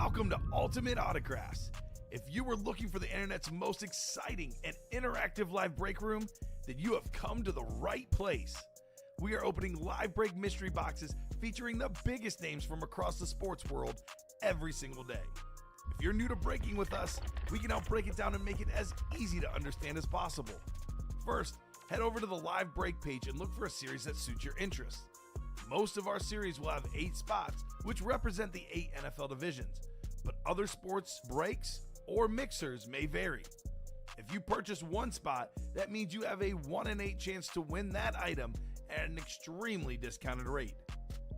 Welcome to Ultimate Autographs. If you were looking for the internet's most exciting and interactive live break room, then you have come to the right place. We are opening live break mystery boxes featuring the biggest names from across the sports world every single day. If you're new to breaking with us, we can help break it down and make it as easy to understand as possible. First, head over to the live break page and look for a series that suits your interests. Most of our series will have 8 spots, which represent the 8 NFL divisions, but other sports breaks or mixers may vary. If you purchase one spot, that means you have a 1 in 8 chance to win that item at an extremely discounted rate.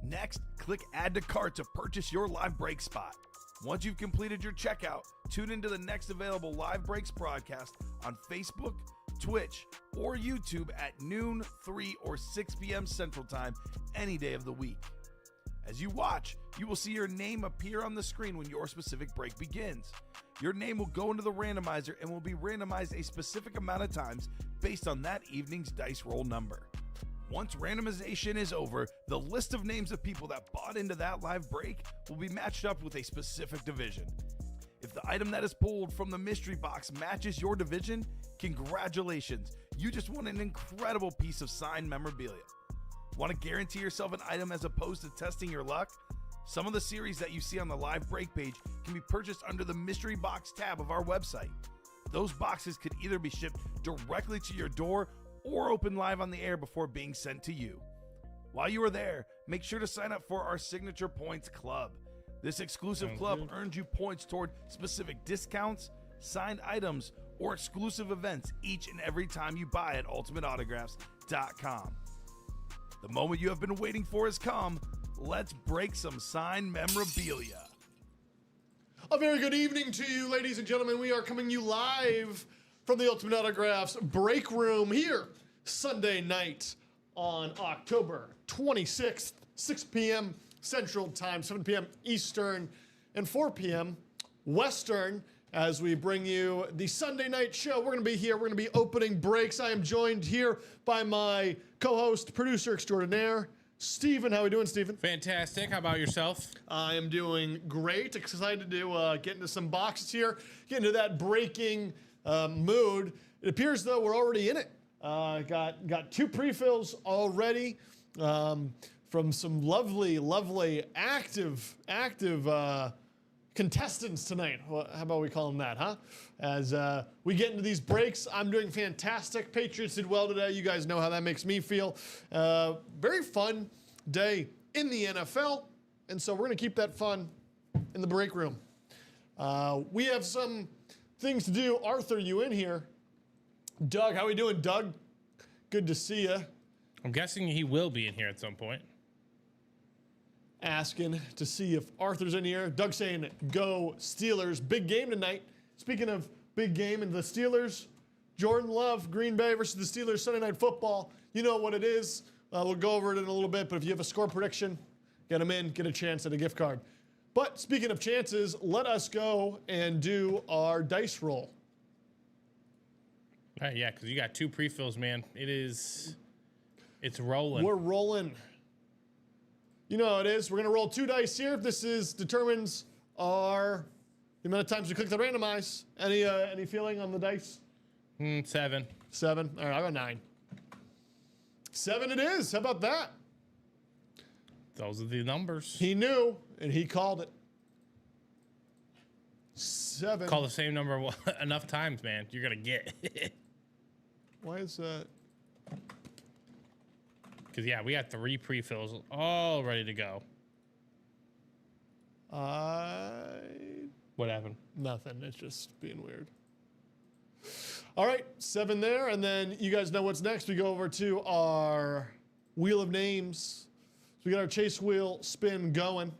Next, click Add to Cart to purchase your live break spot. Once you've completed your checkout, tune into the next available live breaks broadcast on Facebook, Twitch, or YouTube at noon, 3, or 6 p.m. Central Time any day of the week. As you watch, you will see your name appear on the screen when your specific break begins. Your name will go into the randomizer and will be randomized a specific amount of times based on that evening's dice roll number. Once randomization is over, the list of names of people that bought into that live break will be matched up with a specific division. If the item that is pulled from the mystery box matches your division, congratulations, you just won an incredible piece of signed memorabilia. Want to guarantee yourself an item as opposed to testing your luck? Some of the series that you see on the live break page can be purchased under the mystery box tab of our website. Those boxes could either be shipped directly to your door or open live on the air before being sent to you. While you are there, make sure to sign up for our Signature Points Club. This exclusive club earns you points toward specific discounts, signed items, or exclusive events each and every time you buy at ultimateautographs.com. The moment you have been waiting for has come. Let's break some signed memorabilia. A very good evening to you, ladies and gentlemen. We are coming to you live from the Ultimate Autographs break room here Sunday night on October 26th, 6 p.m. Central Time, 7 p.m. Eastern, and 4 p.m. Western, as we bring you the Sunday night show. We're going to be here. We're going to be opening breaks. I am joined here by my co-host, producer extraordinaire, Steven. How are we doing, Steven? Fantastic. How about yourself? I am doing great. Excited to get into some boxes here, get into that breaking mood. It appears, though, we're already in it. Got 2 pre-fills already. From some lovely, active contestants tonight. How about we call them that, huh? As we get into these breaks, I'm doing fantastic. Patriots did well today. You guys know how that makes me feel. Very fun day in the NFL, and so we're going to keep that fun in the break room. We have some things to do. Arthur, you in here? Doug, how we doing, Doug? Good to see you. I'm guessing he will be in here at some point. Asking to see if Arthur's in here. Doug saying, go Steelers. Big game tonight. Speaking of big game and the Steelers, Jordan Love, Green Bay versus the Steelers, Sunday Night Football. You know what it is. We'll go over it in a little bit, but if you have a score prediction, get them in, get a chance at a gift card. But speaking of chances, let us go and do our dice roll. All right, yeah, because you got 2 pre-fills, man. It's rolling. We're rolling. You know how it is. We're going to roll 2 dice here. This determines the amount of times we click the randomize. Any feeling on the dice? 7. 7. All right, I got 9. 7 it is. How about that? Those are the numbers. He knew, and he called it. 7. Call the same number enough times, man. You're going to get it. Why is that? Because, yeah, we got 3 pre-fills all ready to go. What happened? Nothing. It's just being weird. All right, 7 there, and then you guys know what's next. We go over to our Wheel of Names. So we got our chase wheel spin going.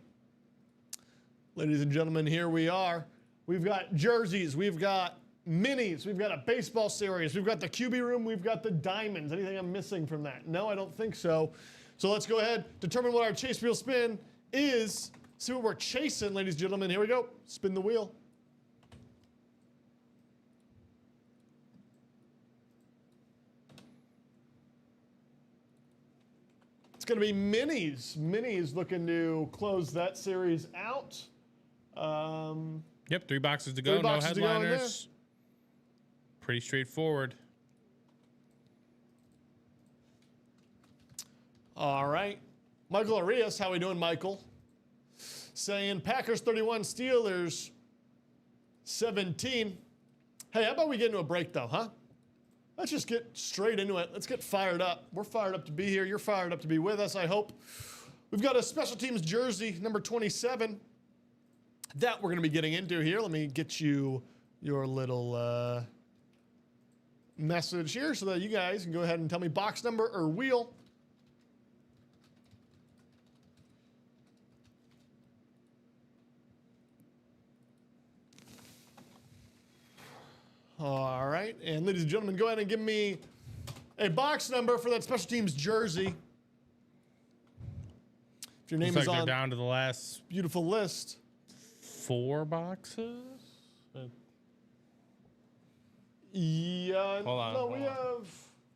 Ladies and gentlemen, here we are. We've got jerseys. We've got minis. We've got a baseball series. We've got the QB room. We've got the diamonds. Anything I'm missing from that? No, I don't think so. So let's go ahead, determine what our chase wheel spin is. See what we're chasing, ladies and gentlemen. Here we go. Spin the wheel. It's going to be minis. Minis looking to close that series out. Yep, 3 boxes to go. No boxes to go in there. headliners. Pretty straightforward. All right. Michael Arias, how we doing, Michael? Saying Packers 31, Steelers 17. Hey, how about we get into a break, though, huh? Let's just get straight into it. Let's get fired up. We're fired up to be here. You're fired up to be with us, I hope. We've got a special teams jersey, number 27, that we're going to be getting into here. Let me get you your little message here so that you guys can go ahead and tell me box number or wheel. All right, and ladies and gentlemen, go ahead and give me a box number for that special teams jersey. If your name Looks is like on they're down to the last beautiful list. 4 boxes. Yeah, Hold on, no, hold we on. have,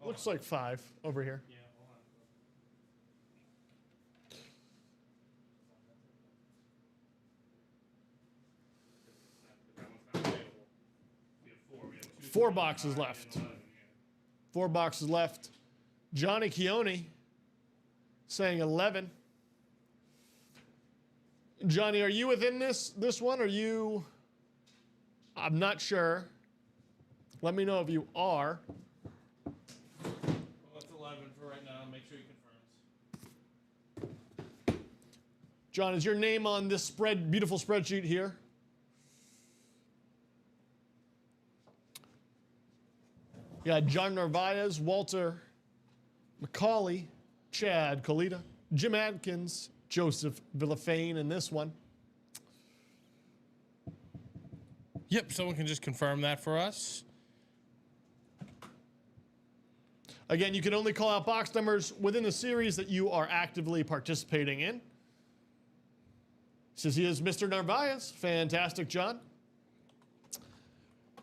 looks like 5 over here. Yeah, hold on. 4 boxes left. 4 boxes left. Johnny Keone saying 11. Johnny, are you within this one? Are you? I'm not sure. Let me know if you are. Well, it's 11 for right now. Make sure he confirms. John, is your name on this beautiful spreadsheet here? We got John Narvaez, Walter McCauley, Chad Colita, Jim Adkins, Joseph Villafane in this one. Yep, someone can just confirm that for us. Again, you can only call out box numbers within the series that you are actively participating in. Says he is Mr. Narvaez. Fantastic, John.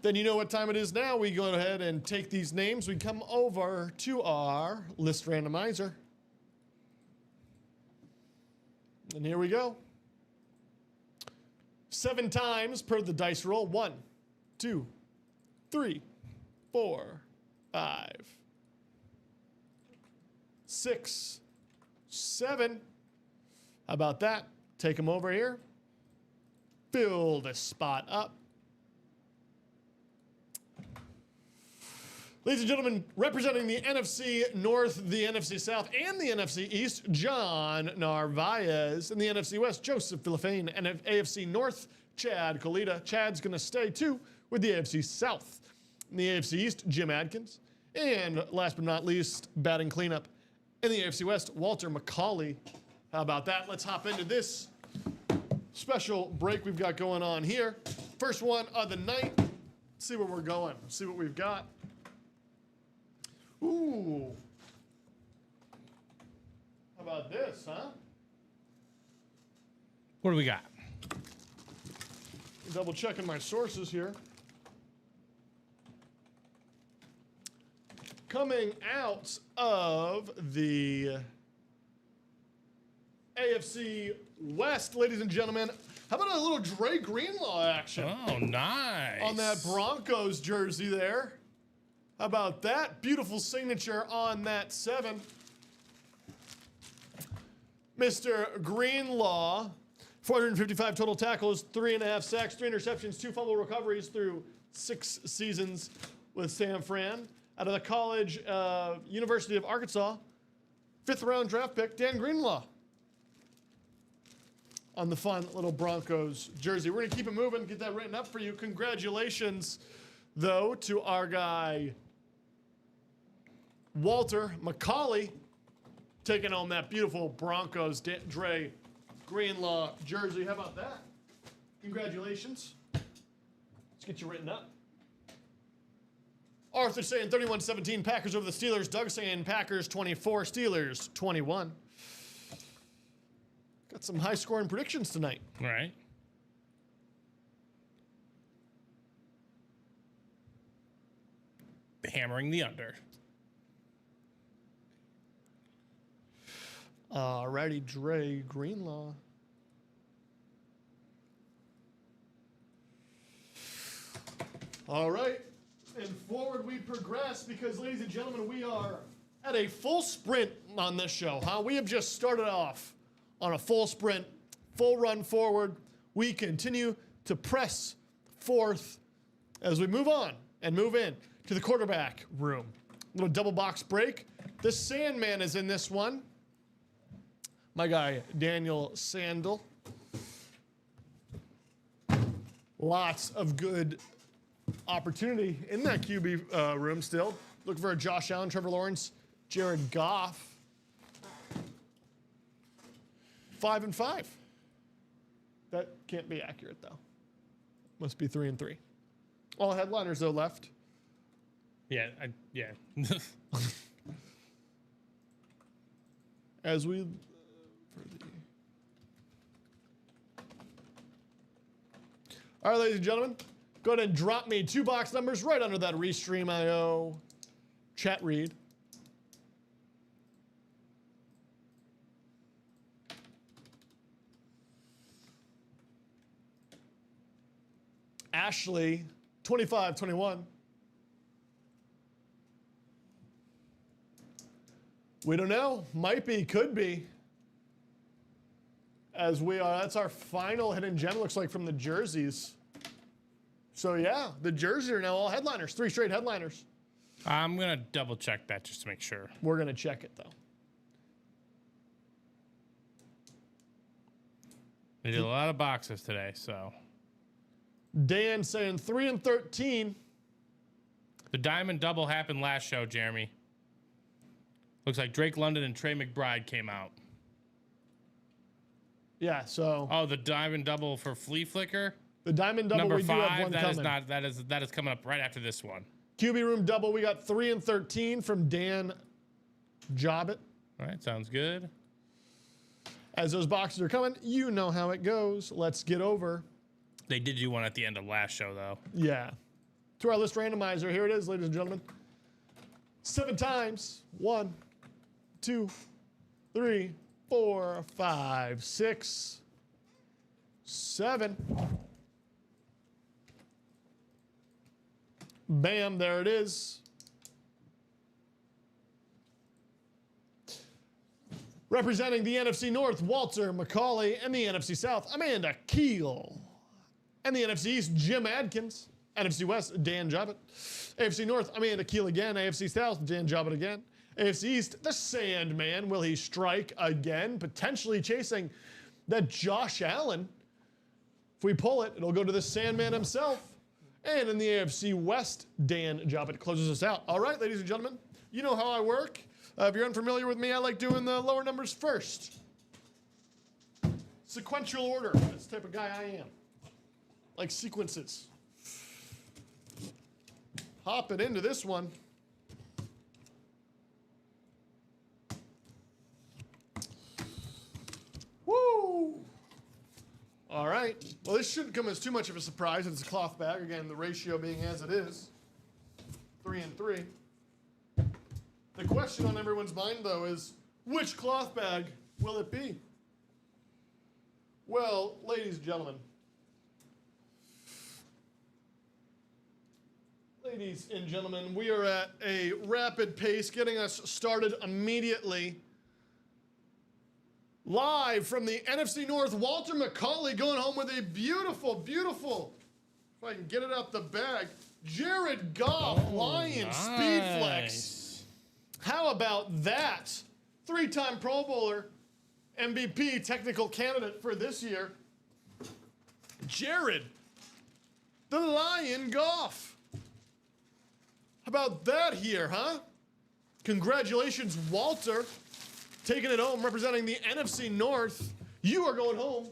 Then you know what time it is now. We go ahead and take these names. We come over to our list randomizer. And here we go. 7 times per the dice roll. 1, 2, 3, 4, 5, 6, 7. How about that? Take them over here. Fill this spot up. Ladies and gentlemen, representing the NFC North, the NFC South, and the NFC East, John Narvaez. In the NFC West, Joseph Villafane. And AFC North, Chad Colita. Chad's going to stay, too, with the AFC South. In the AFC East, Jim Adkins. And last but not least, batting cleanup. In the AFC West, Walter McCauley. How about that? Let's hop into this special break we've got going on here. First one of the night. Let's see where we're going. Let's see what we've got. Ooh. How about this, huh? What do we got? Double checking my sources here. Coming out of the AFC West, ladies and gentlemen, how about a little Dre Greenlaw action? Oh, nice. On that Broncos jersey there. How about that? Beautiful signature on that 7. Mr. Greenlaw, 455 total tackles, 3.5 sacks, 3 interceptions, 2 fumble recoveries through 6 seasons with San Fran. Out of the college, University of Arkansas, 5th round draft pick, Dan Greenlaw. On the fun little Broncos jersey. We're going to keep it moving, get that written up for you. Congratulations, though, to our guy, Walter McCauley, taking home that beautiful Broncos Dre Greenlaw jersey. How about that? Congratulations. Let's get you written up. Arthur saying 31-17 Packers over the Steelers. Doug saying Packers 24, Steelers 21. Got some high scoring predictions tonight. All right. Hammering the under. Alrighty, Dre Greenlaw. All right. And forward we progress because, ladies and gentlemen, we are at a full sprint on this show, huh? We have just started off on a full sprint, full run forward. We continue to press forth as we move on and move in to the quarterback room. Little double box break. The Sandman is in this one. My guy, Daniel Sandel. Lots of good opportunity in that QB room still. Looking for a Josh Allen, Trevor Lawrence, Jared Goff. 5-5. That can't be accurate, though. Must be 3-3. All headliners, though, left. Yeah, As we... All right, ladies and gentlemen, go ahead and drop me 2 box numbers right under that Restream.io chat read. Ashley, 25-21. We don't know. Might be, could be. As we are, that's our final hidden gem, looks like, from the jerseys. So yeah, the jerseys are now all headliners, 3 straight headliners. I'm going to double check that just to make sure. We're going to check it, though. They did a lot of boxes today, so. Dan saying 3-13. The diamond double happened last show, Jeremy. Looks like Drake London and Trey McBride came out. Yeah, so. Oh, the diamond double for Flea Flicker? The diamond double, Number we 5, do have one that coming. is not, that is coming up right after this one. QB room double, we got 3-13 from Dan Jobbit. All right, sounds good. As those boxes are coming, you know how it goes. Let's get over. They did do one at the end of last show, though. Yeah. To our list randomizer, here it is, ladies and gentlemen. 7 times. 1, 2, 3, 4, 5, 6, 7. Bam, there it is. Representing the NFC North, Walter McCauley, and the NFC South, Amanda Keel. And the NFC East, Jim Adkins. NFC West, Dan Jobbit. AFC North, Amanda Keel again. AFC South, Dan Jobbit again. AFC East, the Sandman. Will he strike again? Potentially chasing that Josh Allen. If we pull it, it'll go to the Sandman himself. And in the AFC West, Dan Jobbit closes us out. All right, ladies and gentlemen, you know how I work. If you're unfamiliar with me, I like doing the lower numbers first. Sequential order. That's the type of guy I am. Like sequences. Hopping into this one. Woo! All right. Well, this shouldn't come as too much of a surprise. It's a cloth bag. Again, the ratio being as it is. 3-3. The question on everyone's mind, though, is which cloth bag will it be? Well, ladies and gentlemen. Ladies and gentlemen, we are at a rapid pace, getting us started immediately. Live from the NFC North, Walter McCauley going home with a beautiful, beautiful, if I can get it out the bag, Jared Goff, Lion Speed Flex. How about that? 3-time Pro Bowler, MVP, technical candidate for this year. Jared, the Lion Goff. How about that here, huh? Congratulations, Walter. Taking it home, representing the NFC North. You are going home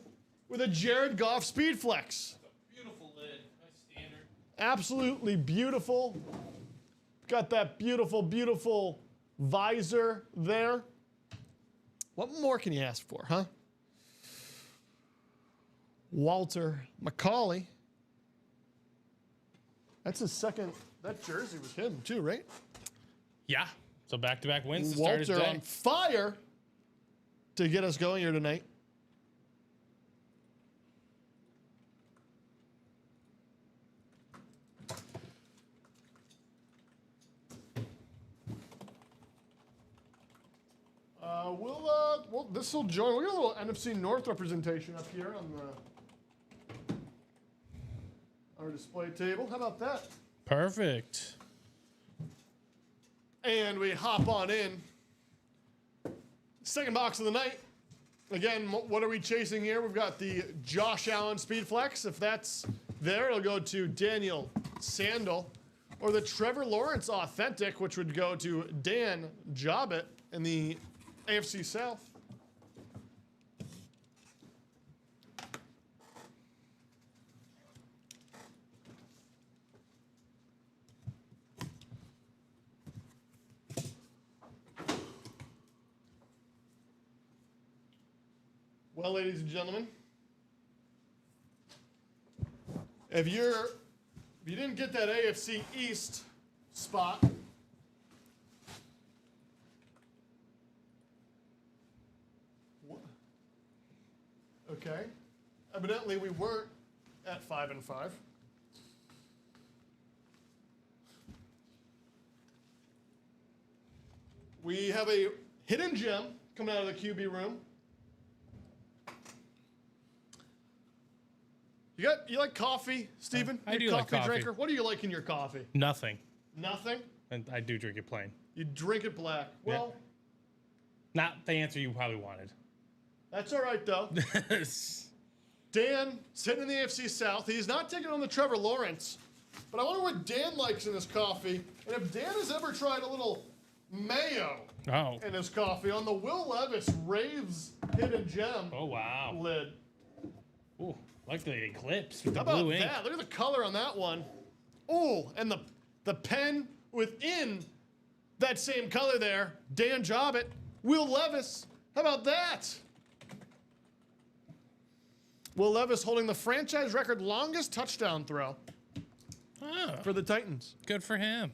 with a Jared Goff Speed Flex. Beautiful lid. Nice standard. Absolutely beautiful. Got that beautiful, beautiful visor there. What more can you ask for, huh? Walter McCauley. That's his second. That jersey was him too, right? Yeah. So back-to-back wins to start his Walter day. on fire to get us going here tonight. Well, this will join. We got a little NFC North representation up here on our display table. How about that? Perfect. And we hop on in. Second box of the night. Again, what are we chasing here? We've got the Josh Allen Speed Flex. If that's there, it'll go to Daniel Sandel. Or the Trevor Lawrence Authentic, which would go to Dan Jobbett in the AFC South. Well, ladies and gentlemen, if you didn't get that AFC East spot, okay, evidently we weren't at 5-5. We have a hidden gem coming out of the QB room. You like coffee, Steven? I do like coffee. Drinker? What do you like in your coffee? Nothing. Nothing? And I do drink it plain. You drink it black. Well, Not the answer you probably wanted. that's all right, though. Dan, sitting in the AFC South, he's not taking on the Trevor Lawrence. But I wonder what Dan likes in his coffee. And if Dan has ever tried a little mayo in his coffee on the Will Levis Raves Hidden Gem Oh, wow. lid. Ooh, like the Eclipse with How the about blue ink. that? Look at the color on that one. Oh, and the pen within that same color there. Dan Jobbett, Will Levis. How about that? Will Levis holding the franchise record longest touchdown throw for the Titans. Good for him.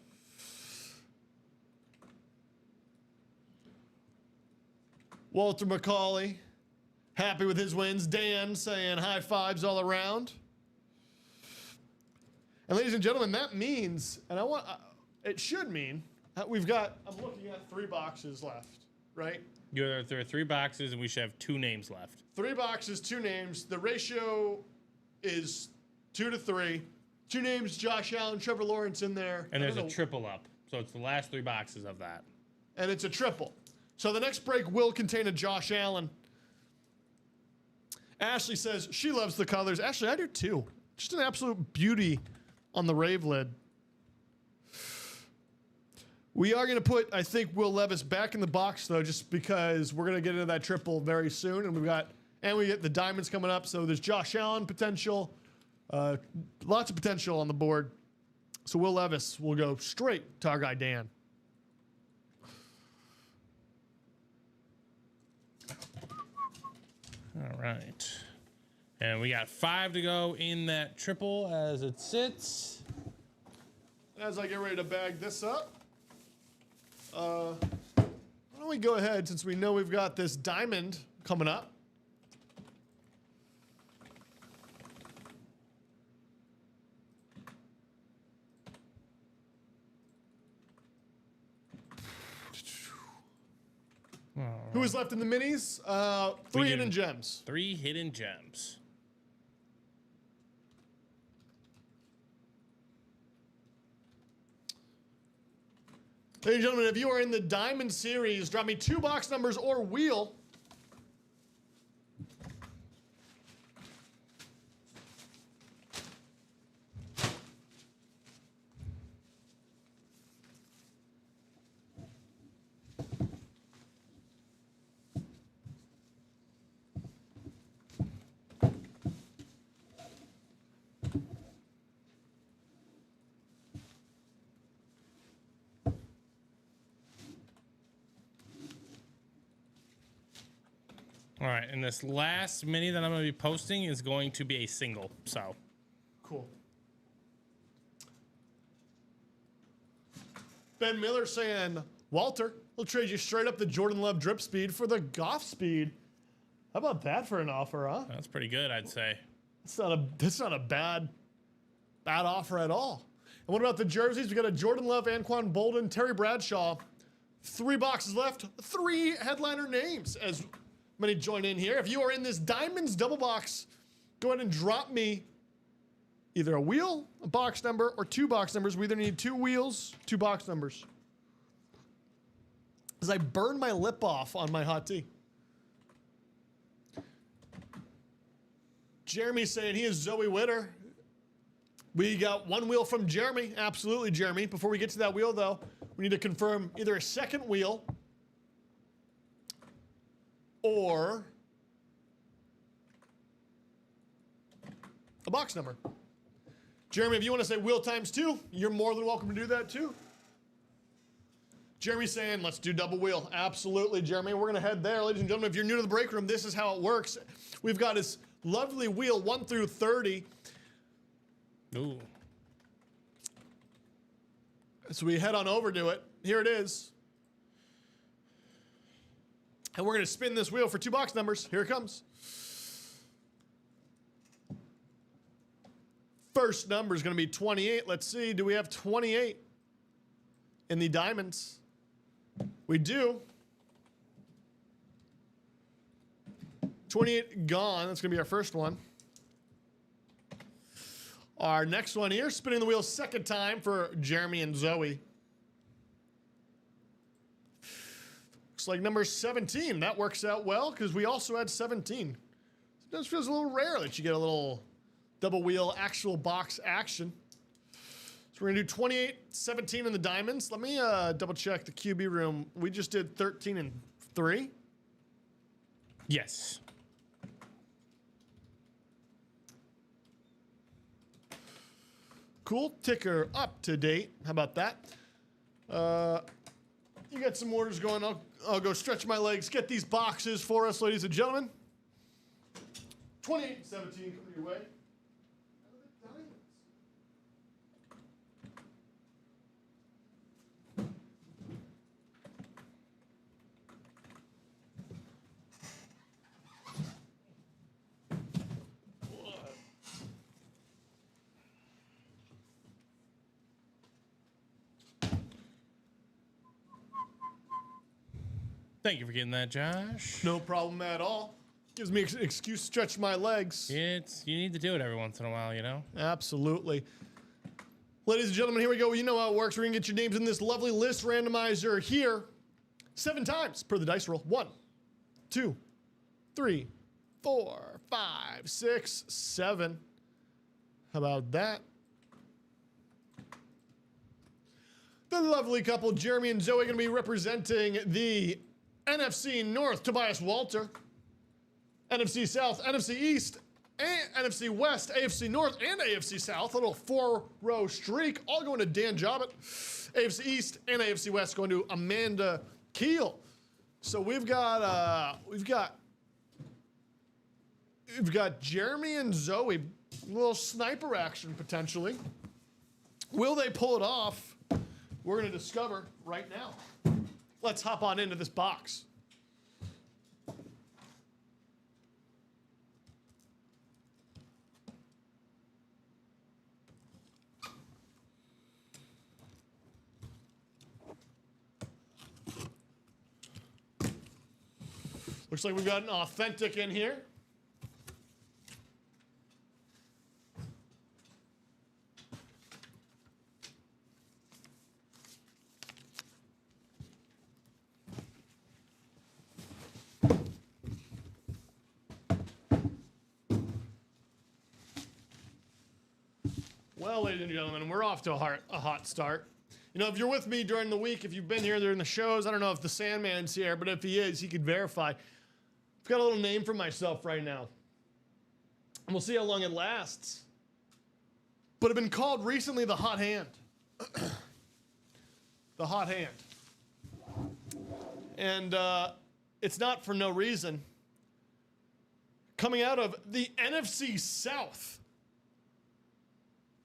Walter McCauley, happy with his wins. Dan saying high fives all around. And ladies and gentlemen, that means, and it should mean, I'm looking at 3 boxes left, right? There are 3 boxes, and we should have 2 names left. 3 boxes, 2 names. The ratio is 2-3. 2 names, Josh Allen, Trevor Lawrence in there. And there's a triple up. So it's the last 3 boxes of that. And it's a triple. So the next break will contain a Josh Allen. Ashley says she loves the colors. Ashley, I do too. Just an absolute beauty on the Rave lid. We are going to put, I think, Will Levis back in the box, though, just because we're going to get into that triple very soon. And we get the diamonds coming up. So there's Josh Allen potential. Lots of potential on the board. So Will Levis will go straight to our guy, Dan. All right. And we got 5 to go in that triple as it sits. As I get ready to bag this up, why don't we go ahead, since we know we've got this diamond coming up. Who is left in the minis? 3 hidden gems. 3 hidden gems. Ladies and gentlemen, if you are in the Diamond Series, drop me 2 box numbers or wheel. All right, and this last mini that I'm going to be posting is going to be a single, so. Cool. Ben Miller saying, Walter, we'll trade you straight up the Jordan Love drip speed for the Goff speed. How about that for an offer, huh? That's pretty good, I'd say. That's not a bad offer at all. And what about the jerseys? We got a Jordan Love, Anquan Bolden, Terry Bradshaw, 3 boxes left. 3 headliner names as many join in here. If you are in this Diamonds double box, go ahead and drop me either a wheel, a box number, or 2 box numbers. We either need 2 wheels, 2 box numbers. As I burn my lip off on my hot tea. Jeremy's saying he is Zoe Witter. We got 1 wheel from Jeremy. Absolutely, Jeremy. Before we get to that wheel, though, we need to confirm either a second wheel or a box number. Jeremy, if you want to say wheel times 2, you're more than welcome to do that too. Jeremy's saying, let's do double wheel. Absolutely, Jeremy. We're going to head there. Ladies and gentlemen, if you're new to the break room, this is how it works. We've got this lovely wheel 1 through 30. Ooh. So we head on over to it. Here it is. And we're going to spin this wheel for 2 box numbers. Here it comes. First number is going to be 28. Let's see. Do we have 28 in the diamonds? We do. 28 gone. That's going to be our first one. Our next one here, spinning the wheel second time for Jeremy and Zoe. Looks like number 17. That works out well because we also had 17. It does feel a little rare that you get a little double wheel actual box action. So we're going to do 28, 17 in the diamonds. Let me double check the QB room. We just did 13 and 3. Yes. Cool. Ticker up to date. How about that? You got some orders going. I'll go stretch my legs. Get these boxes for us, ladies and gentlemen. 28, 17 coming your way. Thank you for getting that, Josh. No problem at all. Gives me an excuse to stretch my legs. You need to do it every once in a while, you know? Absolutely. Ladies and gentlemen, here we go. You know how it works. We're going to get your names in this lovely list randomizer here 7 times per the dice roll. 1, 2, 3, 4, 5, 6, 7. How about that? The lovely couple, Jeremy and Zoe, going to be representing the NFC North, Tobias Walter. NFC South, NFC East, and NFC West, AFC North, and AFC South. A little 4-row streak, all going to Dan Jobbett. AFC East and AFC West going to Amanda Keel. So we've got Jeremy and Zoe, a little sniper action potentially. Will they pull it off? We're going to discover right now. Let's hop on into this box. Looks like we've got an authentic in here. Well, ladies and gentlemen, we're off to a hot start. You know, if you're with me during the week, if you've been here during the shows, I don't know if the Sandman's here, but if he is, he could verify. I've got a little name for myself right now. And we'll see how long it lasts. But I've been called recently the Hot Hand. The Hot Hand. And it's not for no reason. Coming out of the NFC South,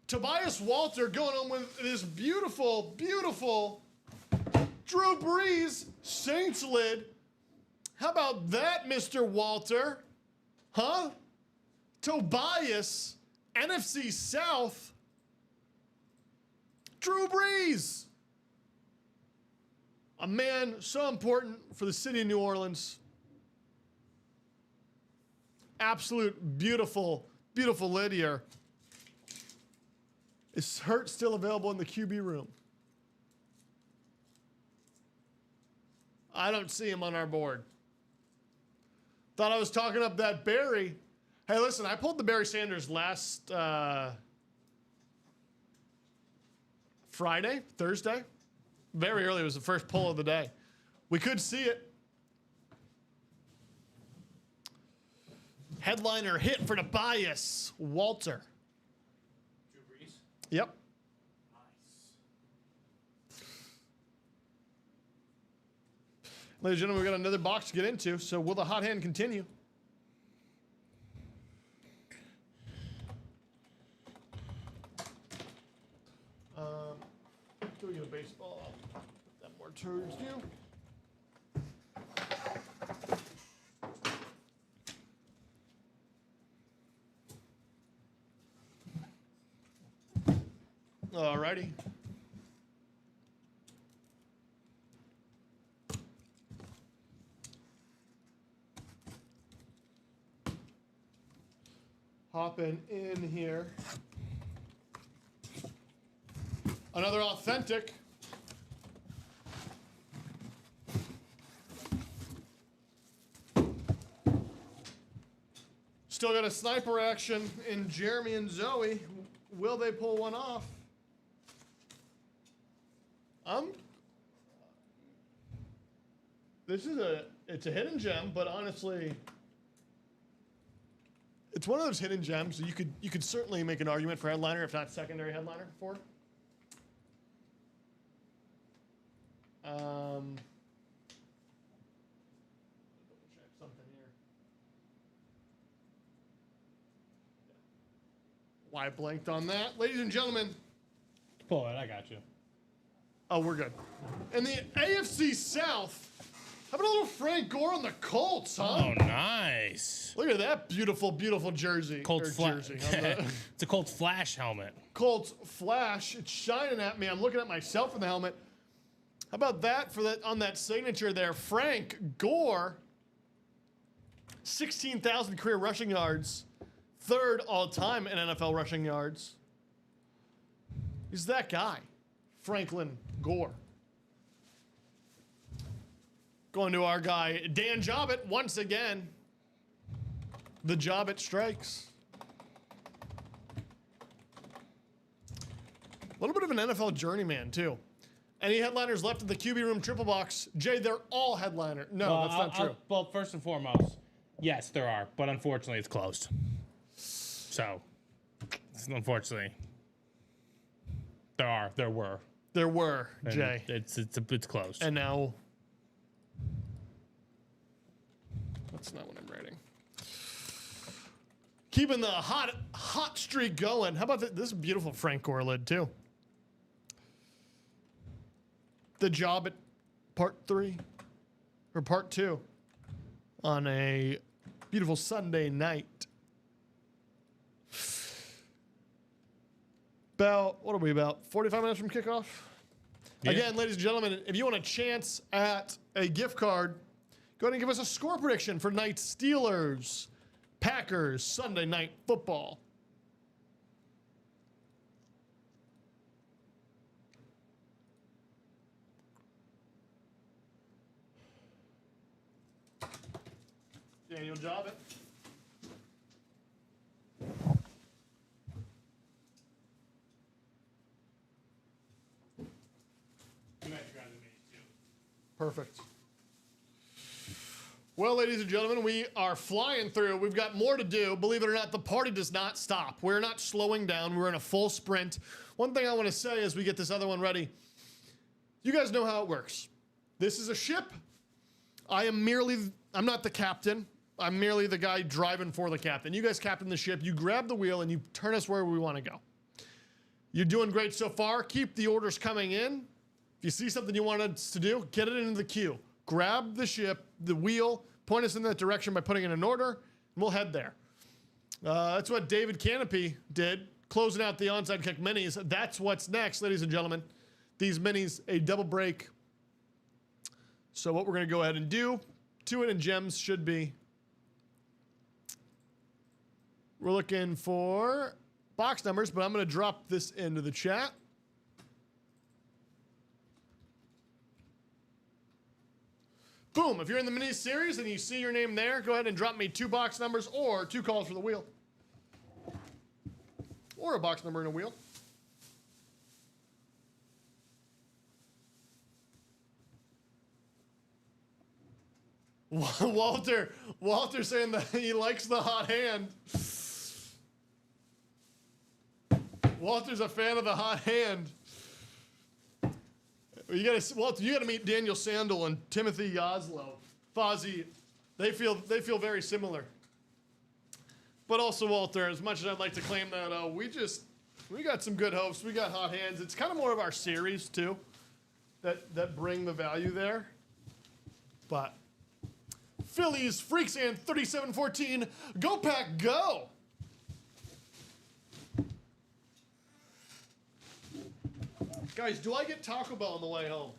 Tobias Walter going on with this beautiful, beautiful Drew Brees Saints lid. How about that, Mr. Walter? Huh? Tobias, NFC South, Drew Brees. A man so important for the city of New Orleans. Absolute beautiful, beautiful lid here. Is Hurt still available in the QB room? I don't see him on our board. Thought I was talking up that Barry. Hey, listen, I pulled the Barry Sanders last Thursday. Very early. It was the first pull of the day. We could see it. Headliner hit for Tobias Walter. Drew Brees? Yep. Nice. Ladies and gentlemen, we got another box to get into, so will the hot hand continue? Can we get a baseball? Put that more towards you. Alrighty. Hopping in here. Another authentic. Still got a sniper action in Jeremy and Zoe. Will they pull one off? It's a hidden gem, but honestly, it's one of those hidden gems that you could certainly make an argument for headliner, if not secondary headliner for. Double check something here. Why I blanked on that, ladies and gentlemen. Pull it. I got you. Oh, we're good. In the AFC South, how about a little Frank Gore on the Colts, huh? Oh, nice. Look at that beautiful, beautiful jersey. Colts jersey. It's a Colts Flash helmet. Colts Flash. It's shining at me. I'm looking at myself in the helmet. How about that for that on that signature there? Frank Gore, 16,000 career rushing yards, third all-time in NFL rushing yards. He's that guy, Franklin Gore. Going to our guy, Dan Jobbett, once again. The Jobbett strikes. A little bit of an NFL journeyman, too. Any headliners left in the QB room triple box? Jay, they're all headliner. No, that's not true. Well, first and foremost, yes, there are, but unfortunately, it's closed. So, unfortunately, there were. There were, And Jay. It's closed. And now, that's not what I'm writing. Keeping the hot streak going. How about this? This is a beautiful Frank Gore lid, too. The job at part 3 or part 2 on a beautiful Sunday night. About, what are we about? 45 minutes from kickoff? Yeah. Again, ladies and gentlemen, if you want a chance at a gift card, go ahead and give us a score prediction for night Steelers, Packers, Sunday night football. Daniel Jobbett. Perfect. Well, ladies and gentlemen, we are flying through. We've got more to do. Believe it or not, the party does not stop. We're not slowing down. We're in a full sprint. One thing I want to say as we get this other one ready, you guys know how it works. This is a ship. I'm not the captain. I'm merely the guy driving for the captain. You guys captain the ship. You grab the wheel and you turn us where we want to go. You're doing great so far. Keep the orders coming in. If you see something you want us to do, get it into the queue. Grab the ship, the wheel, point us in that direction by putting in an order, and we'll head there. That's what David Canopy did, closing out the onside kick minis. That's what's next, ladies and gentlemen. These minis, a double break So what we're going to go ahead and do, 2 in gems should be, we're looking for box numbers, but I'm going to drop this into the chat. Boom. If you're in the mini series and you see your name there, go ahead and drop me 2 box numbers or 2 calls for the wheel. Or a box number and a wheel. Walter saying that he likes the hot hand. Walter's a fan of the hot hand. Walter, you gotta meet Daniel Sandel and Timothy Yoslow. Fozzie, they feel very similar. But also, Walter, as much as I'd like to claim that we got some good hosts, we got hot hands. It's kind of more of our series too, that bring the value there. But Phillies, Freaks, and 3714, go Pack, go! Guys, do I get Taco Bell on the way home?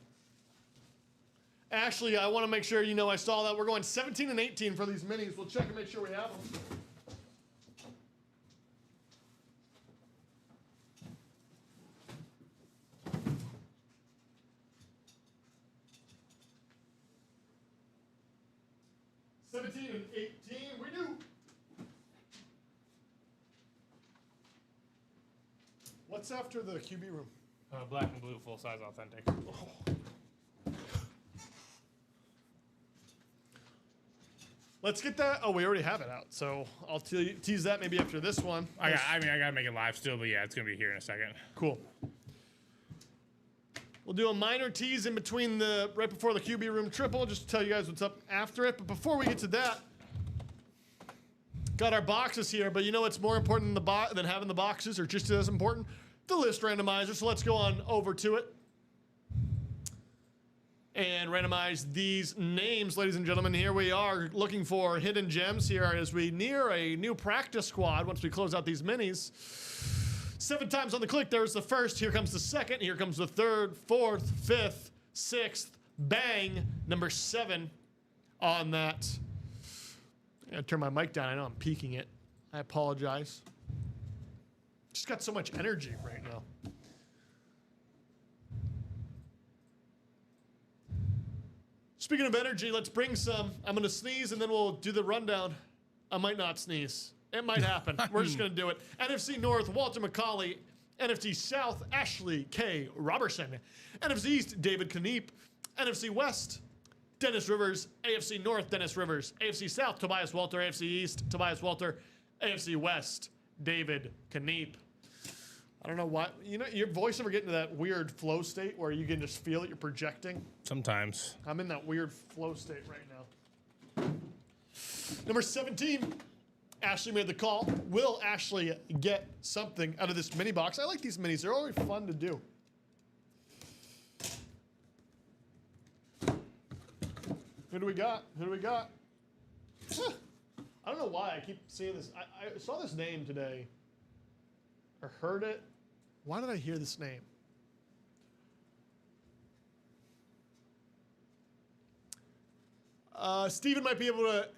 Ashley, I want to make sure you know I saw that. We're going 17 and 18 for these minis. We'll check and make sure we have them. And 18, we do. What's after the QB room? Black and blue, full size, authentic. Oh. Let's get that. Oh, we already have it out, so I'll tease that maybe after this one. I gotta make it live still, but yeah, it's gonna be here in a second. Cool. We'll do a minor tease in between right before the QB room triple, just to tell you guys what's up after it. But before we get to that, got our boxes here. But you know what's more important than having the boxes, or just as important? The list randomizer. So let's go on over to it and randomize these names, ladies and gentlemen. Here we are looking for hidden gems here as we near a new practice squad once we close out these minis. 7 times on the click. There's the first. Here comes the second. Here comes the third, fourth, fifth, sixth. Bang. Number 7 on that. I gotta turn my mic down. I know I'm peaking it. I apologize. Just got so much energy right now. Speaking of energy, let's bring some. I'm going to sneeze and then we'll do the rundown. I might not sneeze. It might happen. We're just going to do it. NFC North, Walter McCauley. NFC South, Ashley K. Robertson. NFC East, David Kneep. NFC West, Dennis Rivers. AFC North, Dennis Rivers. AFC South, Tobias Walter. AFC East, Tobias Walter. AFC West, David Kneep. I don't know why. You know, your voice ever get into that weird flow state where you can just feel it, you're projecting? Sometimes. I'm in that weird flow state right now. Number 17, Ashley made the call. Will Ashley get something out of this mini box? I like these minis. They're always fun to do. Who do we got? Who do we got? I don't know why I keep seeing this. I saw this name today. Or heard it. Why did I hear this name? Steven might be able to.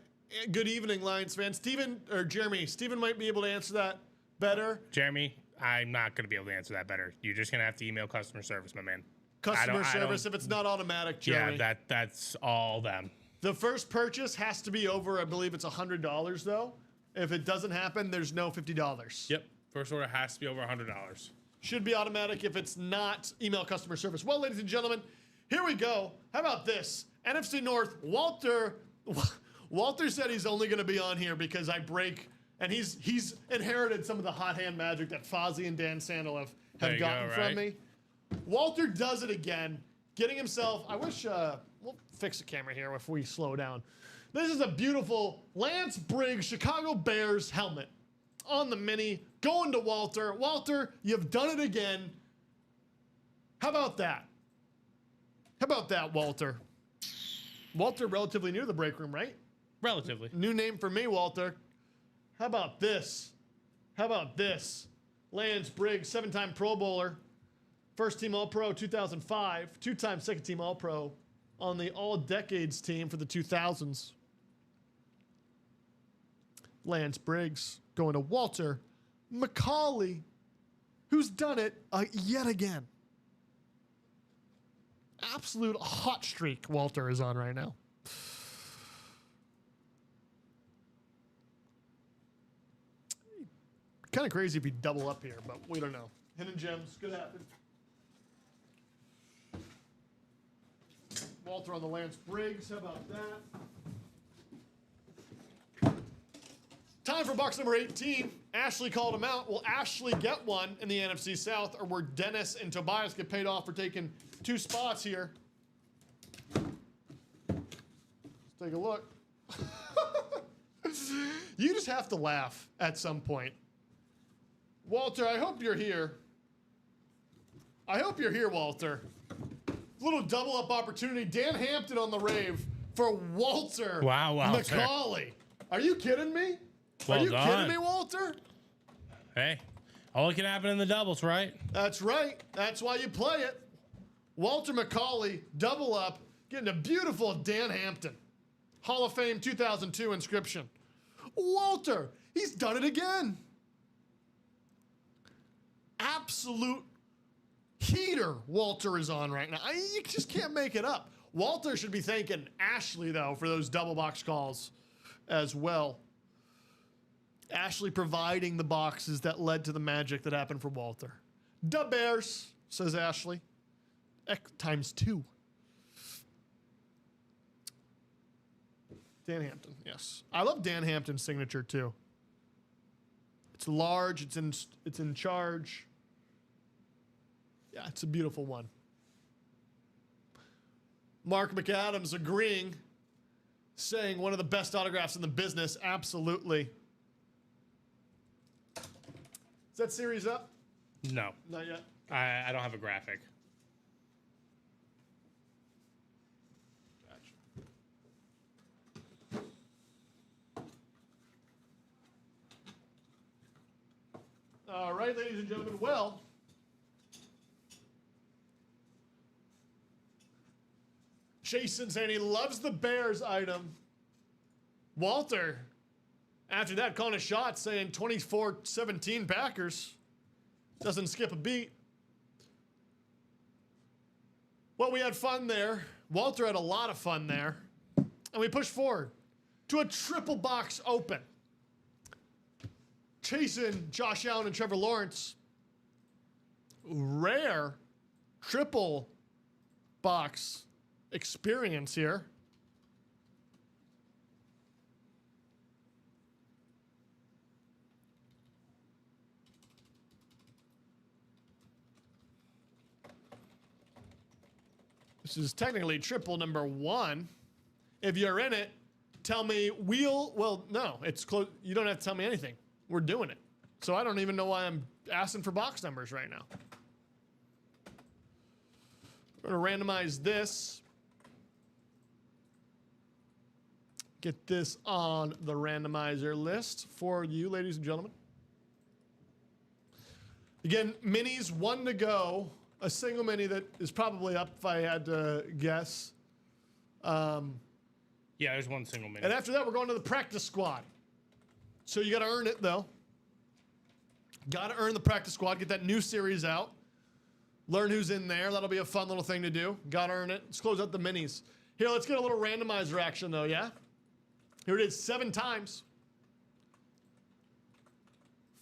Good evening, Lions fans. Steven, or Jeremy, Steven might be able to answer that better. Jeremy, I'm not going to be able to answer that better. You're just going to have to email customer service, my man. Customer service, if it's not automatic, Jeremy. Yeah, that's all them. The first purchase has to be over, I believe it's $100, though. If it doesn't happen, there's no $50. Yep. First order has to be over $100. Should be automatic if it's not email customer service. Well, ladies and gentlemen, here we go. How about this? NFC North, Walter said he's only going to be on here because I break, and he's inherited some of the hot hand magic that Fozzie and Dan Sandel have gotten from me. Walter does it again, getting himself, I wish, we'll fix the camera here if we slow down. This is a beautiful Lance Briggs Chicago Bears helmet on the mini, going to Walter. Walter, you've done it again. How about that? How about that, Walter? Walter, relatively new to the break room, right? Relatively. New name for me, Walter. How about this? How about this? Lance Briggs, 7-time Pro Bowler. First team All-Pro 2005. 2-time second team All-Pro on the All Decades team for the 2000s. Lance Briggs going to Walter McCauley, who's done it yet again. Absolute hot streak Walter is on right now. Kind of crazy if he double up here, but we don't know. Hidden gems could happen. Walter on the Lance Briggs. How about that? Time for box number 18. Ashley called him out. Will Ashley get one in the NFC South, or will Dennis and Tobias get paid off for taking 2 spots here? Let's take a look. You just have to laugh at some point. Walter, I hope you're here. I hope you're here, Walter. Little double up opportunity. Dan Hampton on the rave for Walter. Wow, Walter. McCauley. Are you kidding me? Well Are you done. kidding me, Walter? Hey, all it can happen in the doubles, right? That's right. That's why you play it. Walter McCauley, double up, getting a beautiful Dan Hampton. Hall of Fame 2002 inscription. Walter, he's done it again. Absolute heater Walter is on right now. You just can't make it up. Walter should be thanking Ashley, though, for those double box calls as well. Ashley providing the boxes that led to the magic that happened for Walter. Da Bears, says Ashley. Times 2. Dan Hampton, yes. I love Dan Hampton's signature, too. It's large. It's in charge. Yeah, it's a beautiful one. Mark McAdams agreeing, saying one of the best autographs in the business. Absolutely. Is that series up? No. Not yet. I don't have a graphic. All right, ladies and gentlemen. Well, Jason saying he loves the Bears item. Walter, after that, calling a shot, saying 24-17 Packers. Doesn't skip a beat. Well, we had fun there. Walter had a lot of fun there. And we pushed forward to a triple box open. Chasing Josh Allen and Trevor Lawrence. Rare triple box experience here. This is technically triple number 1. If you're in it, tell me well, no, it's close. You don't have to tell me anything. We're doing it. So I don't even know why I'm asking for box numbers right now. We're going to randomize this. Get this on the randomizer list for you, ladies and gentlemen. Again, minis, 1 to go. A single mini that is probably up if I had to guess. Yeah, there's 1 single mini. And after that, we're going to the practice squad. So you got to earn it, though. Got to earn the practice squad. Get that new series out. Learn who's in there. That'll be a fun little thing to do. Got to earn it. Let's close out the minis. Here, let's get a little randomizer action, though, yeah? Here it is, 7 times.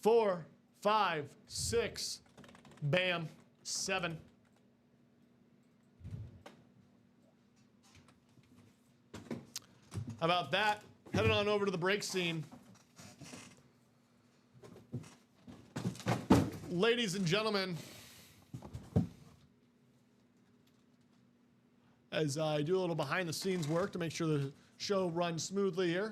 4, 5, 6, bam, 7. How about that? Heading on over to the break scene. Ladies and gentlemen, as I do a little behind the scenes work to make sure the show runs smoothly here.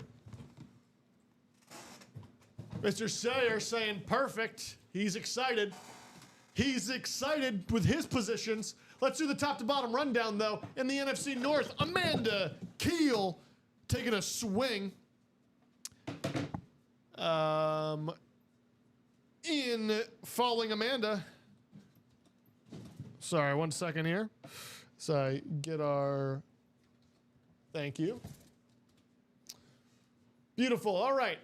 Mr. Sayer saying perfect. He's excited. He's excited with his positions. Let's do the top to bottom rundown, though. In the NFC North, Amanda Keel taking a swing. In Falling Amanda. Sorry, 1 second here. So I get our Thank you. Beautiful. All right.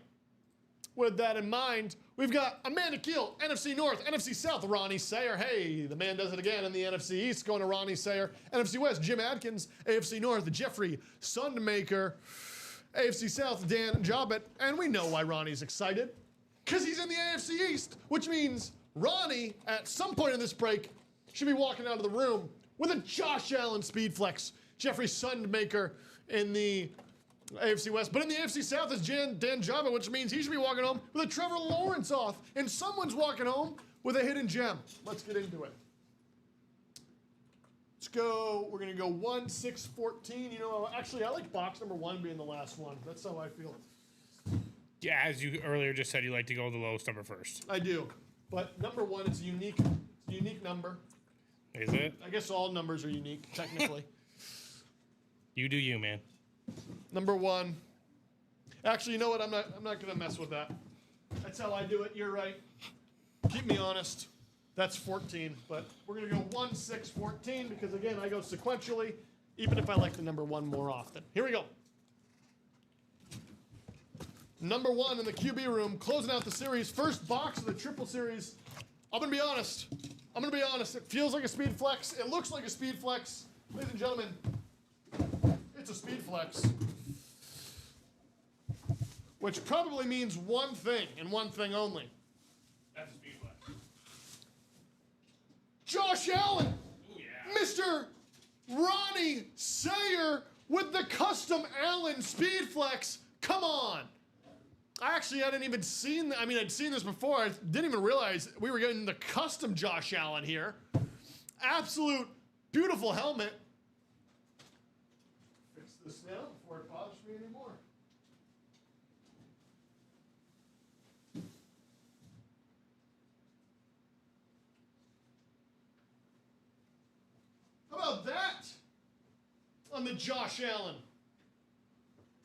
With that in mind, we've got Amanda Keel, NFC North, NFC South, Ronnie Sayer. Hey, the man does it again in the NFC East, going to Ronnie Sayer. NFC West, Jim Adkins. AFC North, Jeffrey Sundmaker. AFC South, Dan Jobbitt. And we know why Ronnie's excited. Because he's in the AFC East, which means Ronnie, at some point in this break, should be walking out of the room with a Josh Allen speed flex. Jeffrey Sundmaker in the AFC West. But in the AFC South is Dan Jobbitt, which means he should be walking home with a Trevor Lawrence off. And someone's walking home with a hidden gem. Let's get into it. Let's go. We're going to go 1, 6, 14. You know, actually, I like box number 1 being the last one. That's how I feel. Yeah, as you earlier just said, you like to go the lowest number first. I do. But number 1, it's a unique number. Is it? I guess all numbers are unique, technically. You do you, man. Number 1. Actually, you know what? I'm not gonna mess with that. That's how I do it. You're right. Keep me honest. That's 14, but we're gonna go 1, 6, 14 because again, I go sequentially, even if I like the number 1 more often. Here we go. Number 1 in the QB room, closing out the series. First box of the triple series. I'm gonna be honest. It feels like a speed flex. It looks like a speed flex. Ladies and gentlemen, it's a speed flex. Which probably means one thing and one thing only. That's a speed flex. Josh Allen! Oh, yeah. Mr. Ronnie Sayer with the custom Allen speed flex. Come on. I hadn't even seen, I'd seen this before. I didn't even realize we were getting the custom Josh Allen here. Absolute beautiful helmet. Fix this now before it bothers me anymore. How about that on the Josh Allen?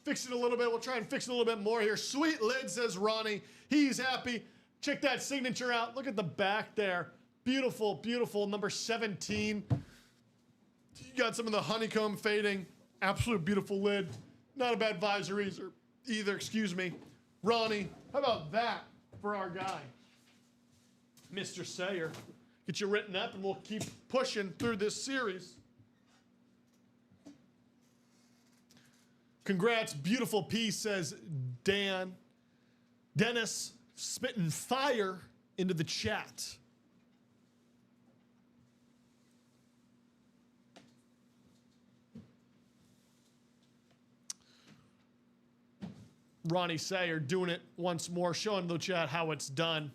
Fix it a little bit. We'll try and fix it a little bit more here. Sweet lid, says Ronnie. He's happy. Check that signature out. Look at the back there. Beautiful, beautiful. Number 17. You got some of the honeycomb fading. Absolute beautiful lid. Not a bad visor either, excuse me. Ronnie, how about that for our guy? Mr. Sayer. Get you written up and we'll keep pushing through this series. Congrats, beautiful piece, says Dan. Dennis spitting fire into the chat. Ronnie Sayer doing it once more, showing the chat how it's done.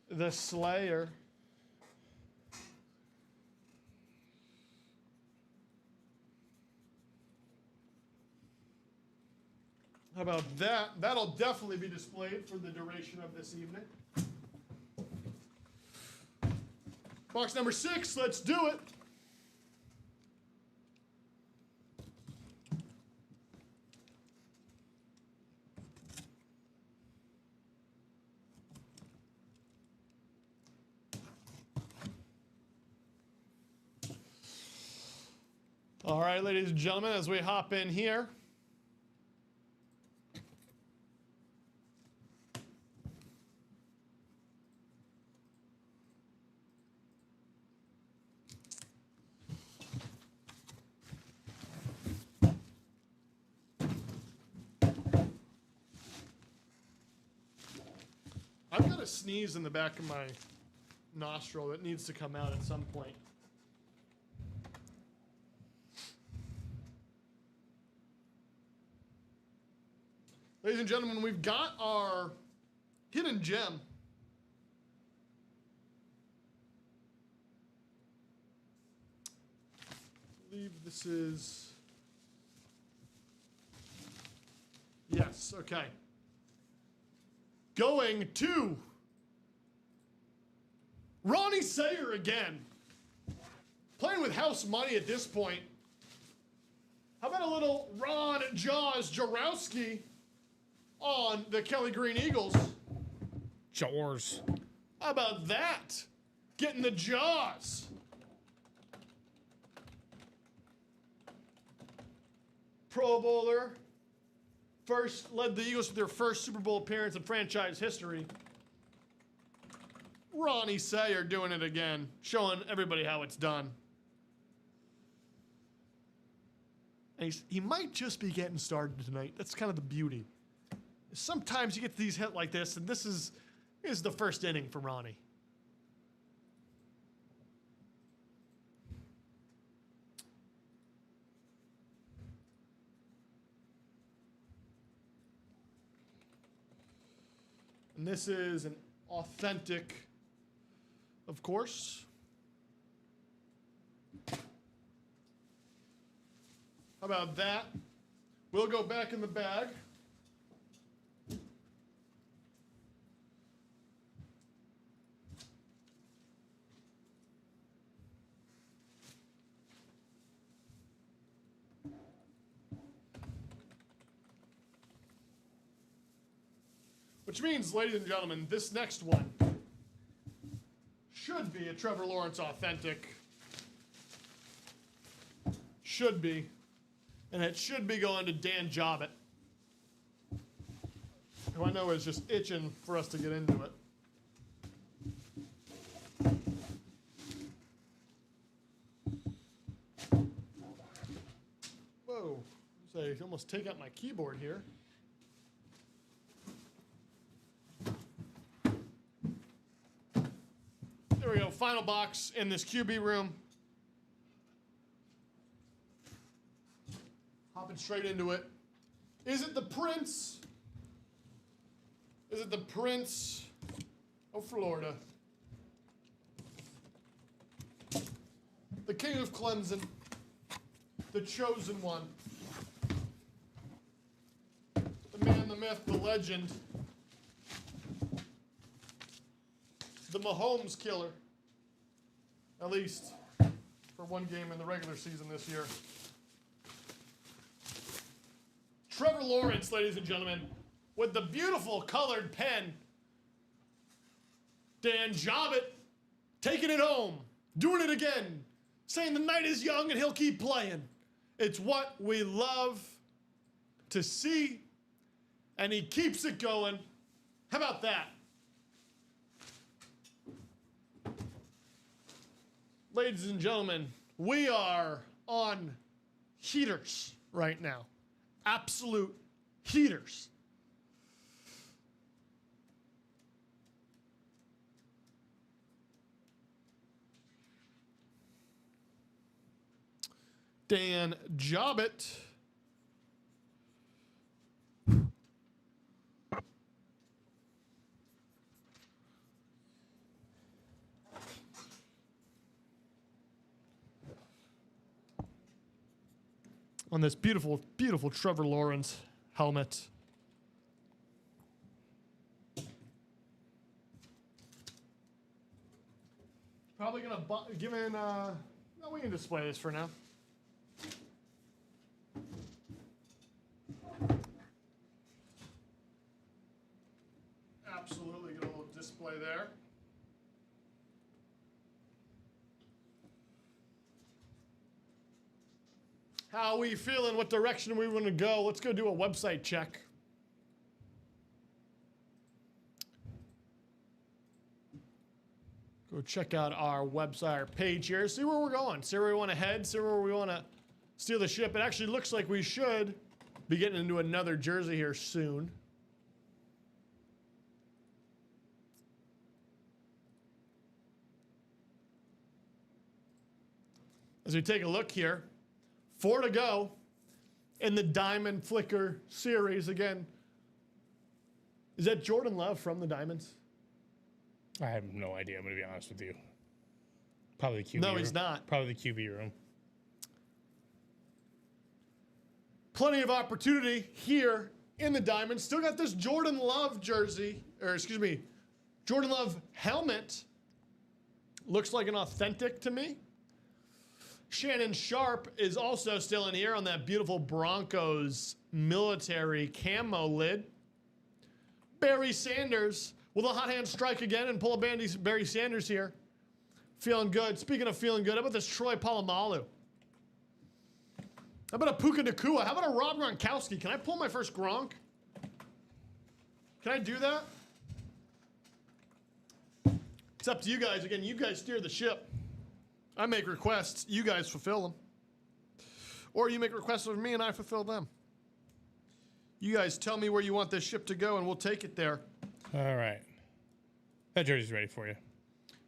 The Slayer. How about that? That'll definitely be displayed for the duration of this evening. Box number 6, let's do it. All right, ladies and gentlemen, as we hop in here. I've got a sneeze in the back of my nostril that needs to come out at some point. Ladies and gentlemen, we've got our hidden gem. I believe this is... Yes, okay. Going to Ronnie Sayer again. Playing with house money at this point. How about a little Ron Jaws Jarowski on the Kelly Green Eagles? Jaws. How about that? Getting the jaws. Pro Bowler. First led the Eagles to their first Super Bowl appearance in franchise history. Ronnie Sayer doing it again, showing everybody how it's done. And he might just be getting started tonight. That's kind of the beauty. Sometimes you get these hits like this, and this is the first inning for Ronnie. And this is an authentic, of course. How about that? We'll go back in the bag. Which means, ladies and gentlemen, this next one should be a Trevor Lawrence authentic. Should be. And it should be going to Dan Jobbett, who I know is just itching for us to get into it. Whoa. So I almost take out my keyboard here. There we go. Final box in this QB room. Hopping straight into it. Is it the Prince? Is it the Prince of Florida? The King of Clemson. The chosen one. The man, the myth, the legend. The Mahomes killer. At least for one game in the regular season this year. Trevor Lawrence, ladies and gentlemen, with the beautiful colored pen. Dan Jobbett taking it home, doing it again, saying the night is young and he'll keep playing. It's what we love to see, and he keeps it going. How about that? Ladies and gentlemen, we are on heaters right now. Absolute heaters. Dan Jobbett. On this beautiful, beautiful Trevor Lawrence helmet. Probably gonna give in. No, we can display this for now. Absolutely, get a little display there. How are we feeling? What direction we want to go? Let's go do a website check. Go check out our website, our page here. See where we're going. See where we want to head. See where we want to steer the ship. It actually looks like we should be getting into another jersey here soon. As we take a look here. 4 to go in the Diamond Flicker series. Again, is that Jordan Love from the Diamonds? I have no idea. I'm going to be honest with you. Probably the QB No, room. he's not. Probably the QB room. Plenty of opportunity here in the Diamonds. Still got this Jordan Love jersey, or excuse me, Jordan Love helmet. Looks like an authentic to me. Shannon Sharp is also still in here on that beautiful Broncos military camo lid. Barry Sanders will the hot hand strike again and pull a Barry Sanders here. Feeling good. Speaking of feeling good, how about this Troy Polamalu? How about a Puka Nacua? How about a Rob Gronkowski? Can I pull my first Gronk? Can I do that? It's up to you guys. Again, you guys steer the ship. I make requests. You guys fulfill them. Or you make requests of me and I fulfill them. You guys tell me where you want this ship to go and we'll take it there. All right. That jersey's ready for you.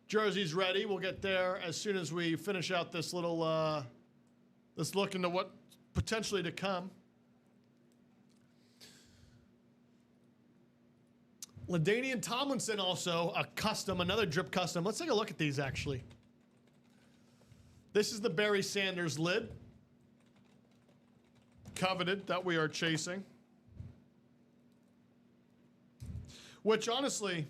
Jersey's ready. We'll get there as soon as we finish out this little, this look into what potentially to come. LaDainian Tomlinson also, a custom, another drip custom. Let's take a look at these, actually. This is the Barry Sanders lid. Coveted, that we are chasing. Which, honestly,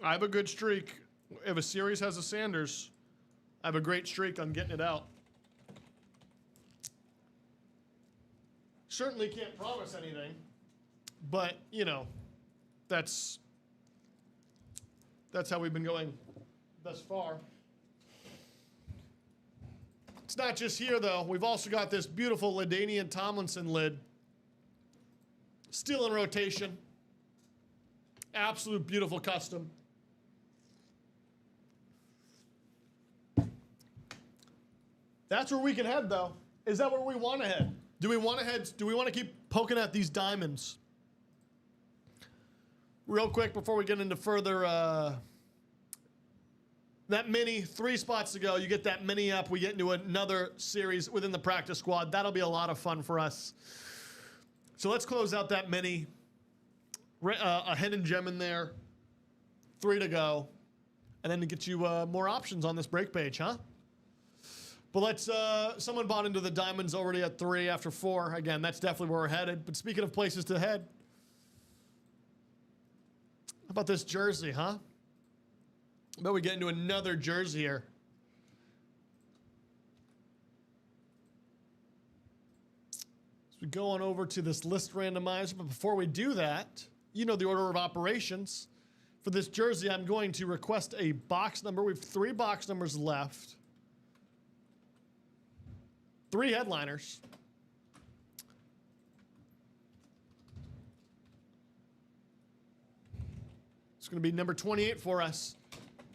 I have a good streak. If a series has a Sanders, I have a great streak on getting it out. Certainly can't promise anything, but, you know, that's how we've been going thus far. It's not just here, though. We've also got this beautiful LaDainian Tomlinson lid. Still in rotation. Absolute beautiful custom. That's where we can head, though. Is that where we want to head? Do we want to head? Do we want to keep poking at these diamonds? Real quick before we get into further, that mini, 3 spots to go. You get that mini up. We get into another series within the practice squad. That'll be a lot of fun for us. So let's close out that mini. A hidden gem in there. 3 to go. And then to get you more options on this break page, huh? But let's, someone bought into the diamonds already at 3 after 4. Again, that's definitely where we're headed. But speaking of places to head, how about this jersey, huh? I bet we get into another jersey here. So we go on over to this list randomizer. But before we do that, you know the order of operations. For this jersey, I'm going to request a box number. We have 3 box numbers left. 3 headliners. It's going to be number 28 for us.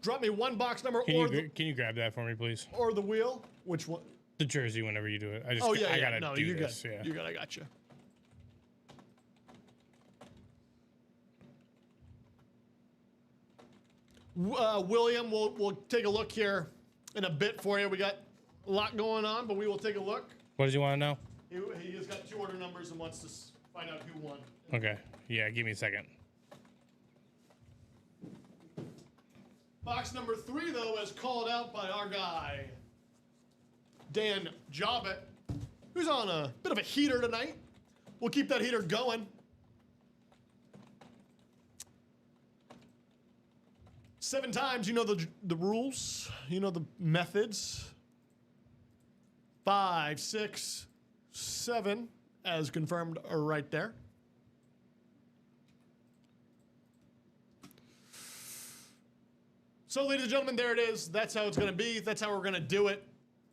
Drop me 1 box number Can you grab that for me, please? Or the wheel. Which one? The jersey whenever you do it. I gotta no, do you're this. good. Yeah. You're good. I got you. William, we'll take a look here in a bit for you. We got a lot going on, but we will take a look. What does he want to know? He has got 2 order numbers and wants to find out who won. Okay. Yeah, give me a second. Box number 3, though, is called out by our guy, Dan Jobbett, who's on a bit of a heater tonight. We'll keep that heater going. 7 times, you know the rules, you know the methods. 5, 6, 7, as confirmed right there. So, ladies and gentlemen, there it is. That's how it's going to be. That's how we're going to do it.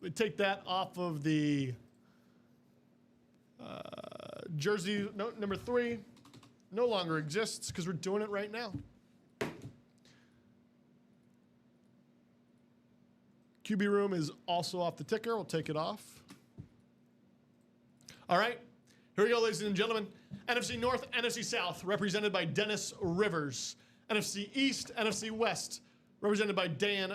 We take that off of the jersey. No, number 3 no longer exists because we're doing it right now. QB room is also off the ticker. We'll take it off. All right. Here we go, ladies and gentlemen. NFC North, NFC South, represented by Dennis Rivers. NFC East, NFC West, represented by Dan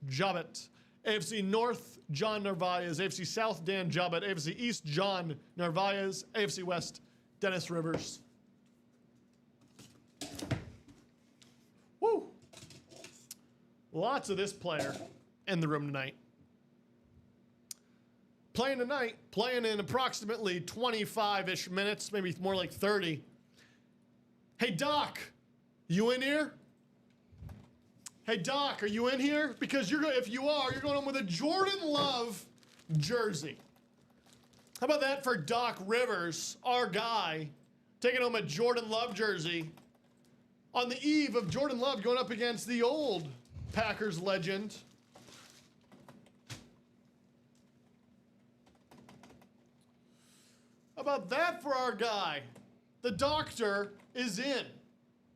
Jobbett. AFC North, John Narvaez. AFC South, Dan Jobbett. AFC East, John Narvaez. AFC West, Dennis Rivers. Woo! Lots of this player in the room tonight. Playing tonight, playing in approximately 25-ish minutes, maybe more like 30. Hey, Doc, you in here? Hey, Doc, are you in here? Because if you are, you're going home with a Jordan Love jersey. How about that for Doc Rivers, our guy, taking home a Jordan Love jersey on the eve of Jordan Love going up against the old Packers legend. How about that for our guy? The doctor is in.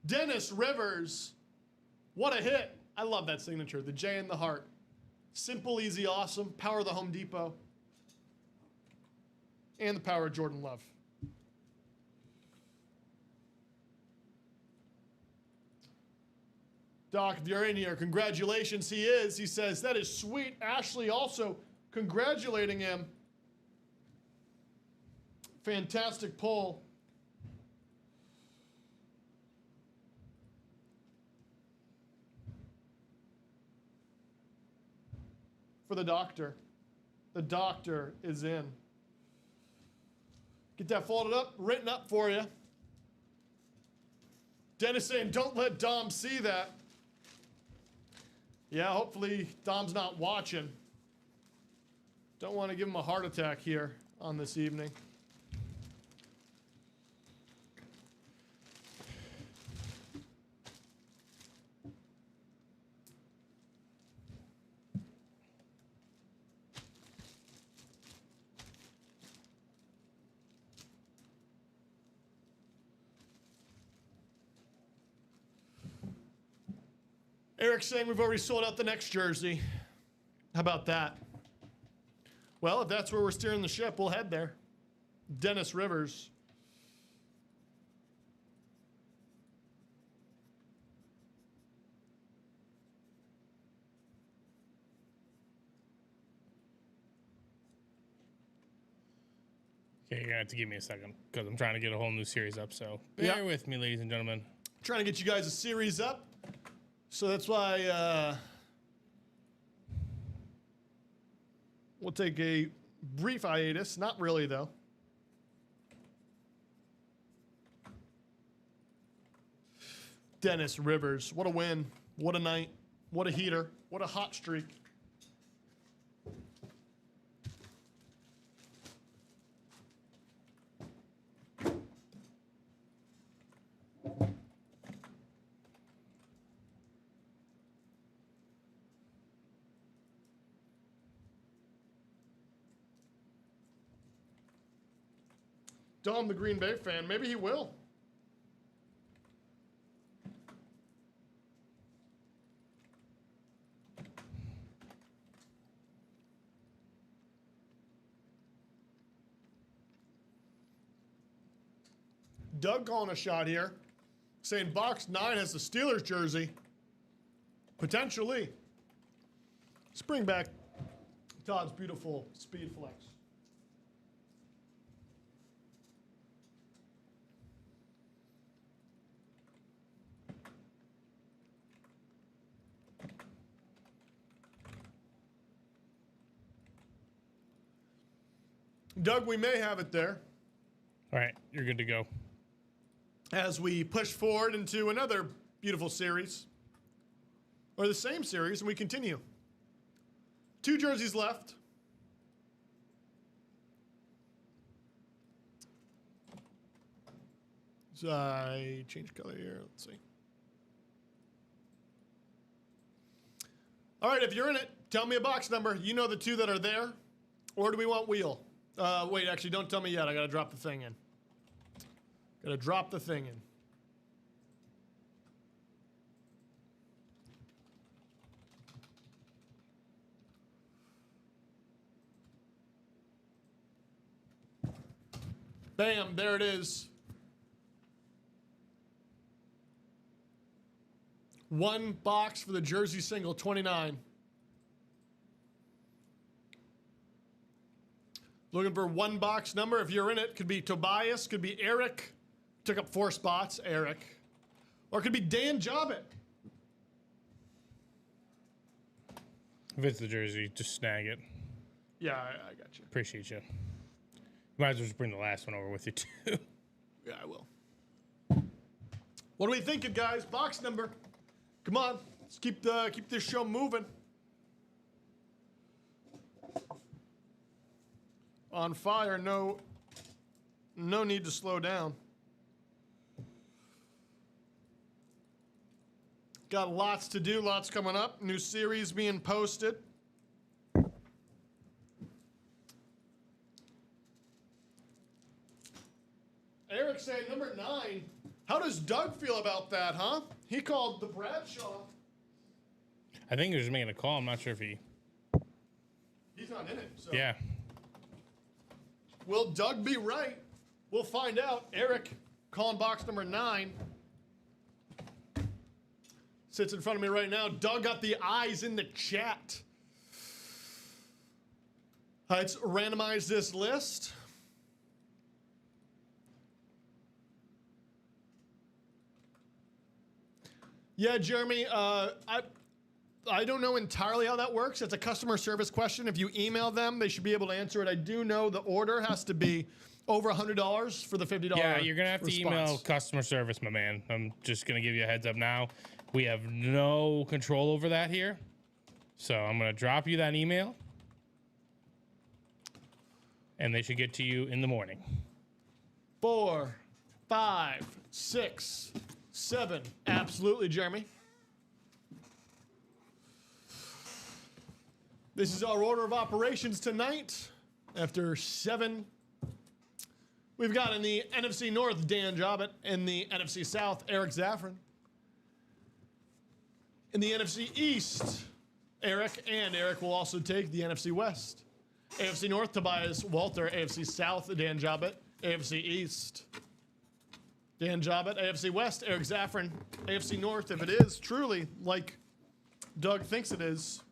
Dennis Rivers. What a hit. I love that signature. The J in the heart. Simple, easy, awesome. Power of the Home Depot. And the power of Jordan Love. Doc, if you're in here, congratulations. He is. He says, that is sweet. Ashley also congratulating him. Fantastic pull. For the doctor. The doctor is in. Get that folded up, written up for you. Dennis saying, don't let Dom see that. Yeah, hopefully Dom's not watching. Don't want to give him a heart attack here on this evening. Eric's saying we've already sold out the next jersey. How about that? Well, if that's where we're steering the ship, we'll head there. Dennis Rivers. Okay, you're going to have to give me a second because I'm trying to get a whole new series up. So bear with me, ladies and gentlemen. Trying to get you guys a series up. So that's why we'll take a brief hiatus. Not really, though. Dennis Rivers. What a win. What a night. What a heater. What a hot streak. Dom, the Green Bay fan, maybe he will. Doug calling a shot here, saying box 9 has the Steelers jersey. Potentially. Let's bring back Todd's beautiful speed flex. Doug, we may have it there. All right, you're good to go. As we push forward into another beautiful series, or the same series, and we continue. 2 jerseys left. So I change color here. Let's see. All right, if you're in it, tell me a box number. You know the 2 that are there. Or do we want wheel? Wait, actually, don't tell me yet. I got to drop the thing in. Got to drop the thing in. Bam, there it is. 1 box for the jersey single, 29. Looking for 1 box number. If you're in it, could be Tobias, could be Eric. Took up 4 spots, Eric. Or it could be Dan Jobbett. If it's the jersey, just snag it. Yeah, I got you. Appreciate you. You might as well just bring the last one over with you, too. Yeah, I will. What are we thinking, guys? Box number. Come on. Let's keep this show moving. On fire, no need to slow down. Got lots to do, lots coming up. New series being posted. Eric saying number 9. How does Doug feel about that, huh? He called the Bradshaw. I think he was making a call. I'm not sure if he. He's not in it. So. Yeah. Will Doug be right? We'll find out. Eric calling box number 9. Sits in front of me right now. Doug got the eyes in the chat. Let's randomize this list. Yeah, Jeremy, I don't know entirely how that works. It's a customer service question. If you email them, they should be able to answer it. I do know the order has to be over $100 for the $50 Yeah, you're going to have to response. email customer service, my man. I'm just going to give you a heads up now. We have no control over that here. So I'm going to drop you that email. And they should get to you in the morning. 4, 5, 6, 7. Absolutely, Jeremy. This is our order of operations tonight. After 7, we've got in the NFC North, Dan Jobbett. In the NFC South, Eric Zaffron. In the NFC East, Eric will also take the NFC West. AFC North, Tobias Walter. AFC South, Dan Jobbett. AFC East, Dan Jobbett. AFC West, Eric Zaffron. AFC North, if it is truly like Doug thinks it is,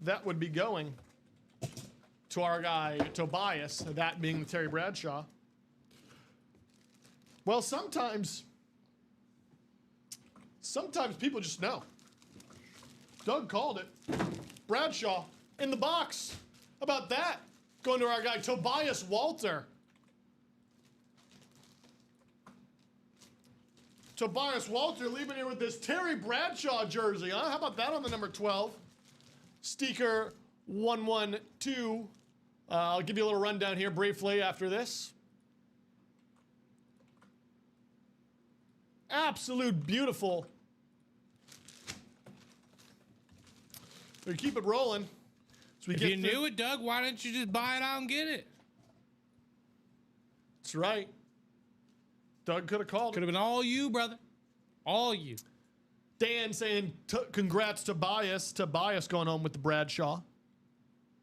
that would be going to our guy, Tobias, that being the Terry Bradshaw. Well, sometimes people just know. Doug called it. Bradshaw in the box. How about that? Going to our guy, Tobias Walter. Tobias Walter leaving here with this Terry Bradshaw jersey, huh? How about that on the number 12? Steaker 112. I'll give you a little rundown here briefly after this. Absolute beautiful. We keep it rolling. So If you knew it, Doug, why didn't you just buy it out and get it? That's right. Doug could have called. Could have been all you, brother. All you. Dan saying congrats to Tobias. Tobias going home with the Bradshaw.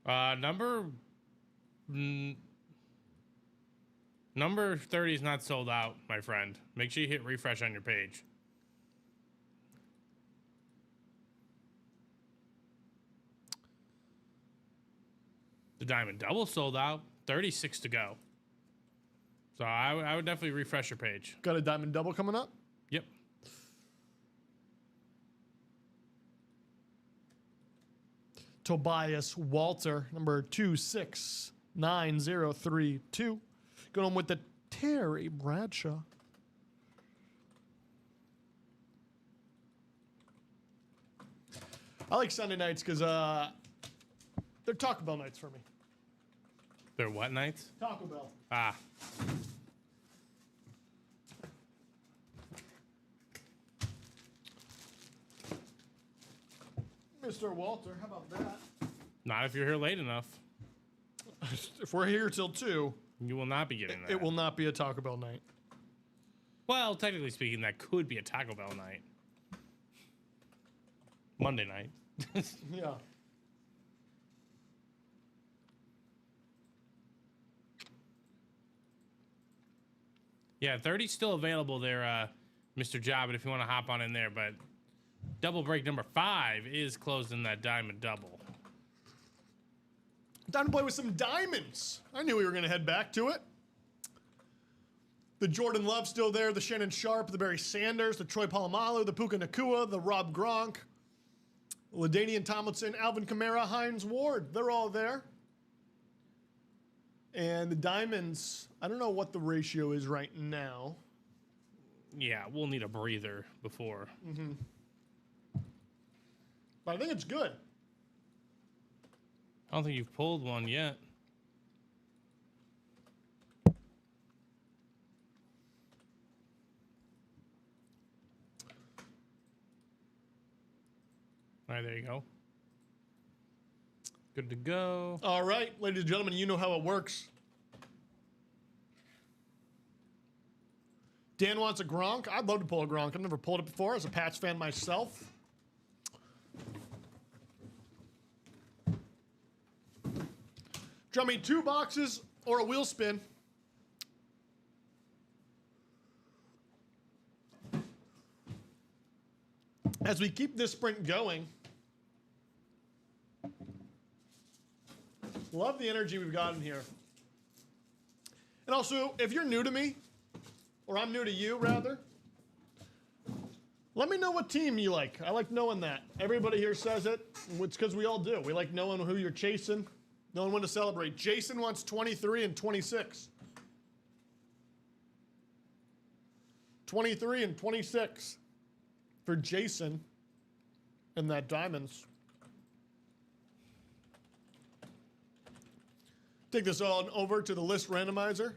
Number 30 is not sold out, my friend. Make sure you hit refresh on your page. The Diamond Double sold out. 36 to go. So I would definitely refresh your page. Got a Diamond Double coming up? Yep. Tobias Walter, number 269032. Going on with the Terry Bradshaw. I like Sunday nights because they're Taco Bell nights for me. They're what nights? Taco Bell. Ah. Mr. Walter, how about that? Not if you're here late enough. If we're here till 2, You will not be getting that. it will not be a Taco Bell night. Well, technically speaking, that could be a Taco Bell night. Monday night. Yeah. Yeah, 30's still available there, Mr. Jobbett, if you want to hop on in there. But double break number 5 is closed in that Diamond Double. Time to play with some diamonds. I knew we were going to head back to it. The Jordan Love still there, the Shannon Sharp, the Barry Sanders, the Troy Polamalu, the Puka Nacua, the Rob Gronk, LaDainian Tomlinson, Alvin Kamara, Hines Ward. They're all there. And the diamonds, I don't know what the ratio is right now. Yeah, we'll need a breather before. But I think it's good. I don't think you've pulled one yet. All right, there you go. Good to go. All right, ladies and gentlemen, you know how it works. Dan wants a Gronk. I'd love to pull a Gronk. I've never pulled it before as a Pats fan myself. Draw me 2 boxes or a wheel spin. As we keep this sprint going, love the energy we've got in here. And also, if you're new to me, or I'm new to you, rather, let me know what team you like. I like knowing that. Everybody here says it. It's because we all do. We like knowing who you're chasing, knowing when to celebrate. Jason wants 23 and 26. 23 and 26 for Jason and that Diamonds. Take this on over to the list randomizer.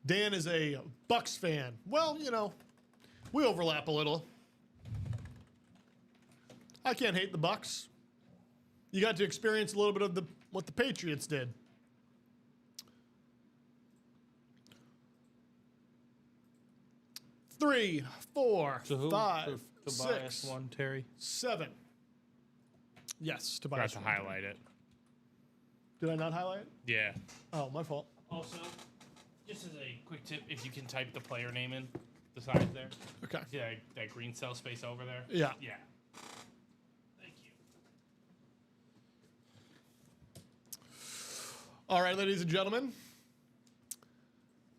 Dan is a Bucks fan. Well, you know, we overlap a little. I can't hate the Bucks. You got to experience a little bit of what the Patriots did. Three, four, So who? five, Tobias 6, one, Terry. 7. Yes, Forgot Tobias. to highlight it. Did I not highlight it? Yeah. Oh, my fault. Also, just as a quick tip, if you can type the player name in the side there. Okay. See that green cell space over there? Yeah. Yeah. Thank you. All right, ladies and gentlemen.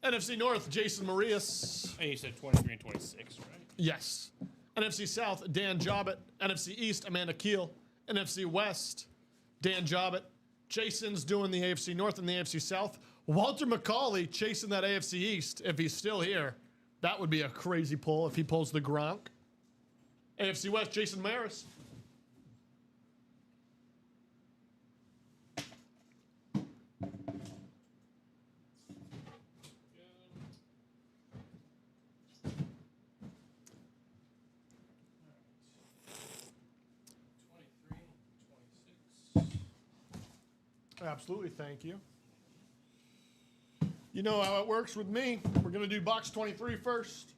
NFC North, Jason Marias. And you said 23 and 26, right? Yes. NFC South, Dan Jobbett. NFC East, Amanda Keel. NFC West, Dan Jobbett. Jason's doing the AFC North and the AFC South. Walter McCauley chasing that AFC East if he's still here. That would be a crazy pull if he pulls the Gronk. AFC West, Jason Maris. Absolutely, thank you. You know how it works with me. We're going to do box 23 first.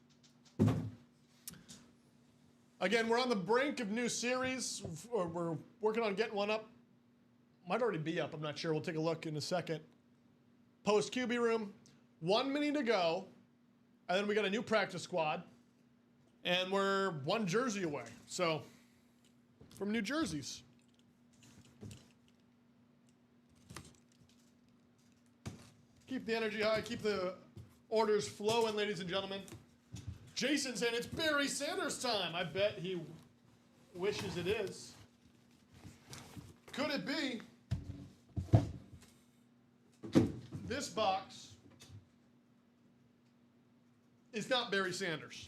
Again, we're on the brink of new series. We're working on getting one up. Might already be up, I'm not sure. We'll take a look in a second. Post QB room, 1 minute to go. And then we got a new practice squad. And we're 1 jersey away. So, from New Jerseys. Keep the energy high, keep the orders flowing, ladies and gentlemen. Jason saying it's Barry Sanders time. I bet he wishes it is. Could it be this box is not Barry Sanders?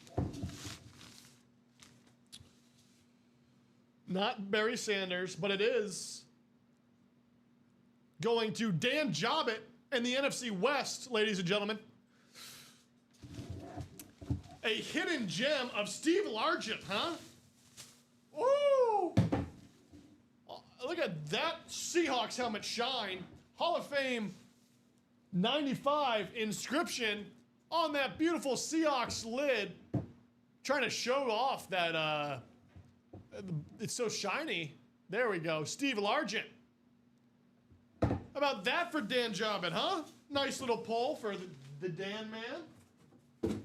Not Barry Sanders, but it is going to Dan Jobbett in the NFC West, ladies and gentlemen. A hidden gem of Steve Largent, huh? Woo! Look at that Seahawks helmet shine. Hall of Fame 95 inscription on that beautiful Seahawks lid. Trying to show off that it's so shiny. There we go. Steve Largent. How about that for Dan Jobbett, huh? Nice little pull for the Dan man.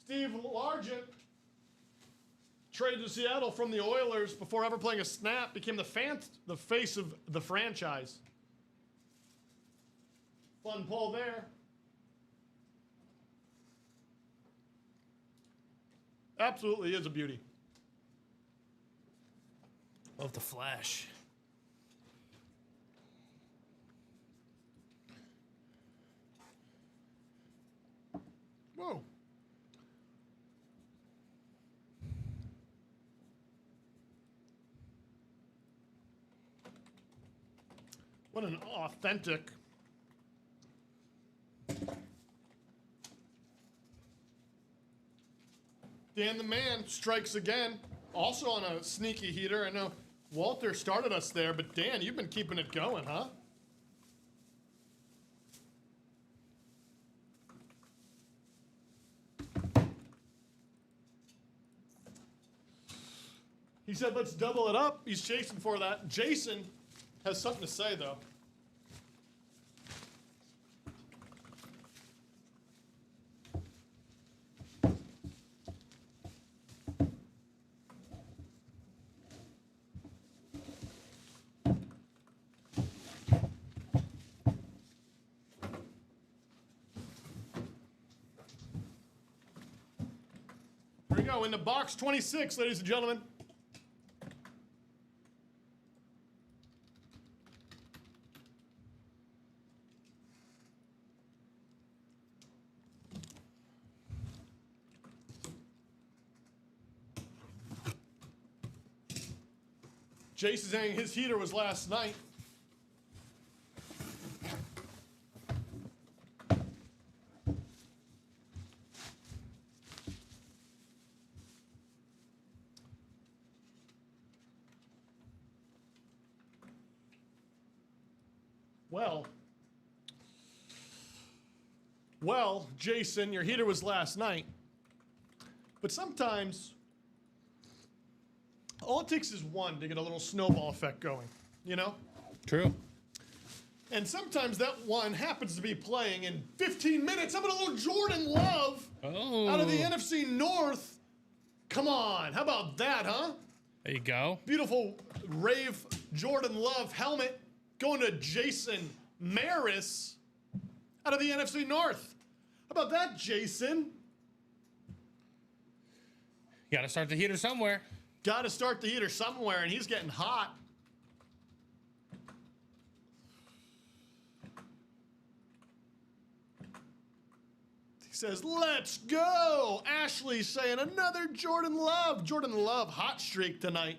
Steve Largent traded to Seattle from the Oilers before ever playing a snap, became the face of the franchise. Fun pull there. Absolutely is a beauty. Love the flash. Whoa. What an authentic. Dan the Man strikes again. Also on a sneaky heater. I know Walter started us there, but Dan, you've been keeping it going, huh? He said, let's double it up. He's chasing for that. Jason has something to say, though. Here we go, into box 26, ladies and gentlemen. Jason's saying his heater was last night. Well, Jason, your heater was last night. But sometimes all it takes is one to get a little snowball effect going, you know? True. And sometimes that one happens to be playing in 15 minutes. How about a little Jordan Love out of the NFC North? Come on, how about that, huh? There you go. Beautiful Rave Jordan Love helmet going to Jason Maris out of the NFC North. How about that, Jason? You got to start the heater somewhere. Got to start the heater somewhere, and he's getting hot. He says, let's go. Ashley's saying another Jordan Love. Jordan Love hot streak tonight.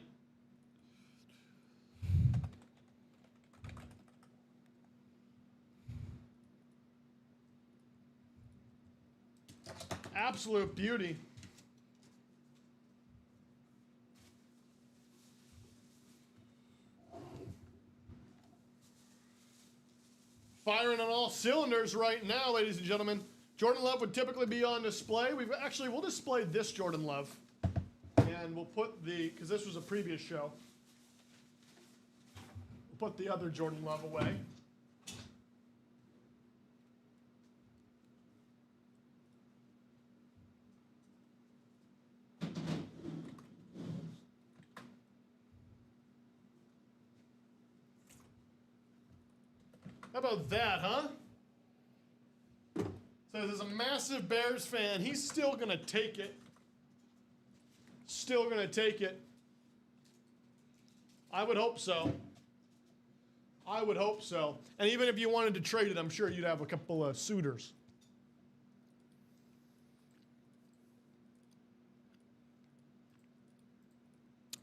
Absolute beauty. Firing on all cylinders right now, ladies and gentlemen. Jordan Love would typically be on display. We'll display this Jordan Love. And we'll put because this was a previous show. We'll put the other Jordan Love away. How about that, huh? Says as a massive Bears fan, he's still going to take it. Still going to take it. I would hope so. I would hope so. And even if you wanted to trade it, I'm sure you'd have a couple of suitors.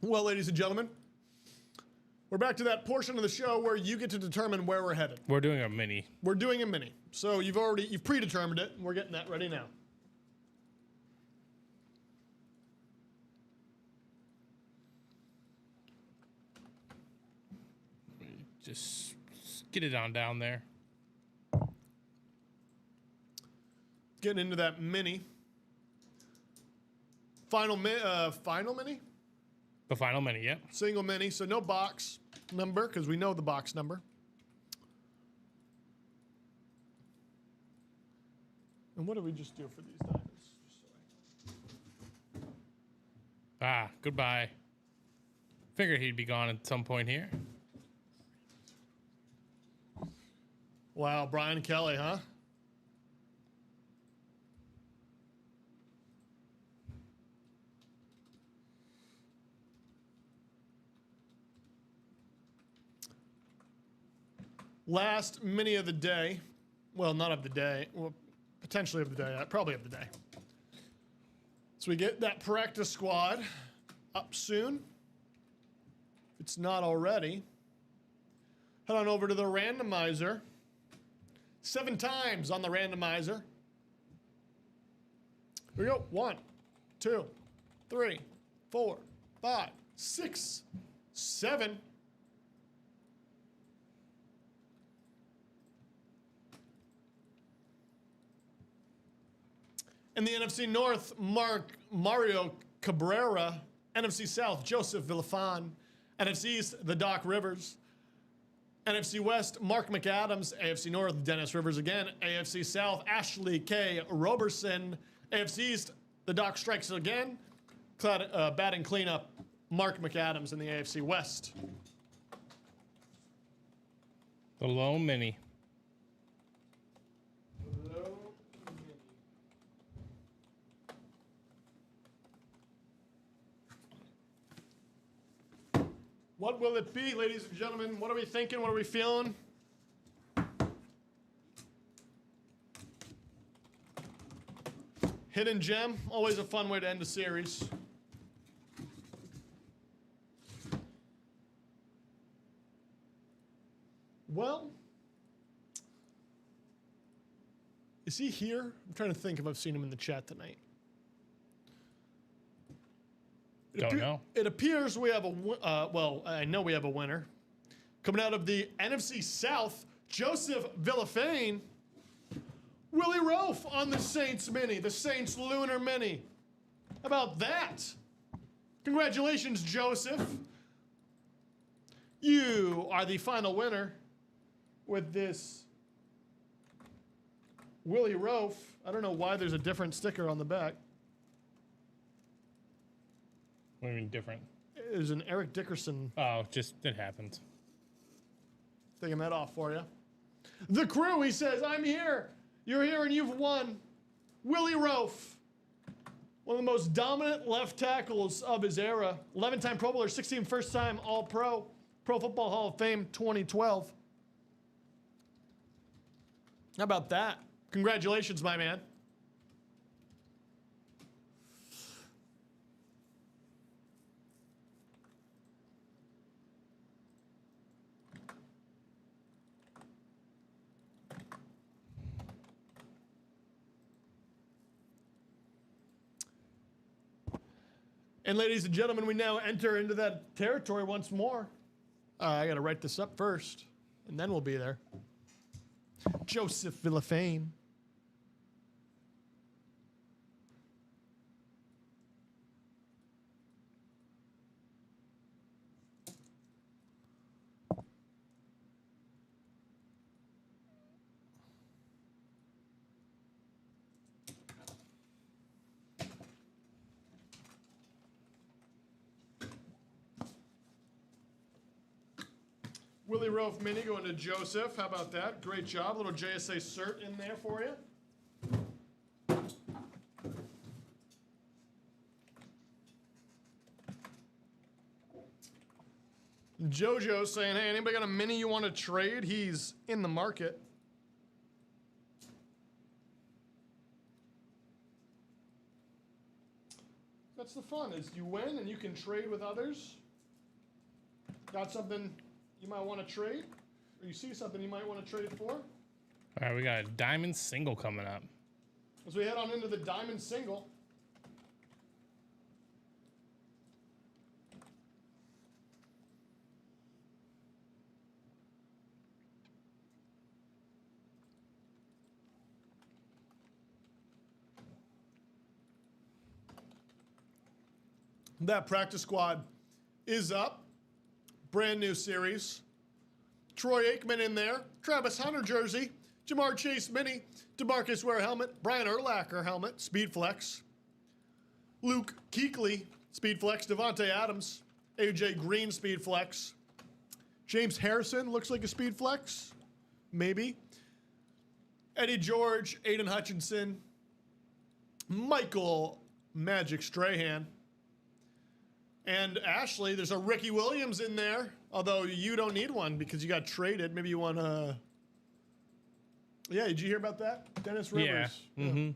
Well, ladies and gentlemen, we're back to that portion of the show where you get to determine where we're headed. We're doing a mini. We're doing a mini. So you've predetermined it, and we're getting that ready now. Just get it on down there. Getting into that mini. Final mini? The final mini, yep. Single mini, so no box number, because we know the box number. And what did we just do for these diamonds? Goodbye. Figured he'd be gone at some point here. Wow, Brian Kelly, huh? Last mini of the day. Well, not of the day. Well, potentially of the day. Probably of the day. So we get that practice squad up soon. If it's not already. Head on over to the randomizer. 7 times on the randomizer. Here we go. 1, 2, 3, 4, 5, 6, 7. In the NFC North, Mario Cabrera. NFC South, Joseph Villafan. NFC East, the Doc Rivers. NFC West, Mark McAdams. AFC North, Dennis Rivers again. AFC South, Ashley K. Roberson. AFC East, the Doc strikes again. Batting cleanup, Mark McAdams in the AFC West. The low mini. What will it be, ladies and gentlemen? What are we thinking? What are we feeling? Hidden gem, always a fun way to end a series. Well, is he here? I'm trying to think if I've seen him in the chat tonight. Don't know. It appears we have I know we have a winner. Coming out of the NFC South, Joseph Villafane. Willie Rofe on the Saints Mini, the Saints Lunar Mini. How about that? Congratulations, Joseph. You are the final winner with this Willie Rofe. I don't know why there's a different sticker on the back. What do you mean different? There's an Eric Dickerson. Oh, just it happens. Taking that off for you. The Crew, he says, I'm here. You're here and you've won. Willie Rofe, one of the most dominant left tackles of his era. 11-time Pro Bowler, 16 first-time All-Pro, Pro Football Hall of Fame 2012. How about that? Congratulations, my man. And ladies and gentlemen, we now enter into that territory once more. I got to write this up first, and then we'll be there. Joseph Villafane. Willie Rofe Mini going to Joseph. How about that? Great job. Little JSA cert in there for you. JoJo saying, hey, anybody got a Mini you want to trade? He's in the market. That's the fun, is you win and you can trade with others. Got something you might want to trade, or you see something you might want to trade for. All right, we got a diamond single coming up. As we head on into the diamond single. That practice squad is up. Brand new series. Troy Aikman in there. Travis Hunter jersey. Jamar Chase Mini. DeMarcus Ware helmet. Brian Urlacher helmet. Speed Flex. Luke Kuechly. Speed Flex. Devontae Adams. AJ Green Speed Flex. James Harrison looks like a Speed Flex. Maybe. Eddie George. Aiden Hutchinson. Michael Magic Strahan. And Ashley, there's a Ricky Williams in there, although you don't need one because you got traded. Maybe you want to... Yeah, did you hear about that? Dennis Rivers. Yeah. Mm-hmm.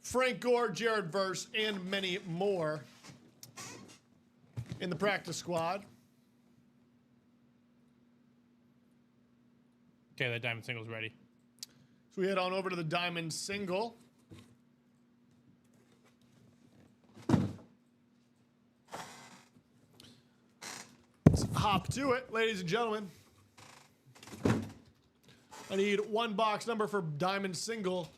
Frank Gore, Jared Verse, and many more in the practice squad. Okay, that diamond single's ready. So we head on over to the diamond single. hop to it, ladies and gentlemen. I need one box number for Diamond Single.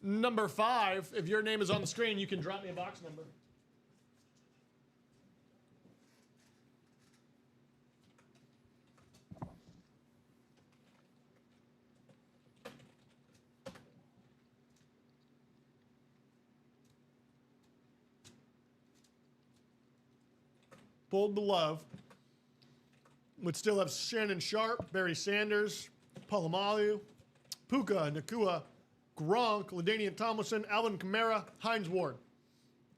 Number 5. If your name is on the screen, you can drop me a box number. Pulled the love. Would still have Shannon Sharp, Barry Sanders, Palomalu, Puka, Nakua, Gronk, LaDainian Tomlinson, Alvin Kamara, Hines Ward.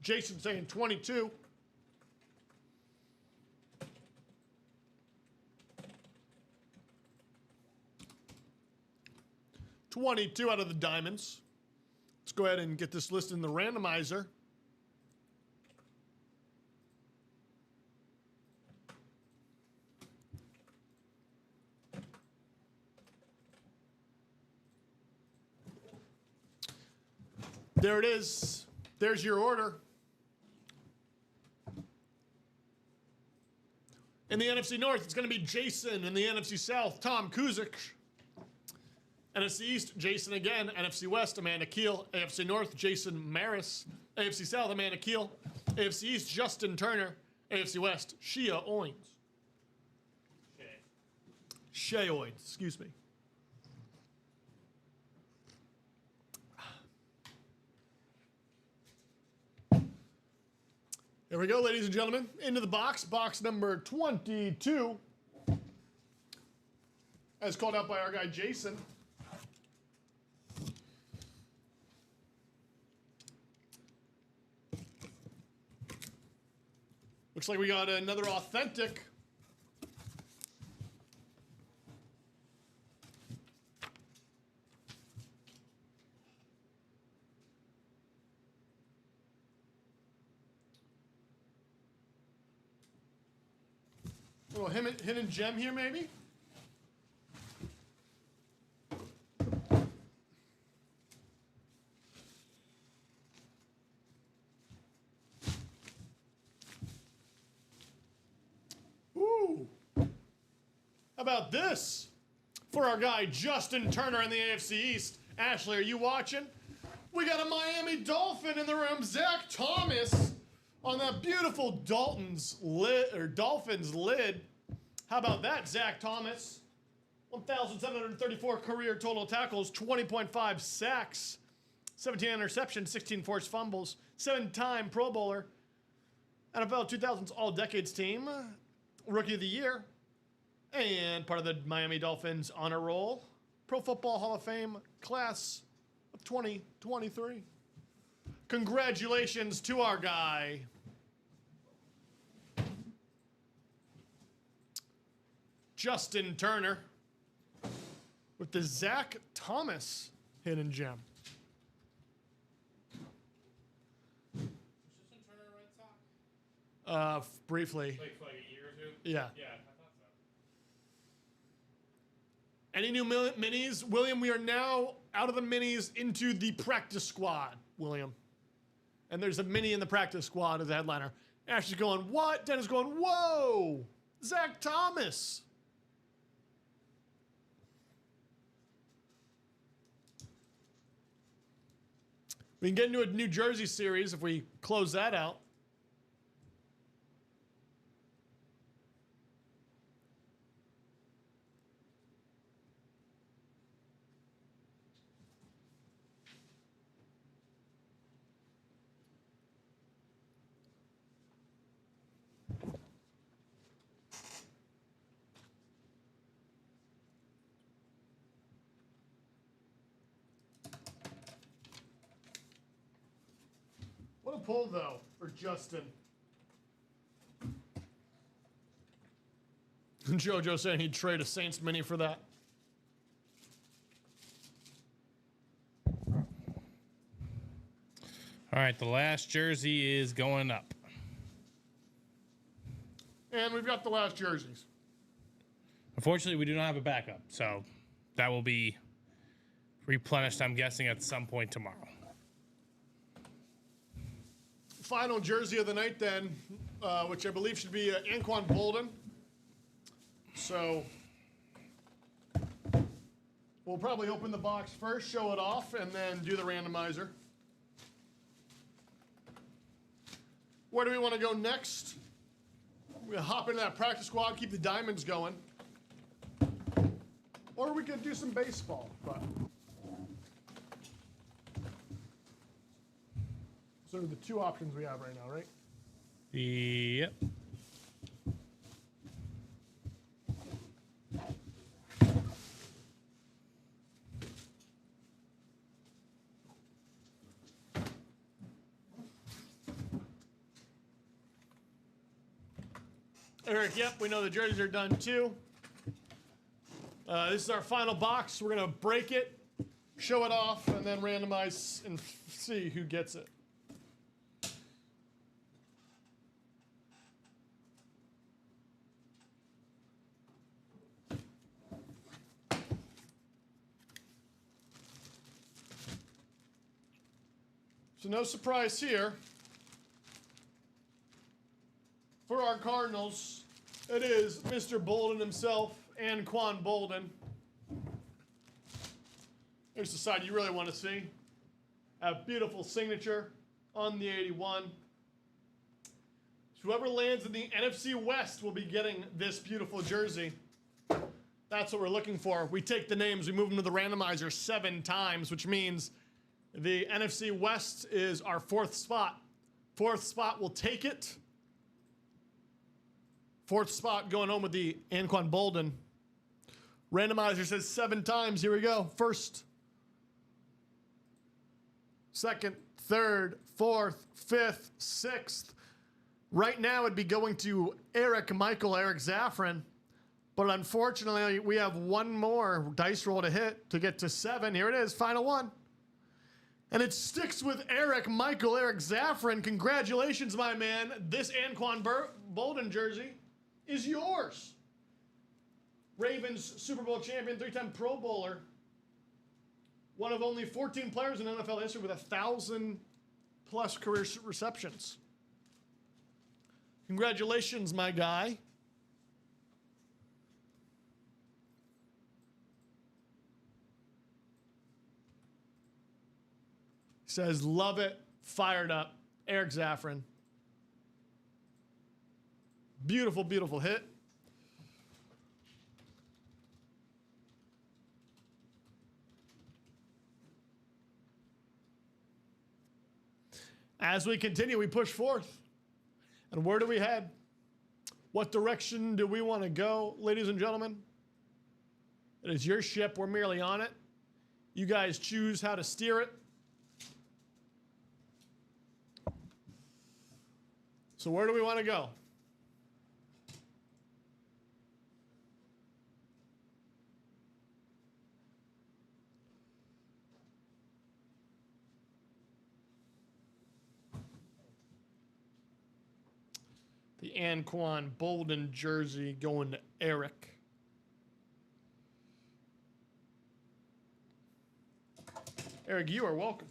Jason saying 22. $22 out of the diamonds. Let's go ahead and get this list in the randomizer. There it is. There's your order. In the NFC North, it's going to be Jason. In the NFC South, Tom Kuzik. NFC East, Jason again. NFC West, Amanda Keel. AFC North, Jason Maris. AFC South, Amanda Keel. AFC East, Justin Turner. AFC West, Shea Owens. Shea Owens, excuse me. There we go, ladies and gentlemen. Into the box. Box number 22. As called out by our guy, Jason. Looks like we got another authentic. Little hidden gem here, maybe? Ooh. How about this? For our guy, Justin Turner in the AFC East. Ashley, are you watching? We got a Miami Dolphin in the room. Zach Thomas on that beautiful Dolphins lid. How about that, Zach Thomas? 1,734 career total tackles, 20.5 sacks, 17 interceptions, 16 forced fumbles, 7-time Pro Bowler, NFL 2000s All-Decades team, Rookie of the Year, and part of the Miami Dolphins honor roll, Pro Football Hall of Fame class of 2023. Congratulations to our guy. Justin Turner with the Zach Thomas hidden gem. Was Justin Turner a Red Sox? Briefly. Like for like a year or two? Yeah. Yeah, I thought so. Any new minis? William, we are now out of the minis into the practice squad, William. And there's a mini in the practice squad as a headliner. Ashley's going, what? Dennis going, whoa! Zach Thomas! We can get into a New Jersey series if we close that out. What a pull, though, for Justin. JoJo saying he'd trade a Saints mini for that. All right, the last jersey is going up. And we've got the last jerseys. Unfortunately, we do not have a backup, so that will be replenished, I'm guessing, at some point tomorrow. Final jersey of the night, then, which I believe should be Anquan Bolden So we'll probably open the box first, show it off, and then do the randomizer. Where do we want to go next? We'll hop into that practice squad, keep the diamonds going. Or we could do some baseball. But so the two options we have right now, right? Yep. Eric, yep, we know the jerseys are done too. This is our final box. We're going to break it, show it off, and then randomize and see who gets it. So no surprise here. For our Cardinals, it is Mr. Bolden himself, Anquan Bolden. Here's the side you really want to see. A beautiful signature on the 81. So whoever lands in the NFC West will be getting this beautiful jersey. That's what we're looking for. We take the names, we move them to the randomizer 7 times, which means the NFC West is our 4th spot. 4th spot will take it. 4th spot going home with the Anquan Bolden. Randomizer says 7 times. Here we go. 1st, 2nd, 3rd, 4th, 5th, 6th. Right now it'd be going to Eric Zaffron. But unfortunately, we have one more dice roll to hit to get to 7. Here it is, final one. And it sticks with Eric Zaffron. Congratulations, my man. This Anquan Bolden jersey is yours. Ravens Super Bowl champion, 3-time Pro Bowler. One of only 14 players in NFL history with 1,000+ career receptions. Congratulations, my guy. Says, love it, fired up, Eric Zaffron. Beautiful, beautiful hit. As we continue, we push forth. And where do we head? What direction do we want to go, ladies and gentlemen? It is your ship. We're merely on it. You guys choose how to steer it. So where do we want to go? The Anquan Bolden jersey going to Eric. Eric, you are welcome.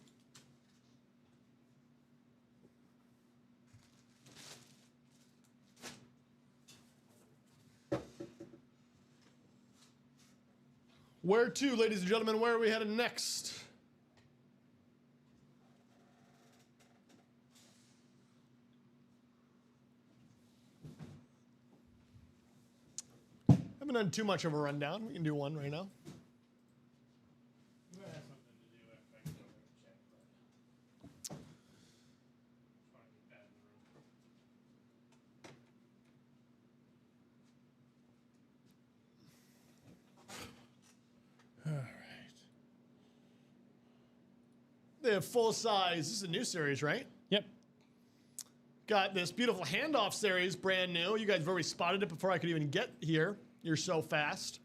Where to, ladies and gentlemen? Where are we headed next? Haven't done too much of a rundown. We can do one right now. They have full size. This is a new series, right? Yep. Got this beautiful handoff series, brand new. You guys have already spotted it before I could even get here. You're so fast.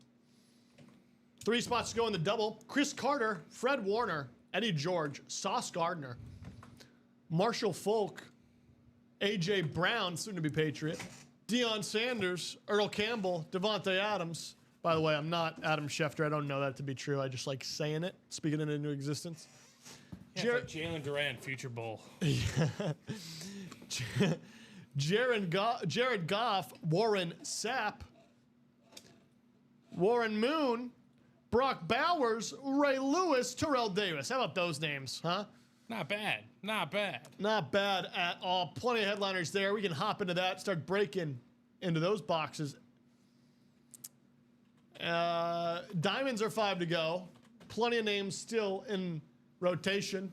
3 spots to go in the double. Chris Carter, Fred Warner, Eddie George, Sauce Gardner, Marshall Folk, A.J. Brown, soon to be Patriot, Deion Sanders, Earl Campbell, Devontae Adams. By the way, I'm not Adam Schefter. I don't know that to be true. I just like saying it, speaking it into existence. Yeah, like Jalen Durant, future bowl. Jared Goff, Warren Sapp, Warren Moon, Brock Bowers, Ray Lewis, Terrell Davis. How about those names, huh? Not bad. Not bad. Not bad at all. Plenty of headliners there. We can hop into that, start breaking into those boxes. Diamonds are 5 to go. Plenty of names still in rotation.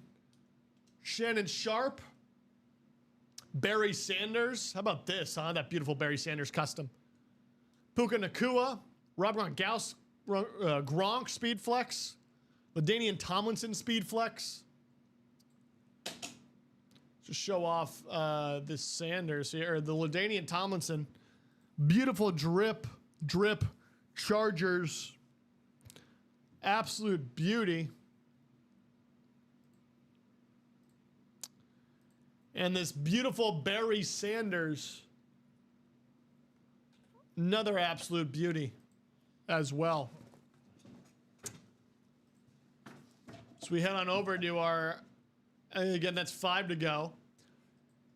Shannon Sharp. Barry Sanders. How about this, huh? That beautiful Barry Sanders custom. Puka Nakua. Rob Gronk Speed Flex. LaDainian Tomlinson Speed Flex. Just show off this Sanders here. Or the LaDainian Tomlinson. Beautiful drip Chargers. Absolute beauty. And this beautiful Barry Sanders. Another absolute beauty as well. So we head on over to our, and again, that's 5 to go.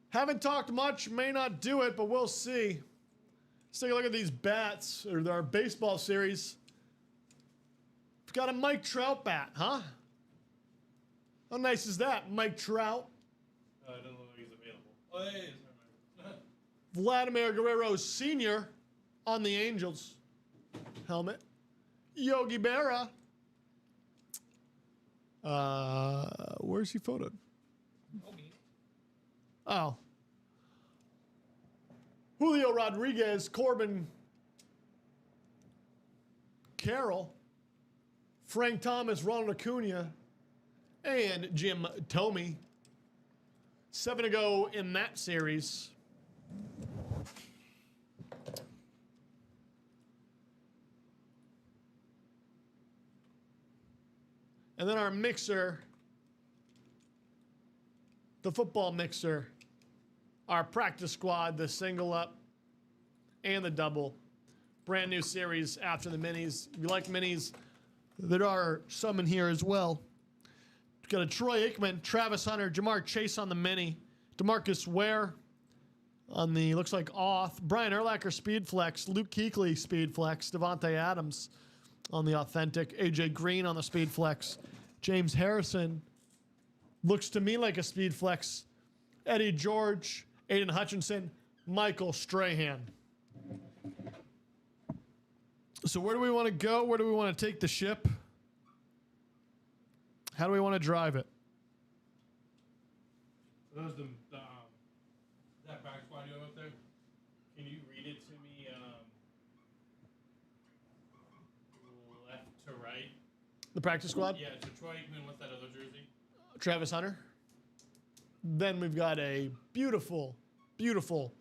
Haven't talked much, may not do it, but we'll see. Let's take a look at these bats, or our baseball series. We've got a Mike Trout bat, huh? How nice is that, Mike Trout? It doesn't look like he's available. Oh, there he is. Vladimir Guerrero Sr. on the Angels helmet. Yogi Berra. Where's he photoed? Oh. Julio Rodriguez, Corbin Carroll, Frank Thomas, Ronald Acuna, and Jim Thome. 7 to go in that series. And then our mixer, the football mixer, our practice squad, the single up and the double. Brand new series after the minis. If you like minis, there are some in here as well. We've got a Troy Aikman, Travis Hunter, Jamar Chase on the mini, DeMarcus Ware on the, looks like Oth, Brian Urlacher Speed Flex, Luke Kuechly Speed Flex, Devontae Adams on the authentic, AJ Green on the Speed Flex, James Harrison looks to me like a Speed Flex, Eddie George, Aiden Hutchinson, Michael Strahan. So where do we want to go? Where do we want to take the ship? How do we want to drive it? For those that back squad you have up there, can you read it to me left to right? The practice squad? Yeah, so Troy Aikman, what's that other jersey? Travis Hunter. Then we've got a beautiful, beautiful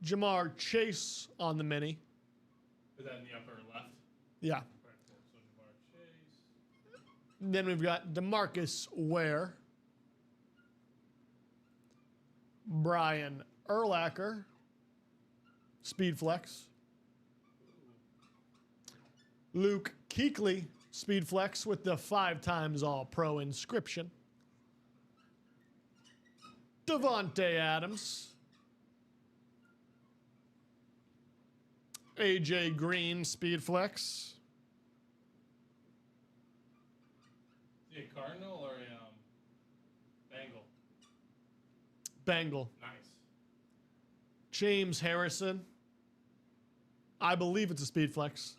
Jamar Chase on the mini. Is that in the upper left? Yeah. Right, cool. So Jamar Chase. Then we've got DeMarcus Ware. Brian Urlacher. Speed Flex. Luke Kuechly. Speed Flex with the 5 times All-Pro inscription. Devontae Adams. AJ Green Speed Flex. Is he a Cardinal or a Bengal? Bengal. Nice. James Harrison. I believe it's a Speed Flex.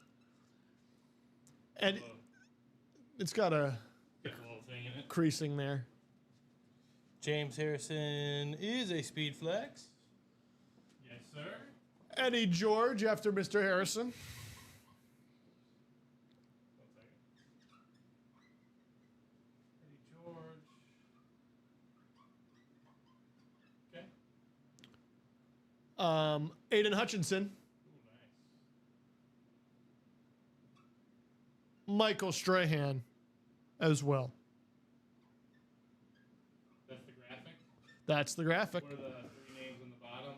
And it's got a Got a little thing in it. creasing there. James Harrison is a Speed Flex. Yes, sir. Eddie George after Mr. Harrison. 1 second. Eddie George. Okay. Aiden Hutchinson. Ooh, nice. Michael Strahan as well. That's the graphic. That's the graphic. What are the 3 names on the bottom?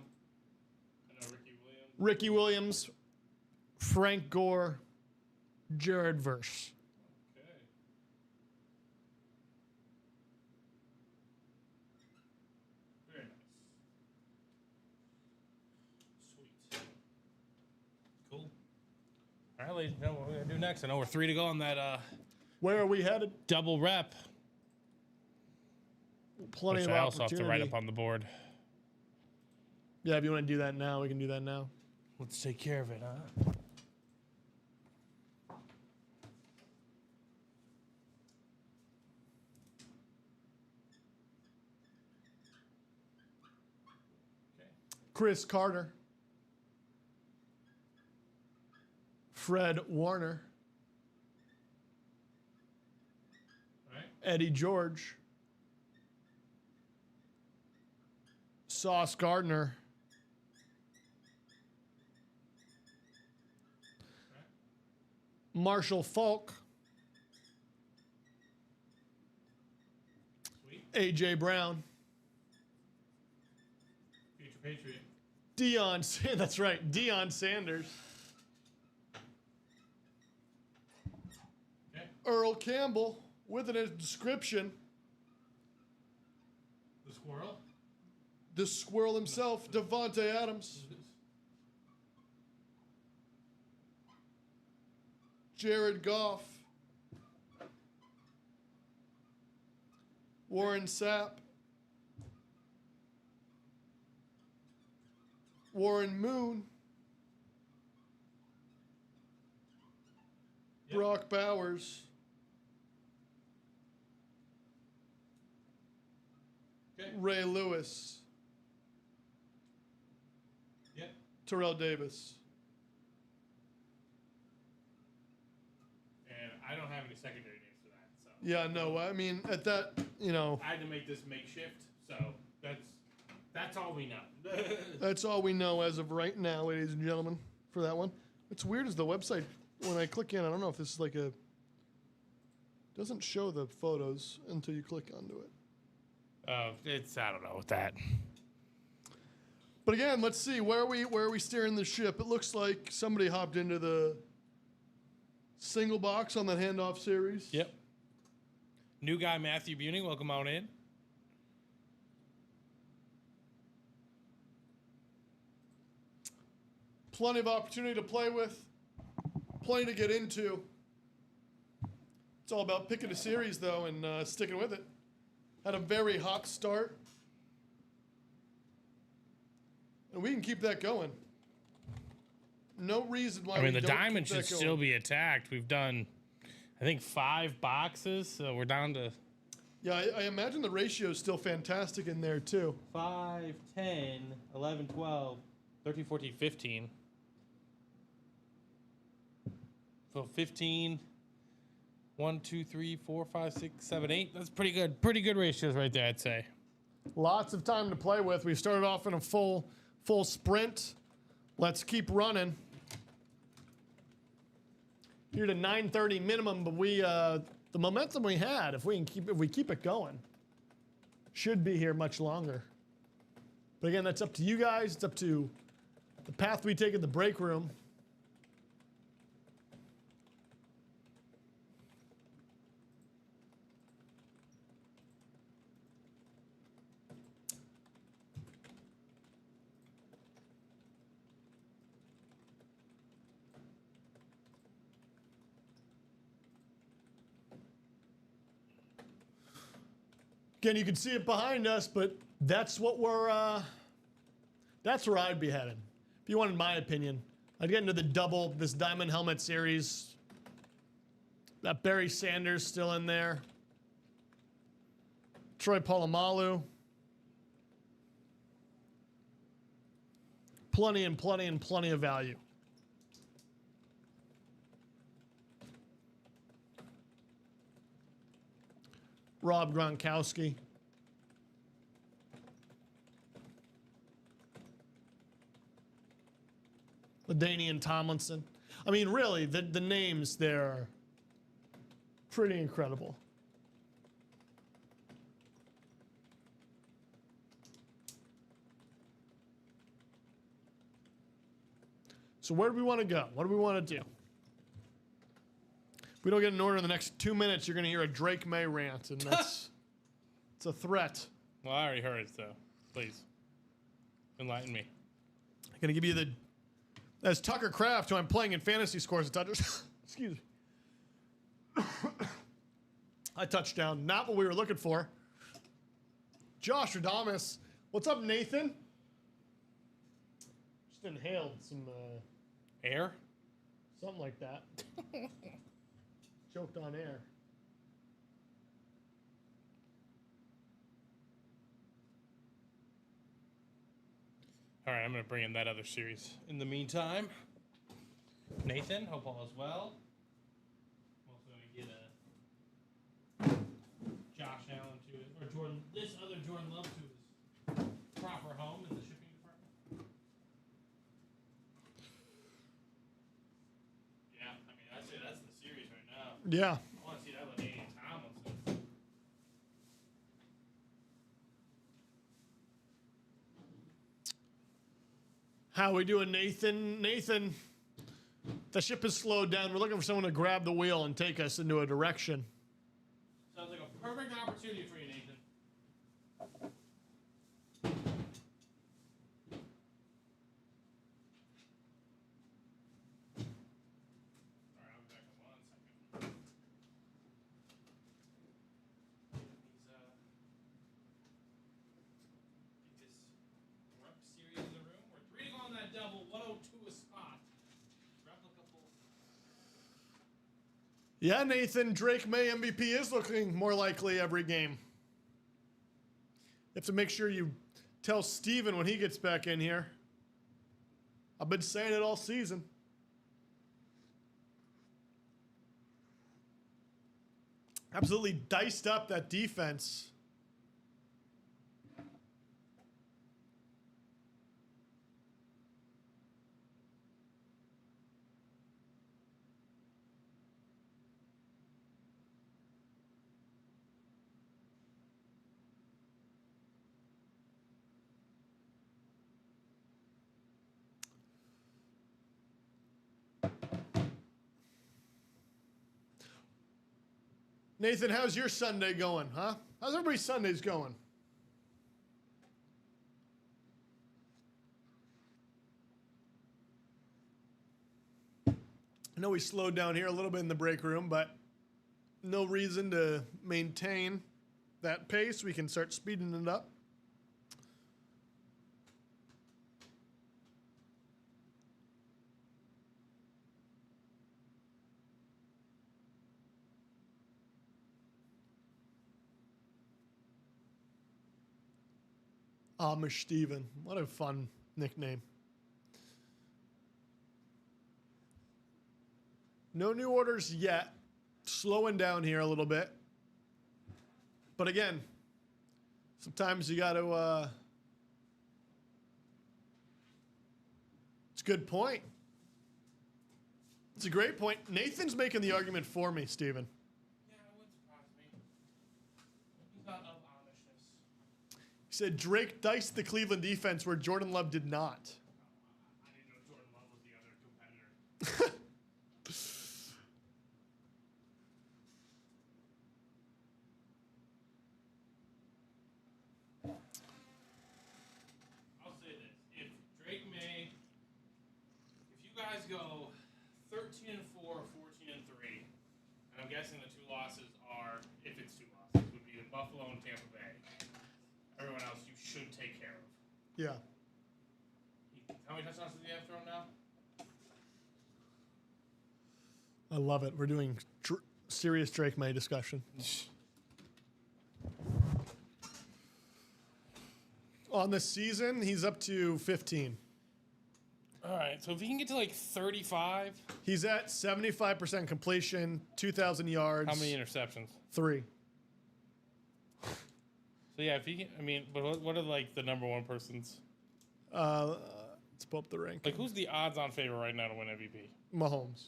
I know Ricky Williams. Ricky Williams, Frank Gore, Jared Verse. Okay. Very nice. Sweet. Cool. All right, right, ladies and gentlemen, what we're going to do next. I know we're 3 to go on that Where are we headed? double rep. Plenty Which of I also have opportunity. to write up on the board. Yeah, if you want to do that now, we can do that now. Let's take care of it, huh? Chris Carter. Fred Warner. All right. Eddie George. Sauce Gardner. Marshall Falk. Sweet. A.J. Brown. Future Patriot. That's right, Deion Sanders. Okay. Earl Campbell with a description. The squirrel. The squirrel himself, Devontae Adams. Jared Goff. Warren Sapp. Warren Moon. Yep. Brock Bowers. Okay. Ray Lewis. Yep. Terrell Davis. And I don't have any secondary names for that, so. Yeah, no, I mean, at that, I had to make this makeshift, so that's all we know. that's all we know as of right now, ladies and gentlemen, for that one. What's weird is the website, when I click in, I don't know if this is like doesn't show the photos until you click onto it. I don't know with that. But again, let's see, where are we steering the ship? It looks like somebody hopped into the single box on that handoff series. Yep. New guy, Matthew Buning, welcome on in. Plenty of opportunity to play with, plenty to get into. It's all about picking a series, though, and sticking with it. Had a very hot start. And we can keep that going. No reason why I mean, we the don't diamond keep should that going. still be attacked. We've done, I think, 5 boxes, so we're down to... Yeah, I imagine the ratio is still fantastic in there, too. 5, 10, 11, 12, 13, 14, 15. So 15, 1, 2, 3, 4, 5, 6, 7, 8. That's pretty good. Pretty good ratios right there, I'd say. Lots of time to play with. We started off in a full sprint. Let's keep running. Here to 9:30 minimum, but the momentum we had, if we keep it going, should be here much longer. But again, that's up to you guys. It's up to the path we take in the break room. Again, you can see it behind us, but that's what that's where I'd be headed. If you wanted my opinion, I'd get into this Diamond Helmet series. That Barry Sanders still in there. Troy Polamalu. Plenty of value. Rob Gronkowski. LaDainian Tomlinson. I mean, really, the names there are pretty incredible. So where do we want to go? What do we want to do? If we don't get an order in the next 2 minutes, you're going to hear a Drake May rant, and that's it's a threat. Well, I already heard it, so please enlighten me. I'm going to give you As Tucker Kraft, who I'm playing in fantasy, scores a touchdown. Excuse me. A touchdown. Not what we were looking for. Josh Radamas. What's up, Nathan? Just inhaled some Air? something like that. Choked on air. All right, I'm going to bring in that other series. In the meantime, Nathan, hope all is well. I'm also going to get a Josh Allen to his, or Jordan, this other Jordan Love to his proper home in the shipping department. Yeah, I mean, I'd say that's the series right now. Yeah. I want to see that with Aiden Tomlinson. How we doing, Nathan? Nathan, the ship has slowed down. We're looking for someone to grab the wheel and take us into a direction. Sounds like a perfect opportunity for you, Nathan. All right, I'll be back in 1 second. Get this rep series in the room. We're 3 on that double, 102 a spot. Replicable. Yeah, Nathan, Drake May MVP is looking more likely every game. You have to make sure you tell Steven when he gets back in here. I've been saying it all season. Absolutely diced up that defense. Nathan, how's your Sunday going, huh? How's everybody's Sundays going? I know we slowed down here a little bit in the break room, but no reason to maintain that pace. We can start speeding it up. Amish Steven. What a fun nickname. No new orders yet. Slowing down here a little bit. But again, sometimes you got to... It's a good point. It's a great point. Nathan's making the argument for me, Steven. Yeah, it wouldn't surprise me. He's not of Amishness. He said Drake diced the Cleveland defense where Jordan Love did not. I didn't know Jordan Love was the other competitor. I'll say this. If Drake May, if you guys go 13-4, 14-3, and I'm guessing the 2 losses are, if it's 2 losses, would be the Buffalo and Tampa Bay. Everyone else you should take care of. Yeah. How many touchdowns does he have thrown now? I love it. We're doing serious Drake May discussion. On the season, he's up to 15. All right, so if he can get to like 35, He's at 75% completion, 2,000 yards. how many interceptions? 3. So yeah, if he can, I mean, but what are like the number 1 persons? Let's pull up the rank. Like who's the odds-on favorite right now to win MVP? Mahomes.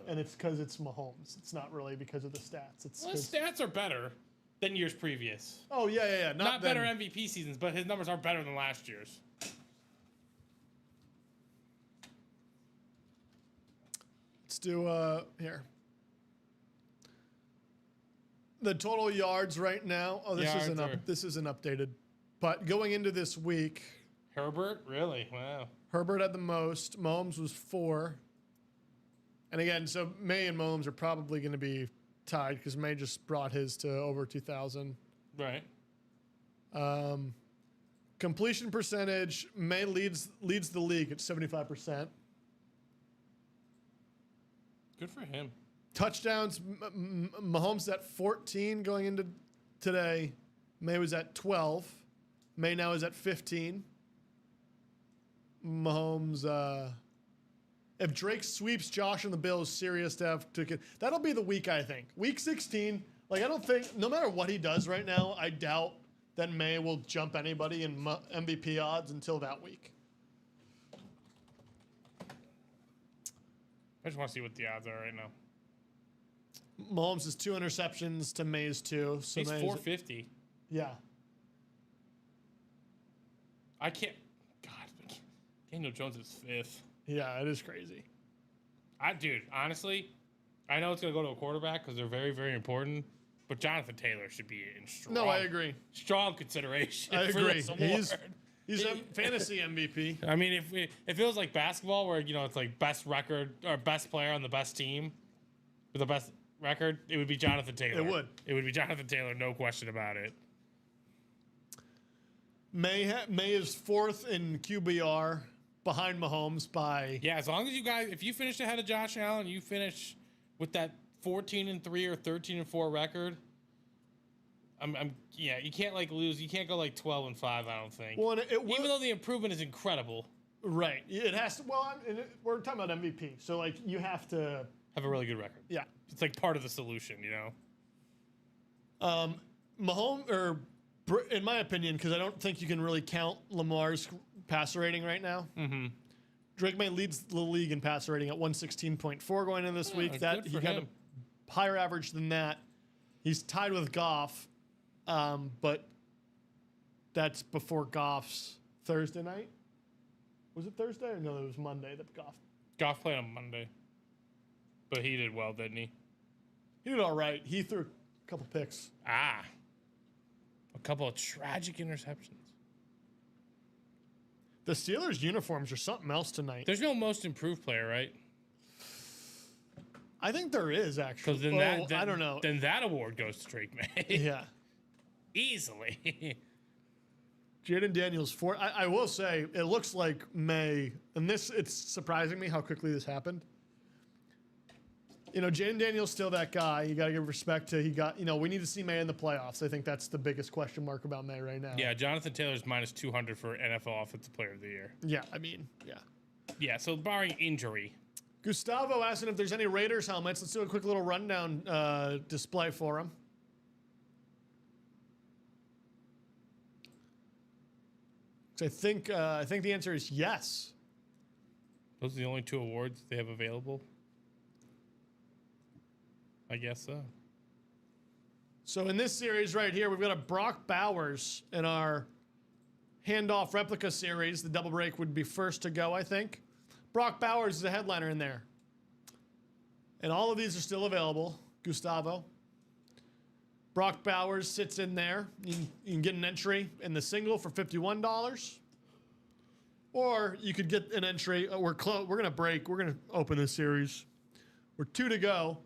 And it's because it's Mahomes. It's not really because of the stats. It's Well, his 'cause- stats are better than years previous. Oh, yeah. Not then. better MVP seasons, but his numbers are better than last year's. Let's do, here. The total yards right now. Oh, this Yards isn't are- this isn't updated. But going into this week, Herbert, really? Wow. Herbert had the most. Mahomes was 4. And again, so May and Mahomes are probably going to be tied because May just brought his to over 2,000. Right. Completion percentage, May leads the league at 75%. Good for him. Touchdowns, Mahomes at 14 going into today. May was at 12. May now is at 15. Mahomes, if Drake sweeps Josh and the Bills, serious to have to get. That'll be the week, I think. Week 16. Like, I don't think, no matter what he does right now, I doubt that May will jump anybody in MVP odds until that week. I just want to see what the odds are right now. Mahomes is 2 interceptions to May's 2. So He's May's, 450. Yeah. I can't. God, Daniel Jones is 5th. Yeah, it is crazy. Dude, honestly, I know it's going to go to a quarterback because they're very, very important. But Jonathan Taylor should be in strong. No, I agree. Strong consideration. I for agree. this award. He's a fantasy MVP. I mean, if it feels like basketball, where it's like best record or best player on the best team with the best record, it would be Jonathan Taylor. It would. It would be Jonathan Taylor, no question about it. May is 4th in QBR behind Mahomes by. Yeah, as long as you guys, if you finish ahead of Josh Allen, you finish with that 14-3 or 13-4 record. Yeah, you can't lose. You can't go 12-5. I don't think. Well, even though the improvement is incredible, right? It has to. Well, we're talking about MVP, so you have to have a really good record. Yeah, it's part of the solution, Mahomes, in my opinion, because I don't think you can really count Lamar's passer rating right now. Mm-hmm. Drake May leads the league in passer rating at 116.4 going into this week. That he got a higher average than that. He's tied with Goff. But that's before Goff's Thursday night. Was it Thursday or no? It was Monday that Goff played on Monday, but he did well, didn't he? He did all right. He threw a couple picks. A couple of tragic interceptions. The Steelers' uniforms are something else tonight. There's no most improved player, right? I think there is actually. Because then I don't know. Then that award goes to Drake May. Yeah. Easily. Jaden Daniels 4. I will say it looks like May, and it's surprising me how quickly this happened. Jaden Daniels still that guy. You got to give respect to we need to see May in the playoffs. I think that's the biggest question mark about May right now. Yeah, Jonathan Taylor's minus 200 for NFL Offensive Player of the Year. Yeah, I mean, yeah. Yeah, so barring injury. Gustavo asking if there's any Raiders helmets. Let's do a quick little rundown display for him. I think the answer is yes. Those are the only 2 awards they have available. I guess so. So in this series right here, we've got a Brock Bowers in our handoff replica series. The double break would be first to go, I think. Brock Bowers is a headliner in there. And all of these are still available. Gustavo. Brock Bowers sits in there. You can get an entry in the single for $51. Or you could get an entry. We're going to break. We're going to open this series. We're 2 to go.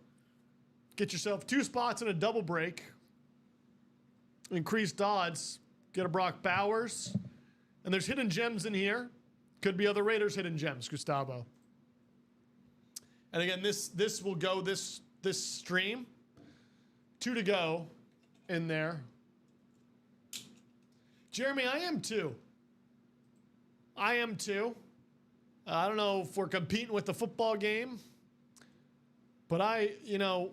Get yourself 2 spots in a double break. Increased odds. Get a Brock Bowers. And there's hidden gems in here. Could be other Raiders hidden gems, Gustavo. And again, this will go this stream. 2 to go in there. Jeremy, I am too. I don't know if we're competing with the football game, but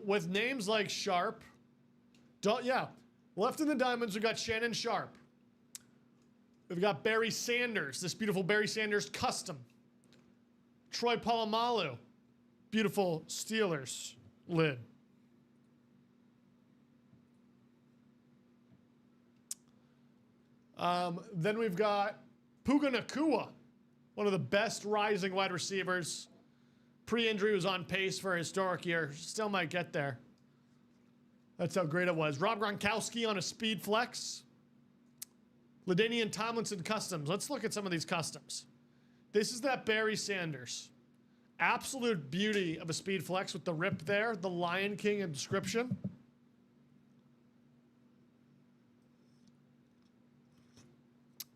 with names like Sharp, left in the diamonds, we've got Shannon Sharp. We've got Barry Sanders, this beautiful Barry Sanders custom. Troy Polamalu, beautiful Steelers lid. Then we've got Puka Nacua, one of the best rising wide receivers. Pre-injury was on pace for a historic year. Still might get there. That's how great it was. Rob Gronkowski on a speed flex. LaDainian Tomlinson customs. Let's look at some of these customs. This is that Barry Sanders. Absolute beauty of a speed flex with the rip there, the Lion King inscription.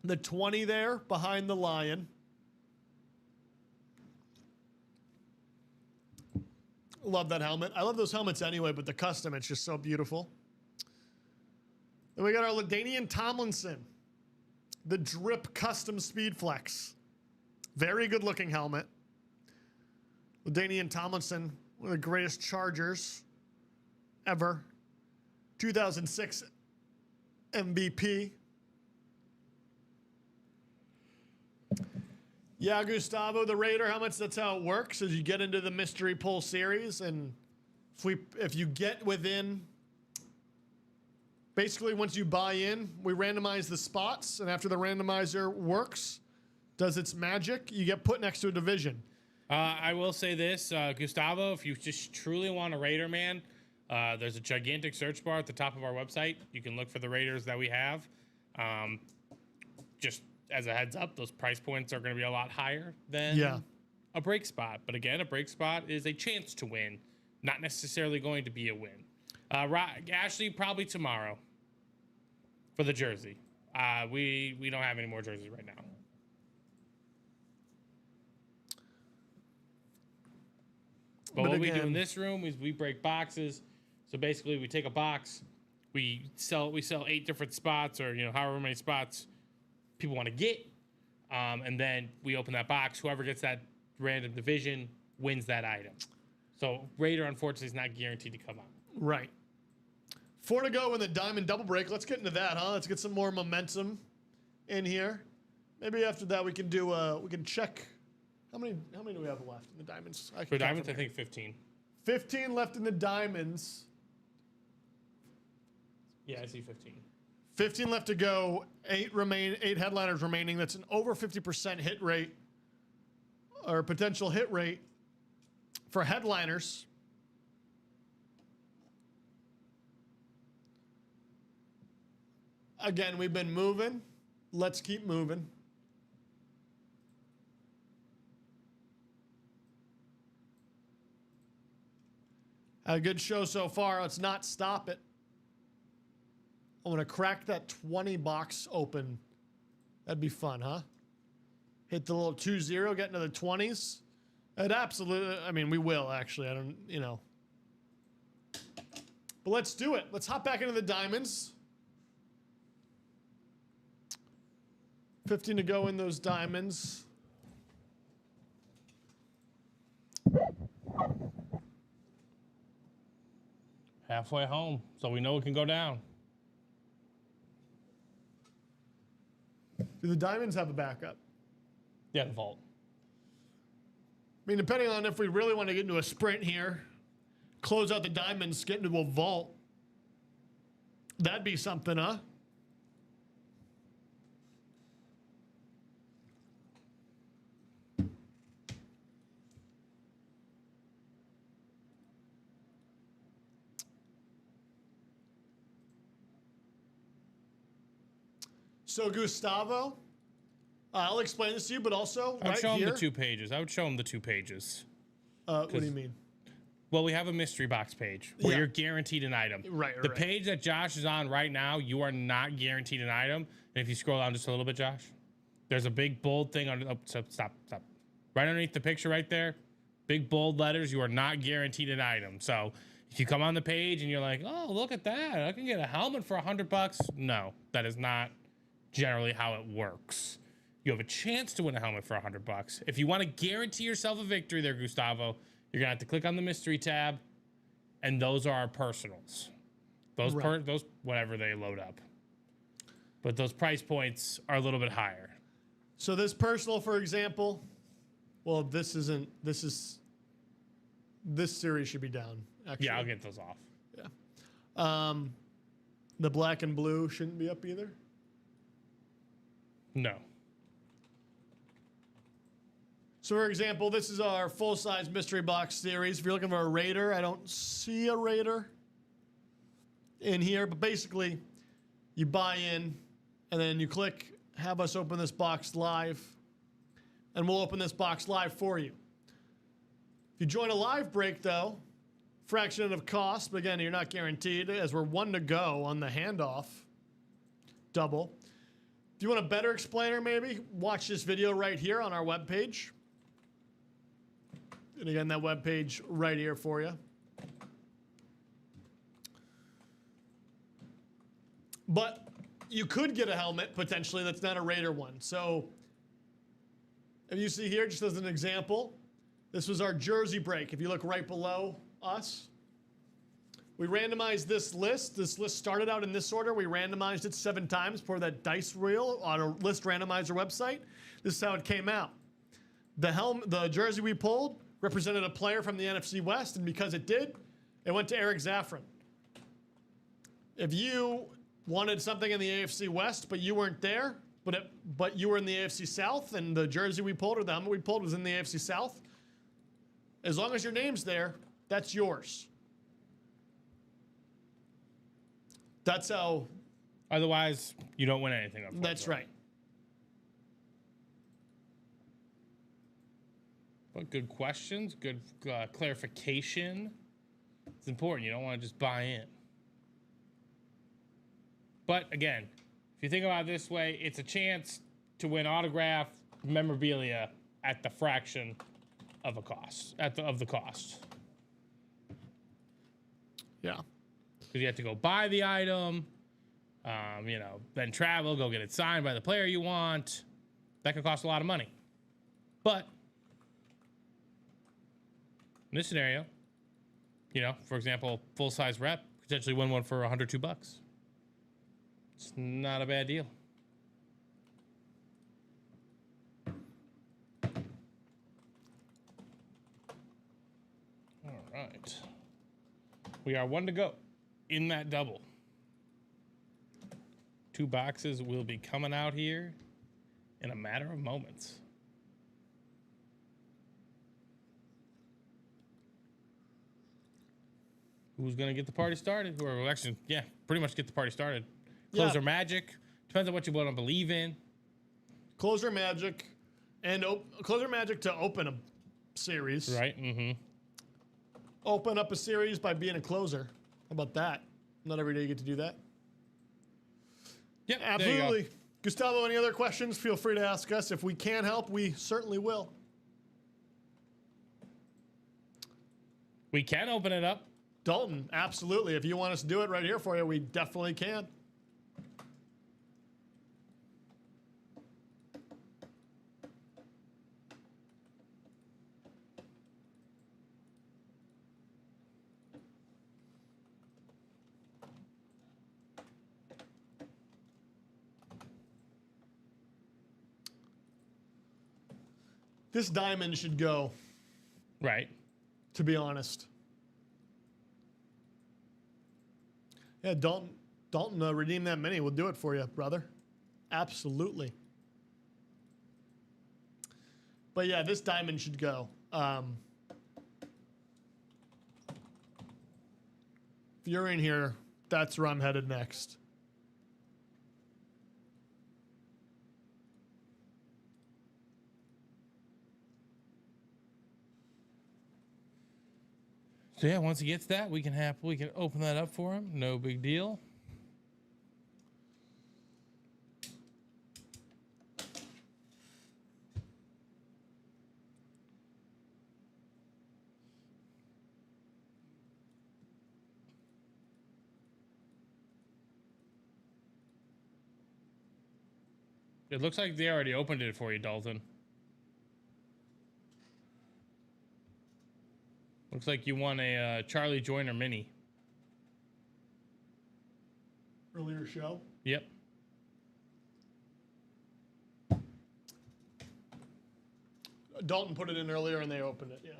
The 20 there behind the lion. Love that helmet. I love those helmets anyway, but the custom, it's just so beautiful. Then we got our LaDainian Tomlinson. The drip custom speed flex. Very good looking helmet. LaDainian Tomlinson, one of the greatest Chargers ever. 2006 MVP. Yeah, Gustavo, the Raider helmets, that's how it works. As you get into the mystery pull series, and if you get within, basically once you buy in, we randomize the spots, and after the randomizer works, does its magic, you get put next to a division. I will say this, Gustavo, if you just truly want a Raider, man, there's a gigantic search bar at the top of our website. You can look for the Raiders that we have. Just as a heads up, those price points are going to be a lot higher than a break spot. But again, a break spot is a chance to win, not necessarily going to be a win. Ashley, probably tomorrow for the jersey. We don't have any more jerseys right now. But what we do in this room is we break boxes. So basically, we take a box, we sell 8 different spots, or however many spots people want to get, and then we open that box. Whoever gets that random division wins that item. So Raider, unfortunately, is not guaranteed to come out. Right. 4 to go in the Diamond Double Break. Let's get into that, huh? Let's get some more momentum in here. Maybe after that we can do we can check. How many do we have left in the Diamonds? For Diamonds, I think 15. 15 left in the Diamonds. Yeah, I see 15. 15 left to go. 8 headliners remaining. That's an over 50% hit rate, or potential hit rate for headliners. Again, we've been moving. Let's keep moving. Had a good show so far. Let's not stop it. I want to crack that 20 box open. That'd be fun, huh? Hit the little 2-0, get into the 20s. It absolutely, I mean, we will actually. I don't, But let's do it. Let's hop back into the Diamonds. 15 to go in those Diamonds. Halfway home, so we know it can go down. Do the Diamonds have a backup? Yeah, the vault. I mean, depending on if we really want to get into a sprint here, close out the Diamonds, get into a vault. That'd be something, huh? So Gustavo, I'll explain this to you, but also I would show here, him the 2 pages. I would show him the 2 pages. What do you mean? Well, we have a mystery box page where you're guaranteed an item. Right. The page that Josh is on right now, you are not guaranteed an item. And if you scroll down just a little bit, Josh, there's a big bold thing on. Oh, stop. Right underneath the picture, right there, big bold letters. You are not guaranteed an item. So if you come on the page and you're like, "Oh, look at that! I can get a helmet for $100." No, that is not generally how it works. You have a chance to win a helmet for $100. If you want to guarantee yourself a victory there, Gustavo, you're gonna have to click on the mystery tab, and those are our personals. Those those whenever they load up. But those price points are a little bit higher. So this personal, for example, well, this series should be down. Actually, Yeah, I'll get those off. Yeah. The black and blue shouldn't be up either. No. So, for example, this is our full-size mystery box series. If you're looking for a Raider, I don't see a Raider in here, but basically, you buy in, and then you click have us open this box live, and we'll open this box live for you. If you join a live break, though, fraction of cost, but again, you're not guaranteed, as we're 1 to go on the handoff double. If you want a better explainer, maybe, watch this video right here on our webpage. And again, that webpage right here for you. But you could get a helmet, potentially, that's not a Raider one. So, if you see here, just as an example, this was our jersey break. If you look right below us, we randomized this list. This list started out in this order. We randomized it 7 times for that dice wheel on a list randomizer website. This is how it came out. The jersey we pulled represented a player from the NFC West, and because it did, it went to Eric Zaffron. If you wanted something in the AFC West, but you weren't there, but you were in the AFC South, and the jersey we pulled or the helmet we pulled was in the AFC South, as long as your name's there, that's yours. That's how. Otherwise, you don't win anything. That's right. But good questions, good clarification. It's important. You don't want to just buy in. But again, if you think about it this way, it's a chance to win autograph memorabilia at the fraction of a cost, of the cost. Yeah. Because you have to go buy the item, then travel, go get it signed by the player you want. That could cost a lot of money. But in this scenario, for example, full-size rep, potentially win one for $102. It's not a bad deal. All right. We are 1 to go in that double. 2 boxes will be coming out here in a matter of moments. Who's going to get the party started? Or actually, pretty much get the party started. Closer Magic. Depends on what you want to believe in. Closer Magic. And Closer Magic to open a series. Right. Mm-hmm. Open up a series by being a closer. How about that? Not every day you get to do that. Yeah, absolutely. Gustavo, any other questions? Feel free to ask us. If we can help, we certainly will. We can open it up. Dalton, absolutely. If you want us to do it right here for you, we definitely can. This diamond should go. Right. To be honest. Yeah, Dalton, redeem that mini. We'll do it for you, brother. Absolutely. But yeah, this diamond should go. If you're in here, that's where I'm headed next. So yeah, once he gets that, we can open that up for him. No big deal. It looks like they already opened it for you, Dalton. Looks like you won a Charlie Joyner mini. Earlier show? Yep. Dalton put it in earlier and they opened it, yeah.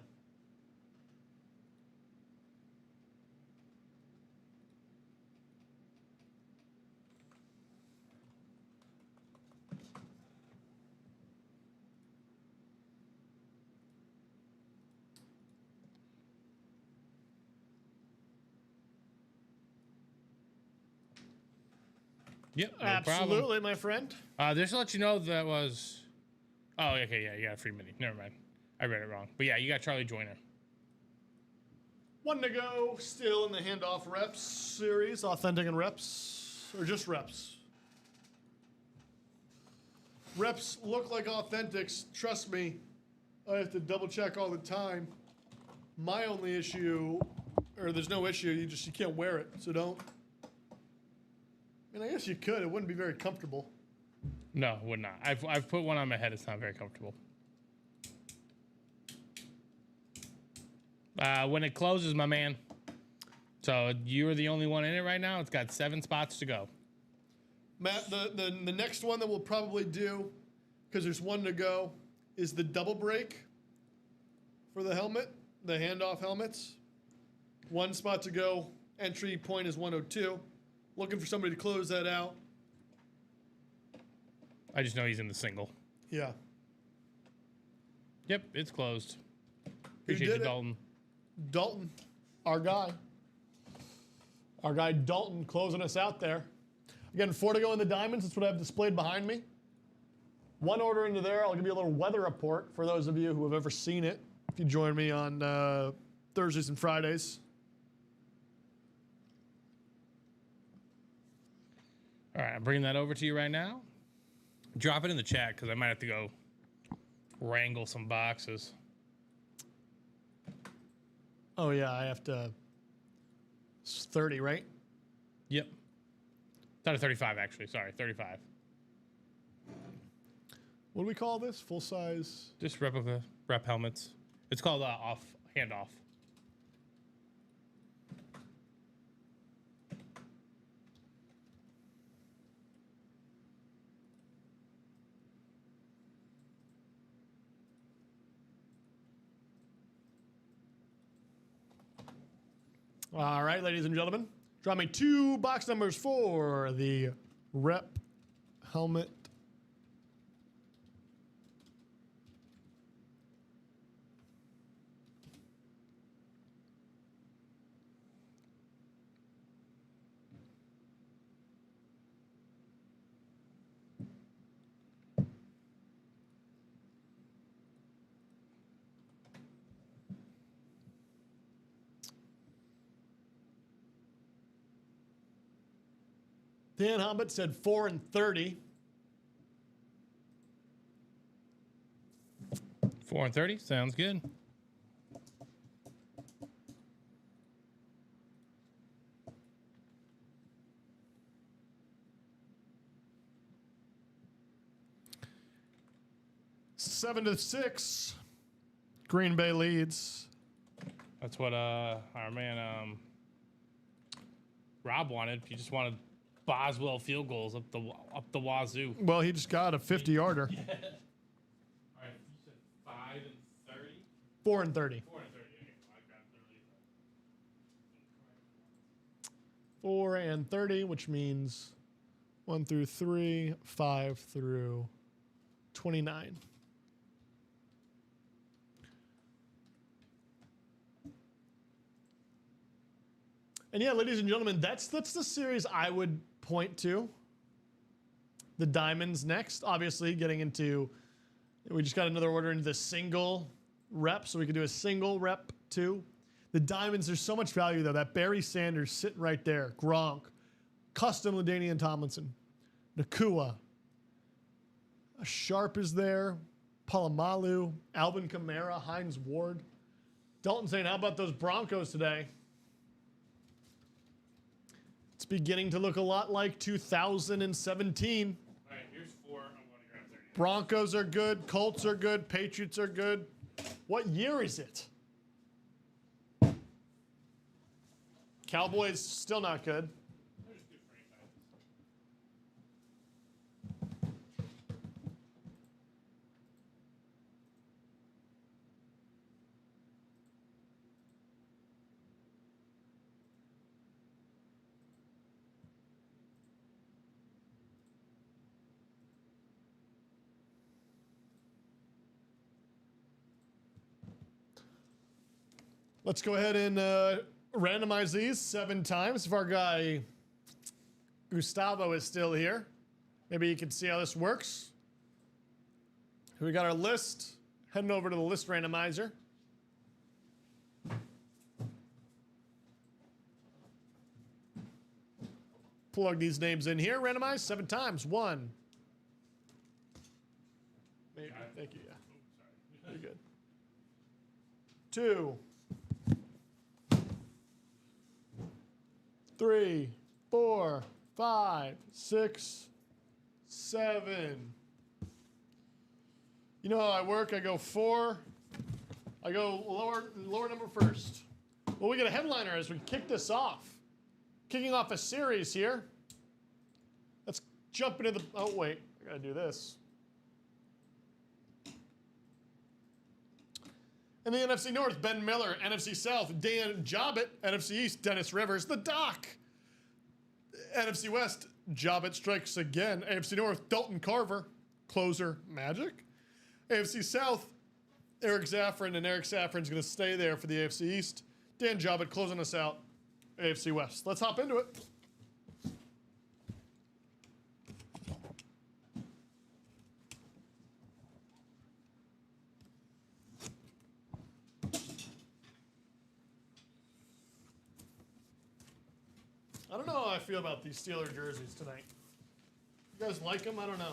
Yep, no Absolutely, problem. my friend. Just to let you know that was. Oh, okay, yeah, you got a free mini. Never mind. I read it wrong. But yeah, you got Charlie Joyner. 1 to go. Still in the handoff reps series. Authentic and reps. Or just reps. Reps look like authentics. Trust me, I have to double check all the time. My only issue, or there's no issue, you can't wear it, so don't. I mean, I guess you could. It wouldn't be very comfortable. No, would not. I've put one on my head. It's not very comfortable. When it closes, my man. So you're the only one in it right now. It's got 7 spots to go. Matt, the next one that we'll probably do, because there's 1 to go, is the double break for the helmet, the handoff helmets. 1 spot to go. Entry point is 102. Looking for somebody to close that out. I just know he's in the single. Yeah. Yep, it's closed. Appreciate did you, it? Dalton. Dalton, our guy. Our guy Dalton closing us out there. Again, 4 to go in the diamonds. That's what I have displayed behind me. 1 order into there. I'll give you a little weather report for those of you who have ever seen it. If you join me on Thursdays and Fridays. All right, I'm bringing that over to you right now. Drop it in the chat because I might have to go wrangle some boxes. Oh, yeah, I have to. It's 30, right? Yep. It's out of 35, actually. Sorry, 35. What do we call this? Full size? Just replica rep helmets. It's called handoff. All right, ladies and gentlemen. Draw me 2 box numbers for the rep helmet. Dan Hobbit said 4 and 30. 4 and 30 sounds good. Seven to 6. Green Bay leads. That's what our man Rob wanted. He just wanted Boswell field goals up the wazoo. Well, he just got a 50-yarder. Yeah. All right, you said 5 and 30. 4 and 30. 4 and 30. Okay, well, I got 30. 4 and 30, which means 1 through 3, 5 through 29. And yeah, ladies and gentlemen, that's the series I would point to. The diamonds next. Obviously, getting into, we just got another order into the single rep, so we could do a single rep too. The diamonds, there's so much value though. That Barry Sanders sitting right there. Gronk. Custom LaDainian Tomlinson. Nakua. Sharp is there. Palomalu. Alvin Kamara. Hines Ward. Dalton saying, how about those Broncos today? It's beginning to look a lot like 2017. All right, here's 4. I'm going to grab 30. Broncos are good. Colts are good. Patriots are good. What year is it? Cowboys still not good. They're just good franchises. Let's go ahead and randomize these 7 times. If our guy Gustavo is still here. Maybe you can see how this works. We got our list. Heading over to the list randomizer. Plug these names in here. Randomize 7 times. 1. Maybe. Thank you. Yeah. Very good. 2. 3, 4, 5, 6, 7. You know how I work? I go 4. I go lower number first. Well, we get a headliner as we kick this off. Kicking off a series here. Let's jump into the. Oh wait, I gotta do this. In the NFC North, Ben Miller. NFC South, Dan Jobbett. NFC East, Dennis Rivers. The Doc. NFC West, Jobbett strikes again. AFC North, Dalton Carver. Closer, Magic. AFC South, Eric Zaffron. And Eric Zaffron's going to stay there for the AFC East. Dan Jobbett closing us out. AFC West. Let's hop into it. I don't know how I feel about these Steeler jerseys tonight. You guys like them? I don't know.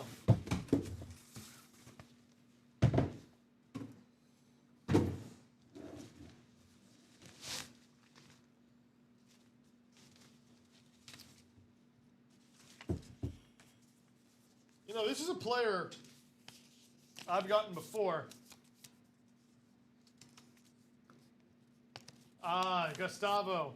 You know, this is a player I've gotten before. Gustavo.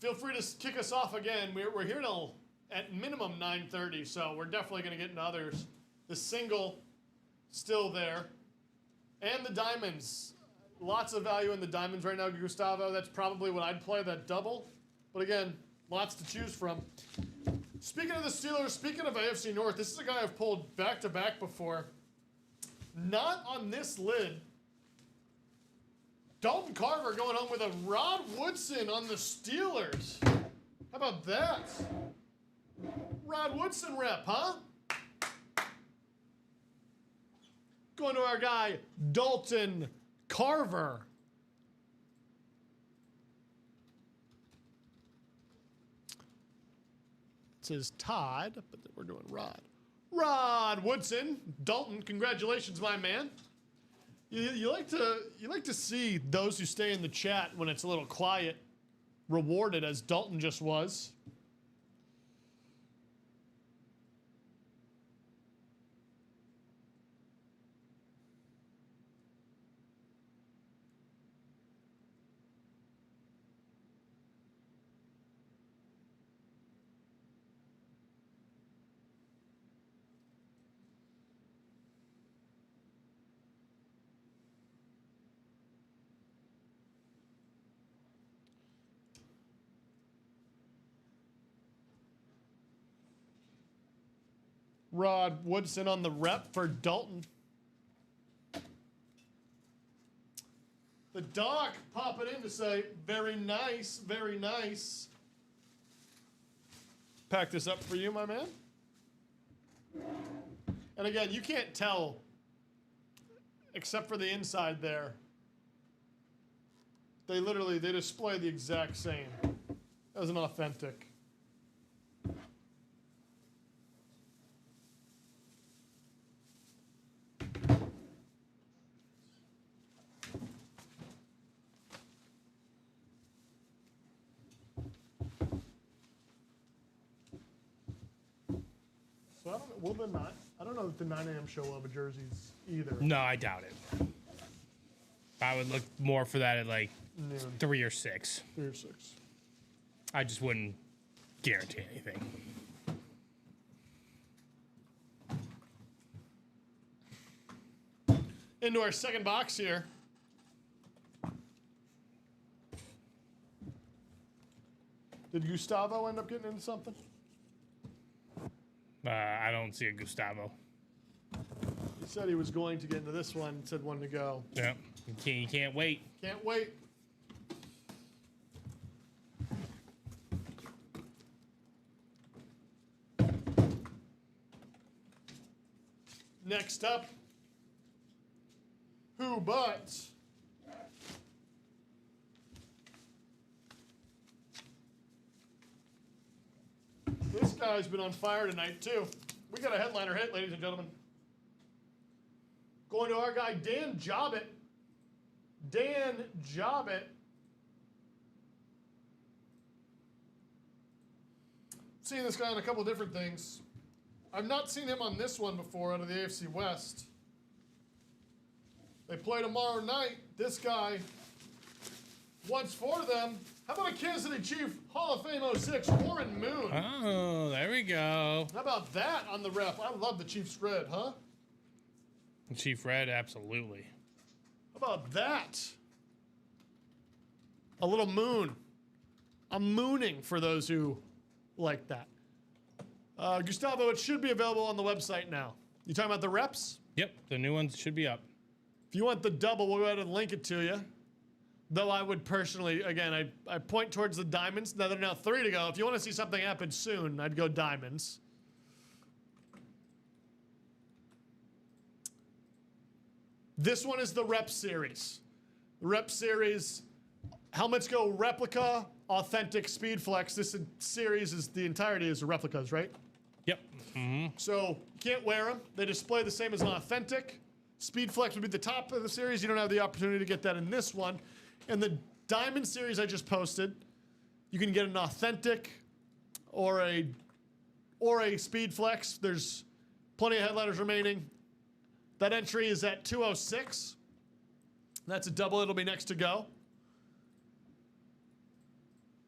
Feel free to kick us off again. We're here till at minimum 9:30, so we're definitely going to get into others. The single still there. And the diamonds. Lots of value in the diamonds right now, Gustavo. That's probably what I'd play, that double. But again, lots to choose from. Speaking of the Steelers, speaking of AFC North, this is a guy I've pulled back-to-back before. Not on this lid. Dalton Carver going home with a Rod Woodson on the Steelers. How about that? Rod Woodson rep, huh? Going to our guy, Dalton Carver. It says Todd, but we're doing Rod. Rod Woodson. Dalton, congratulations, my man. You like to see those who stay in the chat when it's a little quiet rewarded, as Dalton just was. Rod Woodson on the rep for Dalton. The Doc popping in to say, very nice, very nice. Pack this up for you, my man. And again, you can't tell, except for the inside there. They display the exact same as an authentic. I don't know if the 9 a.m. show will have jerseys either. No, I doubt it. I would look more for that at like Noon. 3 or 6. 3 or 6. I just wouldn't guarantee anything. Into our second box here. Did Gustavo end up getting into something? I don't see a Gustavo. He said he was going to get into this one, said one to go. Yeah, you can't wait. Can't wait. Next up, who but this guy's been on fire tonight too. We got a headliner hit, ladies and gentlemen. Going to our guy Dan Jobbit. Dan Jobbit. Seen this guy on a couple different things. I've not seen him on this one before out of the AFC West. They play tomorrow night. This guy, once for them. How about a Kansas City Chief Hall of Fame 06, Warren Moon? Oh, there we go. How about that on the rep? I love the Chiefs red, huh? Chief Red, absolutely. How about that? A little moon. I'm mooning for those who like that. Gustavo, it should be available on the website now. You talking about the reps? Yep, the new ones should be up. If you want the double, we'll go ahead and link it to you. Though I would personally, again, I point towards the diamonds. Now there are now 3 to go. If you want to see something happen soon, I'd go diamonds. This one is the rep series. The rep series, helmets go replica, authentic, speed flex. This series is the entirety is the replicas, right? Yep. Mm-hmm. So you can't wear them. They display the same as an authentic. Speed flex would be the top of the series. You don't have the opportunity to get that in this one. And the diamond series I just posted, you can get an authentic or a speed flex. There's plenty of headliners remaining. That entry is at 206. That's a double. It'll be next to go.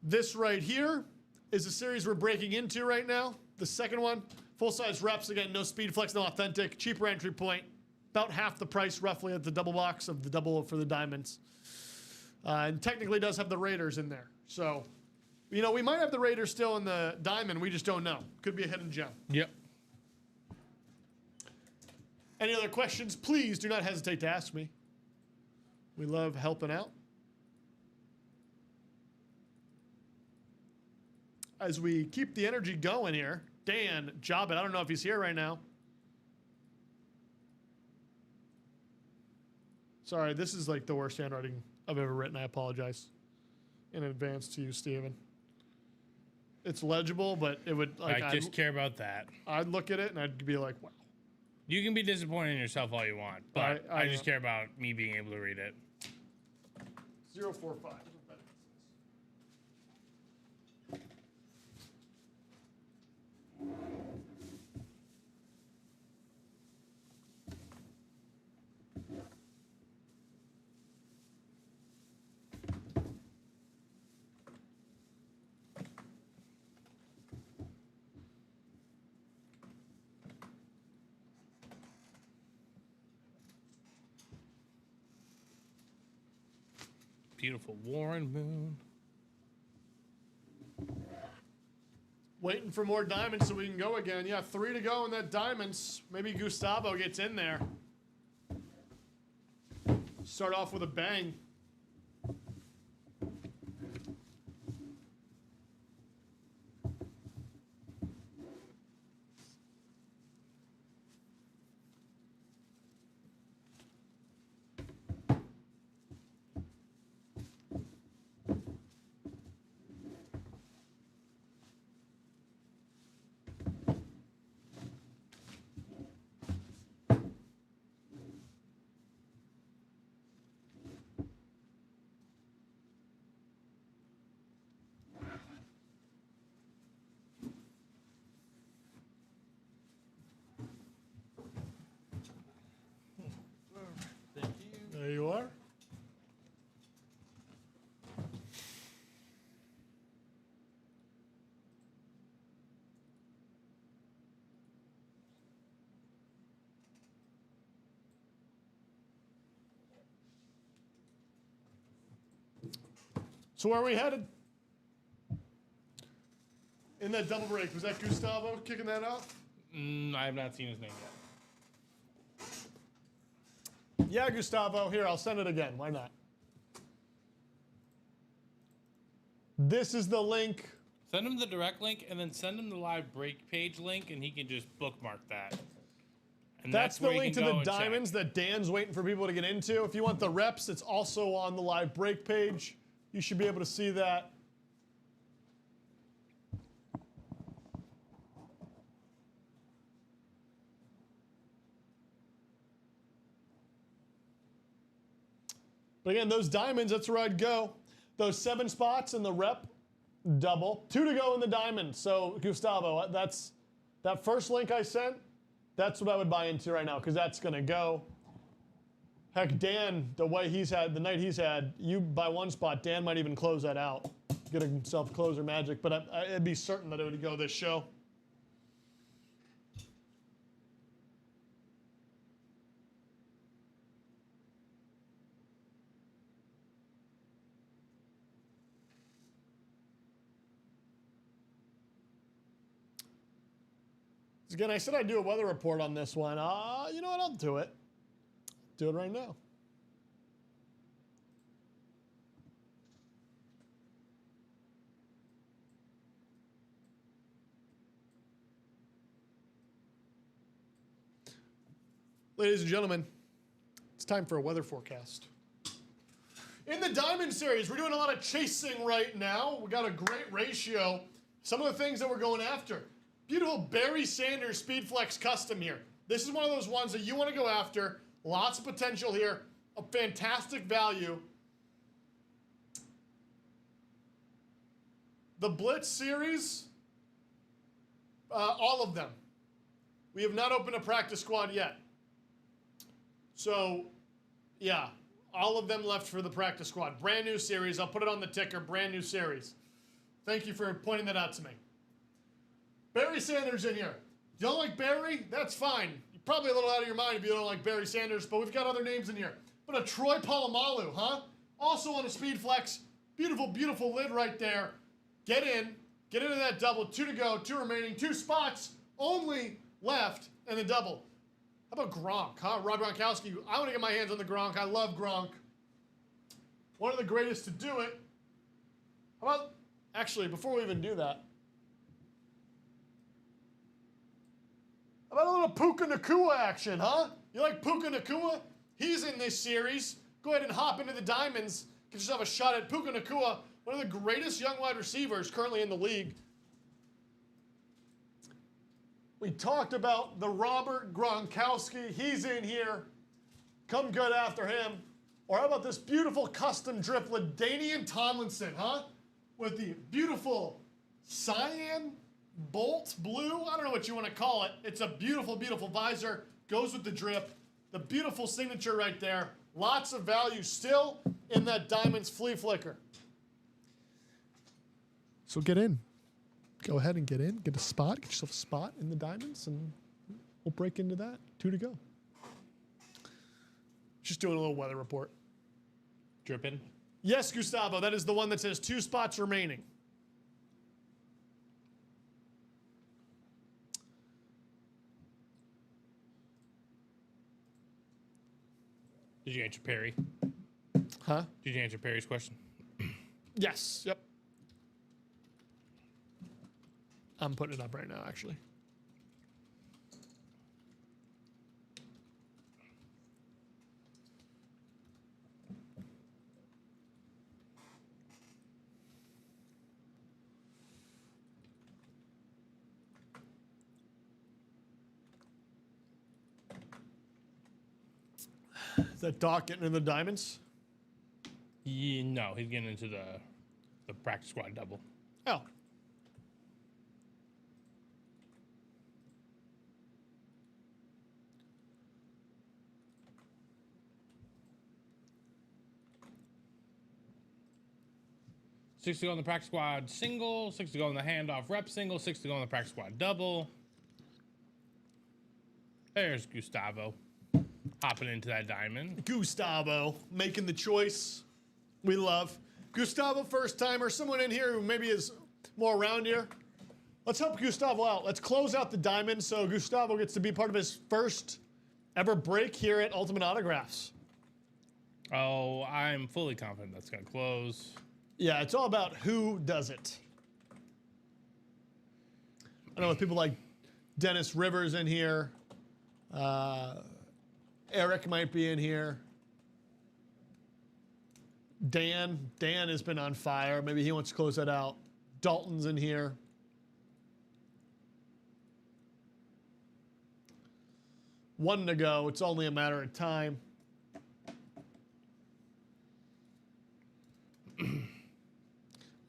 This right here is a series we're breaking into right now. The second one, full-size reps. Again, no speed flex, no authentic. Cheaper entry point. About half the price, roughly, at the double box of the double for the diamonds. And technically does have the Raiders in there. So, you know, we might have the Raiders still in the diamond. We just don't know. Could be a hidden gem. Yep. Any other questions, please do not hesitate to ask me. We love helping out. As we keep the energy going here, Dan Jobbit, I don't know if he's here right now. Sorry, this is like the worst handwriting I've ever written. I apologize in advance to you, Steven. It's legible, but it would like I just care about that. I'd look at it and I'd be like, wow. You can be disappointed in yourself all you want, but I just care about me being able to read it. 045. Beautiful Warren Moon. Waiting for more diamonds so we can go again. Yeah, 3 to go in that diamonds. Maybe Gustavo gets in there. Start off with a bang. There you are. So where are we headed? In that double break, was that Gustavo kicking that off? I have not seen his name yet. Yeah, Gustavo. Here, I'll send it again. Why not? This is the link. Send him the direct link and then send him the live break page link and he can just bookmark that. And That's the where you link to can go the and check. diamonds that Dan's waiting for people to get into. If you want the reps, it's also on the live break page. You should be able to see that. But again, those diamonds, that's where I'd go. Those 7 spots in the rep, double. 2 to go in the diamond. So, Gustavo, that's that first link I sent, that's what I would buy into right now, because that's going to go. Heck, Dan, the way he's had, the night he's had, you buy 1 spot, Dan might even close that out. Get himself closer magic, but I'd be certain that it would go this show. Again, I said I'd do a weather report on this one. You know what? I'll do it. Do it right now. Ladies and gentlemen, it's time for a weather forecast. In the Diamond Series, we're doing a lot of chasing right now. We got a great ratio. Some of the things that we're going after. Beautiful Barry Sanders Speed Flex Custom here. This is one of those ones that you want to go after. Lots of potential here. A fantastic value. The Blitz series, all of them. We have not opened a practice squad yet. So, yeah, all of them left for the practice squad. Brand new series. I'll put it on the ticker. Brand new series. Thank you for pointing that out to me. Barry Sanders in here. You don't like Barry? That's fine. You're probably a little out of your mind if you don't like Barry Sanders, but we've got other names in here. But a Troy Polamalu, huh? Also on a speed flex. Beautiful, beautiful lid right there. Get in. Get into that double. 2 to go. 2 remaining. 2 spots only left in the double. How about Gronk, huh? Rob Gronkowski. I want to get my hands on the Gronk. I love Gronk. One of the greatest to do it. How about, actually, before we even do that, how about a little Puka Nacua action, huh? You like Puka Nacua? He's in this series. Go ahead and hop into the diamonds. Get yourself a shot at Puka Nacua, one of the greatest young wide receivers currently in the league. We talked about the Robert Gronkowski. He's in here. Come good after him. Or how about this beautiful custom drip LaDainian Tomlinson, huh? With the beautiful cyan bolt blue. I don't know what you want to call it. It's a beautiful, beautiful visor. Goes with the drip. The beautiful signature right there. Lots of value still in that Diamonds flea flicker. So get in. Go ahead and get in. Get a spot. Get yourself a spot in the Diamonds, and we'll break into that. 2 to go. Just doing a little weather report. Dripping. Yes, Gustavo. That is the one that says 2 spots remaining. Did you answer Perry? Huh? Did you answer Perry's question? Yes. Yep. I'm putting it up right now, actually. Is that Doc getting in the diamonds? Yeah, no, he's getting into the practice squad double. Oh. Six to go in the practice squad single, 6 to go in the handoff rep single, 6 to go in the practice squad double. There's Gustavo hopping into that diamond. Gustavo making the choice we love. Gustavo, first timer, someone in here who maybe is more around here. Let's help Gustavo out. Let's close out the diamond so Gustavo gets to be part of his first ever break here at Ultimate Autographs. Oh, I'm fully confident that's going to close. Yeah, it's all about who does it. I know with people like Dennis Rivers in here, Eric might be in here. Dan has been on fire. Maybe he wants to close that out. Dalton's in here. One to go. It's only a matter of time.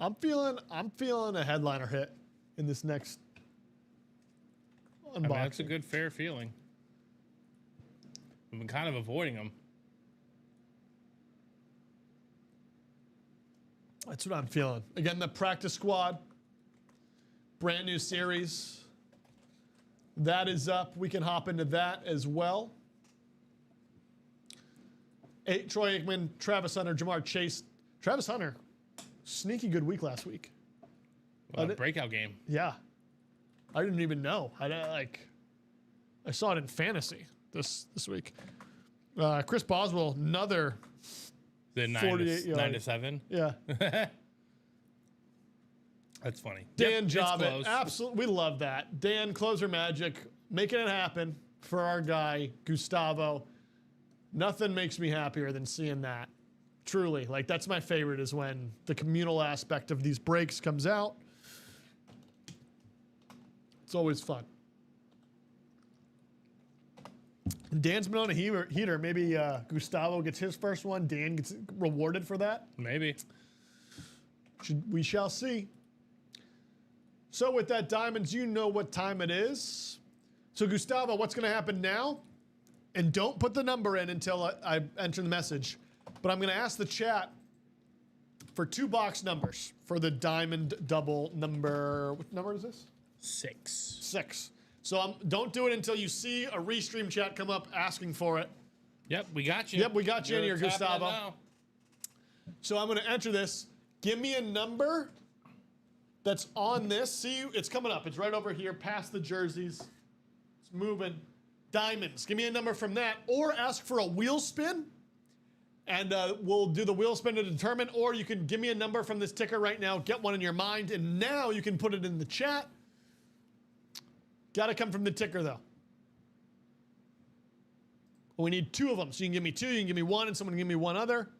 I'm feeling a headliner hit in this next unboxing. I mean, that's a good, fair feeling. We've been kind of avoiding them. That's what I'm feeling. Again, the practice squad, brand new series. That is up. We can hop into that as well. Troy Aikman, Travis Hunter, Jamar Chase. Travis Hunter, sneaky good week last week. Well, breakout game. Yeah. I didn't even know. I saw it in fantasy this week. Chris Boswell, another The 48 9 to 7. Yeah. That's funny. Dan it's Jobbett, close. absolutely, we love that. Dan, closer magic, making it happen for our guy, Gustavo. Nothing makes me happier than seeing that. Truly, like that's my favorite is when the communal aspect of these breaks comes out. It's always fun. Dan's been on a heater. Maybe Gustavo gets his first one. Dan gets rewarded for that. Maybe. We shall see. So with that, Diamonds, you know what time it is. So Gustavo, what's going to happen now? And don't put the number in until I enter the message. But I'm going to ask the chat for 2 box numbers for the Diamond double number. What number is this? 6. 6. So don't do it until you see a restream chat come up asking for it. Yep, we got you. Yep, we got you in here, tapping it Gustavo. now. So I'm going to enter this. Give me a number that's on this. See, it's coming up. It's right over here past the jerseys. It's moving. Diamonds. Give me a number from that. Or ask for a wheel spin. And we'll do the wheel spin to determine. Or you can give me a number from this ticker right now. Get one in your mind. And now you can put it in the chat. Got to come from the ticker, though. We need 2 of them. So you can give me 2. You can give me 1. And someone can give me 1 other.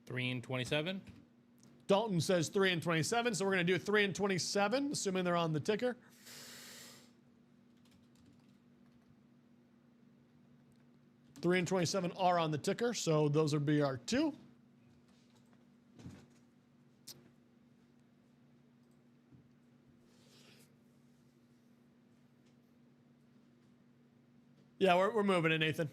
$3 and 27. Dalton says 3 and 27, so we're going to do 3 and 27, assuming they're on the ticker. Three and 27 are on the ticker, so those would be our 2. Yeah, we're moving it, Nathan.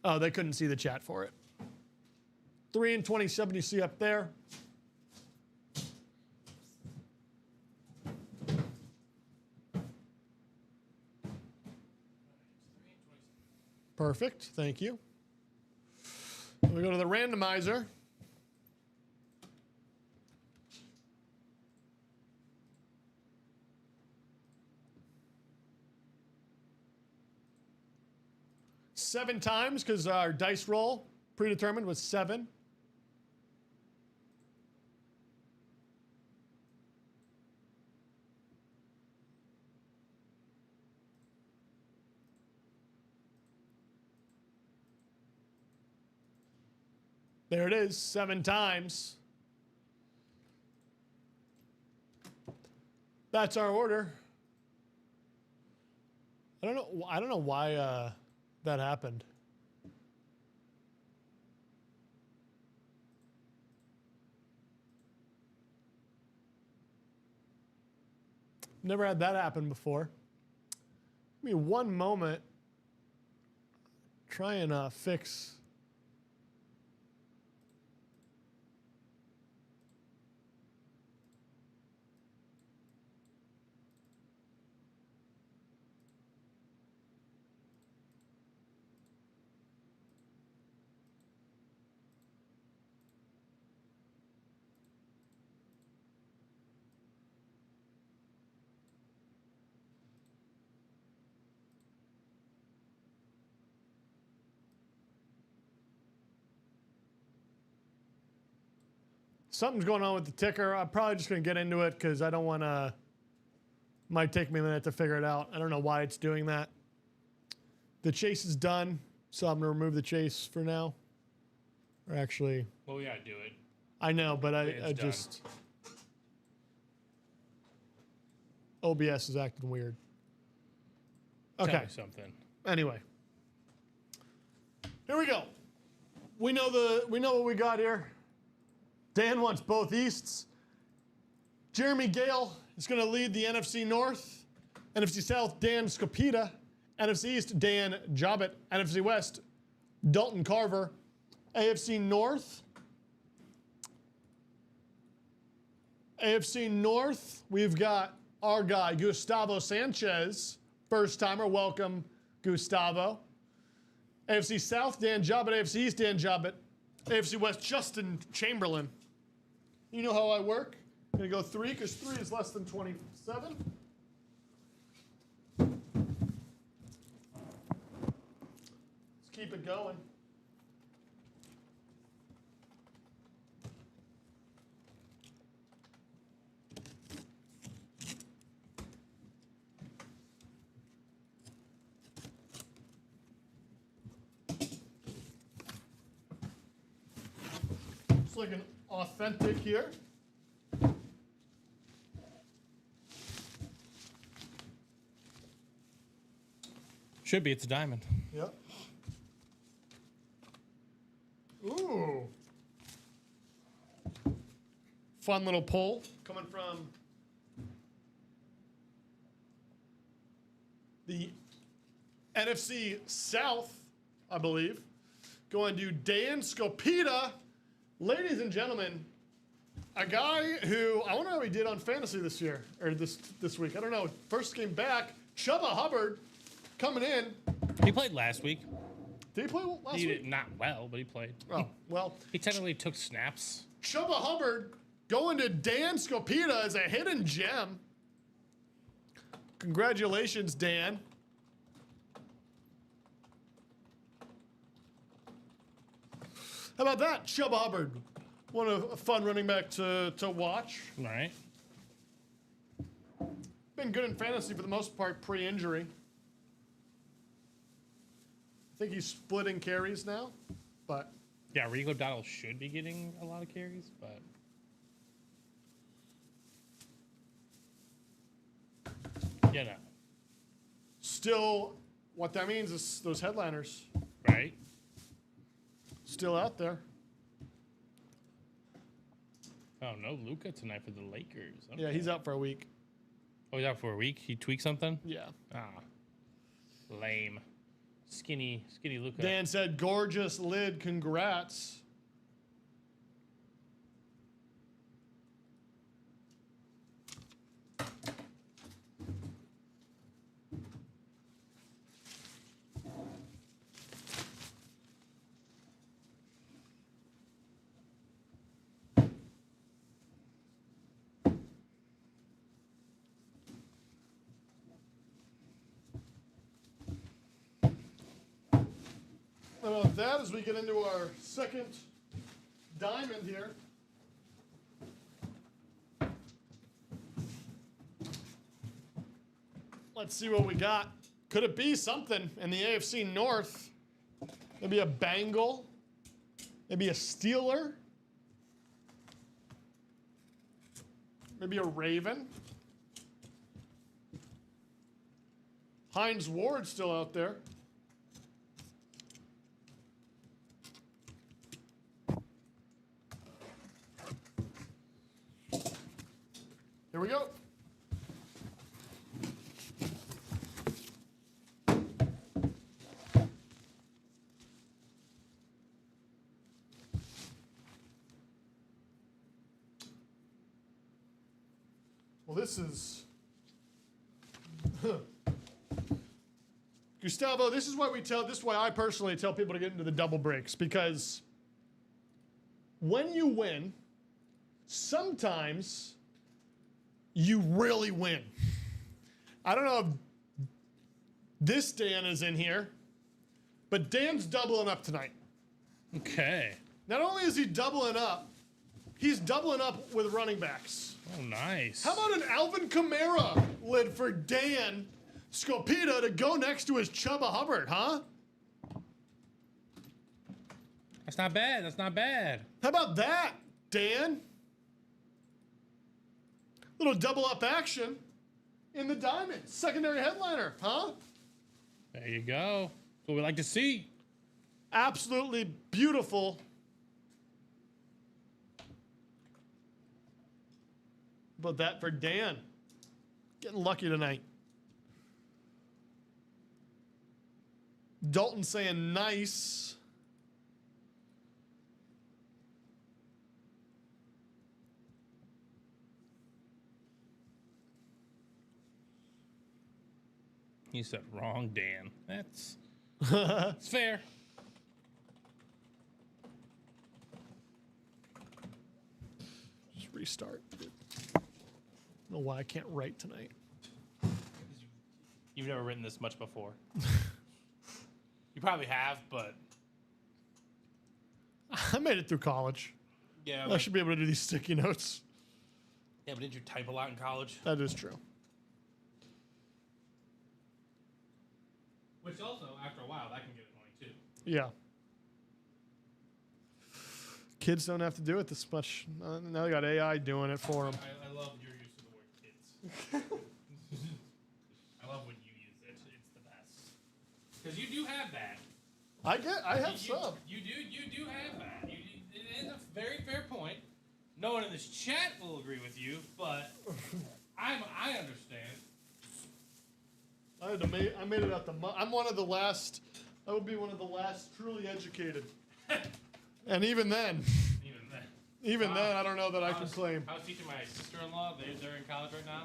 Oh, they couldn't see the chat for it. 3 and 27 you see up there. Perfect. Thank you. We go to the randomizer. Seven times because our dice roll predetermined was 7. There it is, 7 times. That's our order. I don't know why that happened. Never had that happen before. Give me one moment. Try and fix. something's going on with the ticker. I'm probably just going to get into it because I don't want to. Might take me a minute to figure it out. I don't know why it's doing that. The chase is done, so I'm going to remove the chase for now. Or actually. Well, we got to do it. I know, but I It's just. OBS is acting weird. Tell Okay. me something. Anyway. Here we go. We know what we got here. Dan wants both Easts. Jeremy Gale is going to lead the NFC North. NFC South, Dan Scopita. NFC East, Dan Jobbett. NFC West, Dalton Carver. AFC North. We've got our guy, Gustavo Sanchez. First timer, welcome, Gustavo. AFC South, Dan Jobbett. AFC East, Dan Jobbett. AFC West, Justin Chamberlain. You know how I work. I'm going to go 3 because 3 is less than 27. Let's keep it going. It's like an authentic here. Should be. It's a diamond. Yep. Ooh. Fun little pull coming from the NFC South, I believe. Going to Dan Scopita. Ladies and gentlemen, a guy who, I wonder how he did on fantasy this year, or this week. I don't know. First came back, Chuba Hubbard coming in. He played last week. Did he play last He week? did not well, but he played. Oh, well, He technically took snaps. Chuba Hubbard going to Dan Scopita as a hidden gem. Congratulations, Dan. How about that, Chuba Hubbard? What a fun running back to watch. All right. Been good in fantasy for the most part pre-injury. I think he's splitting carries now, but Yeah, Rico Dowdle should be getting a lot of carries, but you know, still, what that means is those headliners right? still out there. Oh, no Luka tonight for the Lakers. Okay. Yeah, he's out for a week. Oh, he's out for a week? He tweaked something? Yeah. Ah. Lame. Skinny Luka. Dan said, gorgeous lid, congrats. About that, as we get into our second diamond here. Let's see what we got. Could it be something in the AFC North? Maybe a Bengal? Maybe a Steeler? Maybe a Raven? Hines Ward's still out there. Here we go. Well, this is Gustavo. This is why I personally tell people to get into the double breaks, because when you win, sometimes you really win. I don't know if this Dan is in here, but Dan's doubling up tonight. Okay. Not only is he doubling up, He's doubling up with running backs. Oh, nice. How about an Alvin Kamara lid for Dan Scopita to go next to his Chubba Hubbard, huh? That's not bad. That's not bad. How about that, Dan? Little double up action in the diamond. Secondary headliner, huh? There you go. That's what we like to see. Absolutely beautiful. But that for Dan. Getting lucky tonight. Dalton saying nice. You said wrong, Dan. That's fair. Just restart. I don't know why I can't write tonight. You've never written this much before. You probably have, but I made it through college. yeah. I should be able to do these sticky notes. Yeah, but didn't you type a lot in college? That is true. Which also, after a while, that can get annoying too. Yeah. Kids don't have to do it this much. Now they got AI doing it for them. I love your use of the word kids. I love when you use it. It's the best. Because you do have that. I have some. You do have that. It is a very fair point. No one in this chat will agree with you, but I understand. I made it out I'm one of the last. I would be one of the last truly educated. And even then, Even then. I don't know that I can claim. I was teaching my sister-in-law. They're in college right now.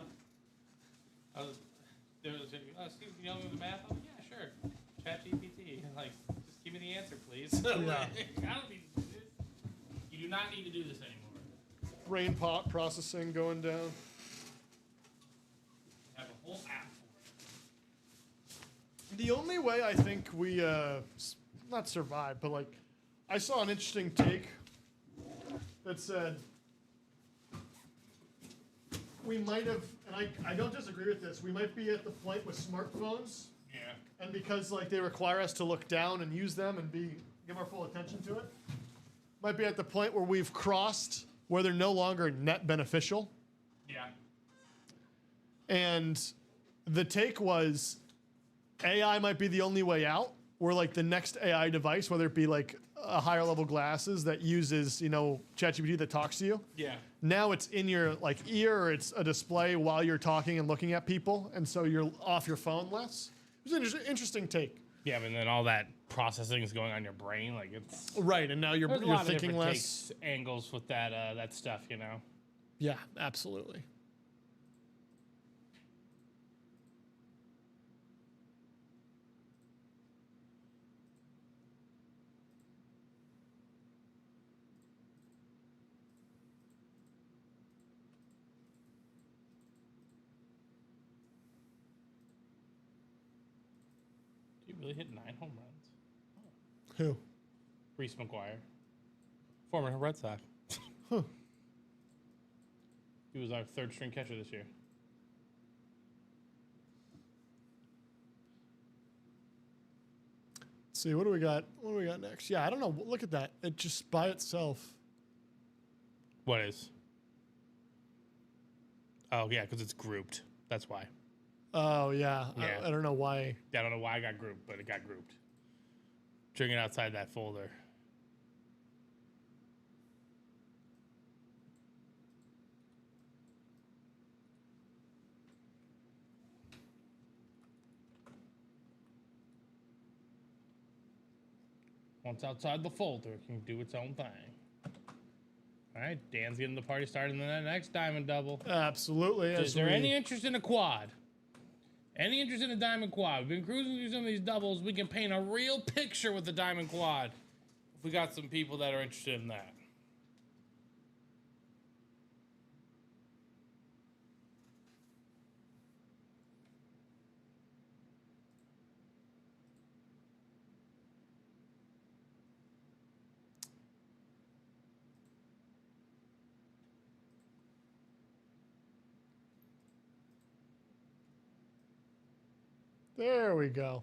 They were saying, Steve, can you help me with the math? Oh, yeah, sure. Chat GPT. Like, just give me the answer, please. Yeah. I don't need to do this. You do not need to do this anymore. Brain pop processing going down. Have a whole app for it. The only way I think we not survive, but like I saw an interesting take that said we might have, and I don't disagree with this, we might be at the point with smartphones, Yeah. and because like they require us to look down and use them and give our full attention to it, might be at the point where we've crossed where they're no longer net beneficial. Yeah. And the take was AI might be the only way out. Where like the next AI device, whether it be like a higher level glasses that uses, ChatGPT that talks to you. Yeah. Now it's in your like ear, or it's a display while you're talking and looking at people, and so you're off your phone less. It was an interesting take. Yeah, but then all that processing is going on your brain. Like, it's... Right, and now you're There's a lot of thinking different less. takes, angles with that stuff, Yeah, absolutely. He really hit 9 home runs. Who? Reese McGuire, former Red Sox. Huh. He was our third string catcher this year. Let's see, what do we got? What do we got next? Yeah, I don't know. Look at that. It just by itself. What is? Oh, yeah, because it's grouped. That's why. Oh, yeah. Yeah. I don't know why. Yeah, I don't know why I got grouped, but it got grouped. Drinking outside that folder. Once outside the folder, it can do its own thing. All right, Dan's getting the party started in the next diamond double. Absolutely. Is there any interest in a quad? Any interest in a diamond quad? We've been cruising through some of these doubles. We can paint a real picture with the diamond quad. If we got some people that are interested in that. There we go.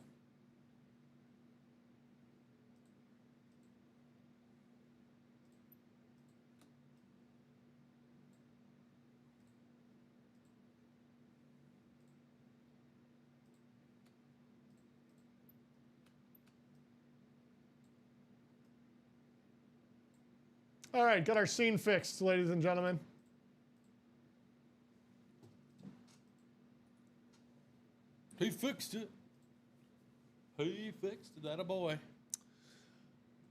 All right, got our scene fixed, ladies and gentlemen. He fixed it. He fixed it. That a boy.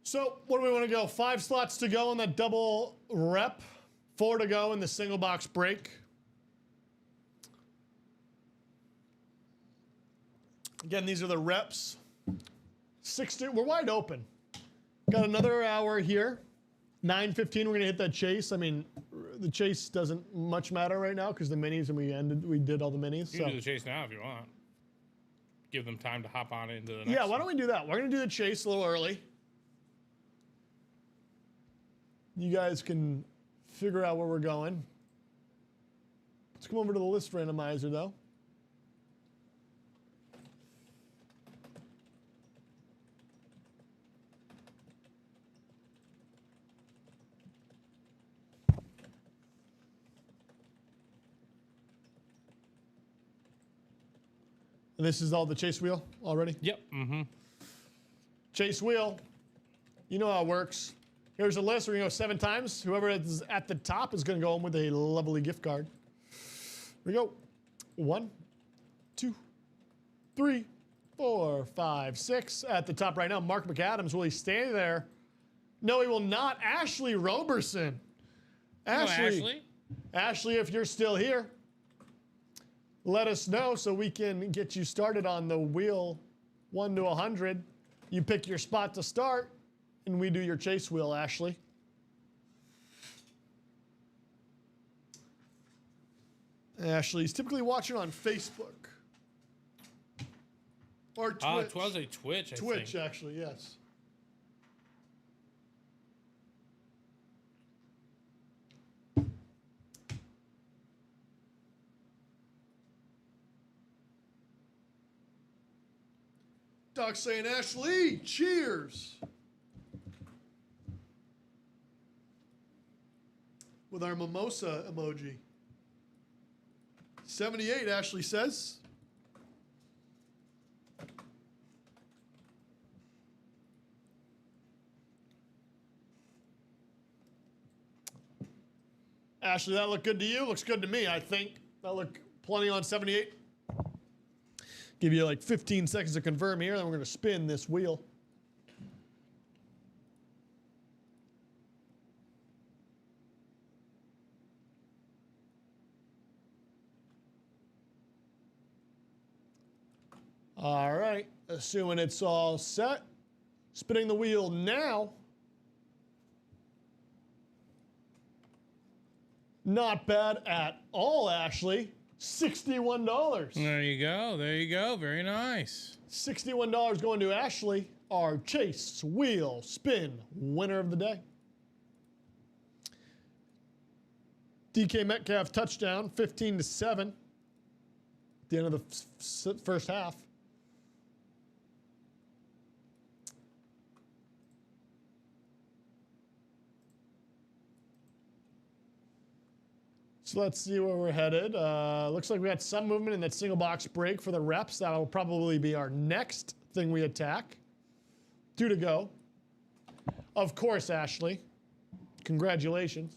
So, what do we want to go? 5 slots to go in that double rep, 4 to go in the single box break. Again, these are the reps. 60. We're wide open. Got another hour here. 9:15. We're gonna hit that chase. I mean, the chase doesn't much matter right now because the minis and we did all the minis. You So can do the chase now if you want. Give them time to hop on into the next. yeah, why don't we do that? We're gonna do the chase a little early. You guys can figure out where we're going. Let's come over to the list randomizer though. And this is all the chase wheel already? Yep. Mm-hmm. Chase wheel. You know how it works. Here's a list. We're going to go 7 times. Whoever is at the top is going to go home with a lovely gift card. Here we go. 1, 2, 3, 4, 5, 6. At the top right now, Mark McAdams. Will he stay there? No, he will not. Ashley Roberson. Ashley. Ashley, if you're still here, let us know so we can get you started on the wheel 1 to 100. You pick your spot to start, and we do your chase wheel, Ashley. Ashley's typically watching on Facebook. Or Twitch. It was a Twitch, I Twitch, think. actually, yes. Doc saying, Ashley, cheers. With our mimosa emoji. 78, Ashley says. Ashley, that look good to you? Looks good to me, I think. That look plenty on 78. Give you like 15 seconds to confirm here, then we're going to spin this wheel. All right, assuming it's all set. Spinning the wheel now. Not bad at all, Ashley. $61. There you go. There you go. Very nice. $61 going to Ashley, our chase wheel spin winner of the day. DK Metcalf touchdown, 15-7 at the end of the first half. So let's see where we're headed. Looks like we got some movement in that single box break for the reps. That'll probably be our next thing we attack. 2 to go. Of course, Ashley. Congratulations.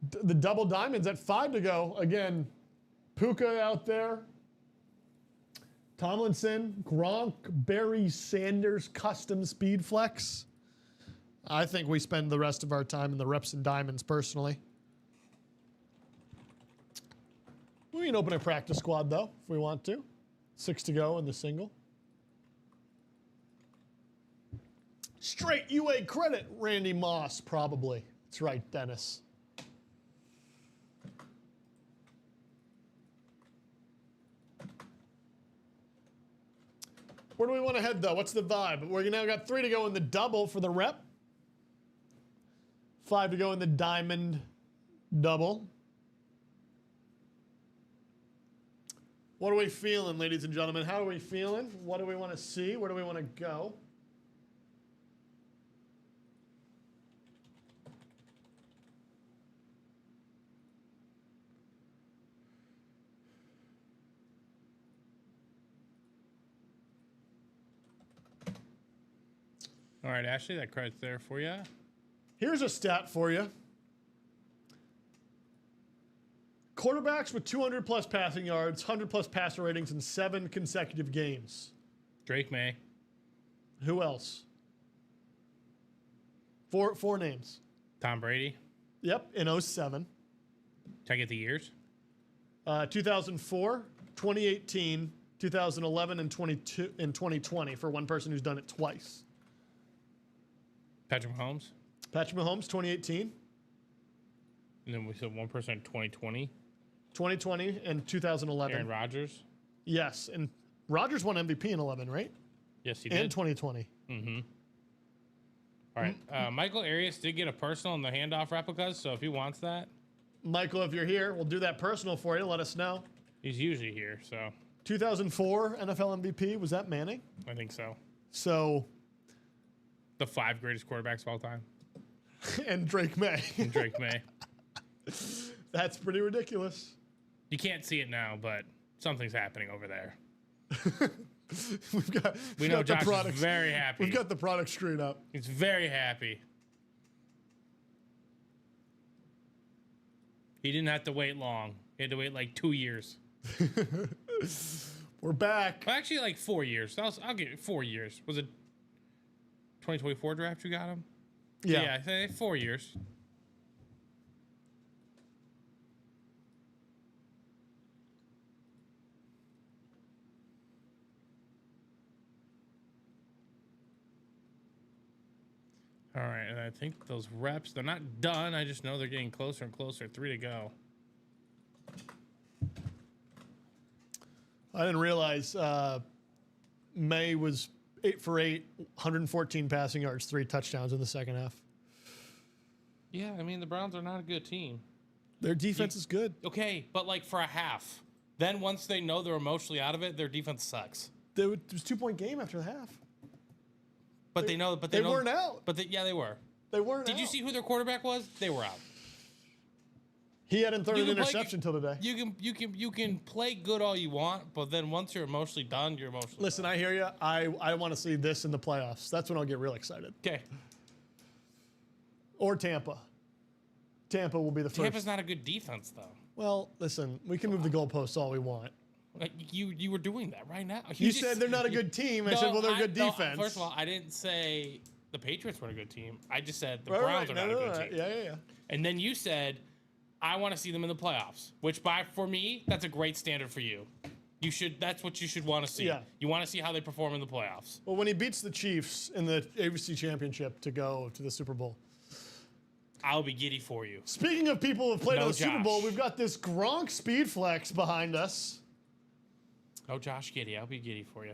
The double diamonds at 5 to go. Again, Puka out there. Tomlinson, Gronk, Barry Sanders, custom speed flex. I think we spend the rest of our time in the reps and diamonds personally. We can open a practice squad, though, if we want to. 6 to go in the single. Straight UA credit, Randy Moss, probably. That's right, Dennis. Where do we want to head, though? What's the vibe? We're now got 3 to go in the double for the rep. 5 to go in the diamond double. What are we feeling, ladies and gentlemen? How are we feeling? What do we want to see? Where do we want to go? All right, Ashley, that credit's there for you. Here's a stat for you. Quarterbacks with 200 plus passing yards, 100 plus passer ratings in 7 consecutive games. Drake May. Who else? Four names. Tom Brady. Yep, in 07. Can I get the years? 2004, 2018, 2011, and 2020 for one person who's done it twice. Patrick Mahomes. Patrick Mahomes, 2018, And then we said one person in 2020. 2020, and 2011. Aaron Rodgers. Yes, and Rodgers won MVP in 11, right? Yes, he And did. 2020. Mm-hmm. All right. Michael Arias did get a personal in the handoff replicas, so if he wants that, Michael, if you're here, we'll do that personal for you. Let us know. he's usually here, so 2004 NFL MVP, was that Manning? I think so. So, The 5 greatest quarterbacks of all time. and Drake May. And Drake May. That's pretty ridiculous. You can't see it now, but something's happening over there. We know Josh is very happy. We've got the product screen up. He's very happy. He didn't have to wait long. He had to wait like 2 years. We're back. Well, actually, like 4 years. I'll give it 4 years. Was it 2024 draft you got him? Yeah. I say 4 years. All right, and I think those reps, they're not done. I just know they're getting closer and closer. 3 to go. I didn't realize May was 8 for 8, 114 passing yards, 3 touchdowns in the second half. Yeah, I mean, the Browns are not a good team. Their defense is good. Okay, but like for a half. Then once they know they're emotionally out of it, their defense sucks. It was a 2-point game after the half. But they know. But they know, weren't out. But yeah, they were. They weren't Did out. you see who their quarterback was? They were out. He hadn't thrown You an can play- interception till today. You can play good all you want, but then once you're emotionally done, you're emotionally Listen, I hear you. I want to see this in the playoffs. That's when I'll get real excited. done. Okay. Or Tampa. Tampa will be the first. Tampa's not a good defense though. Well, listen, we can move the goalposts all we want. Like you were doing that right now. You said they're not a good team. I said, well, they're a good defense. First of all, I didn't say the Patriots were a good team. I just said the Right, Browns right. are not a good Right. team. Yeah. And then you said, I want to see them in the playoffs, which for me, that's a great standard for you. That's what you should want to see. Yeah. You want to see how they perform in the playoffs. Well, when he beats the Chiefs in the AFC Championship to go to the Super Bowl. I'll be giddy for you. Speaking of people who have played No in the Super Josh. Bowl, we've got this Gronk speed flex behind us. Oh, Josh Giddy. I'll be giddy for you.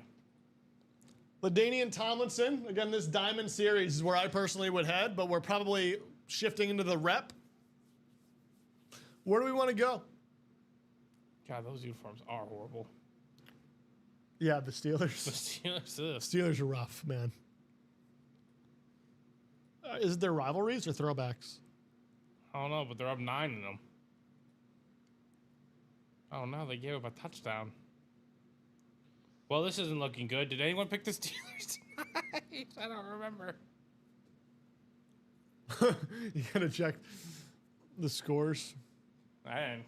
LaDainian Tomlinson. Again, this Diamond Series is where I personally would head, but we're probably shifting into the rep. Where do we want to go? God, those uniforms are horrible. Yeah, the Steelers. The Steelers. Steelers are rough, man. Is it their rivalries or throwbacks? I don't know, but they're up 9 in them. Oh no, they gave up a touchdown. Well, this isn't looking good. Did anyone pick the Steelers tonight? I don't remember. You gotta check the scores. I didn't.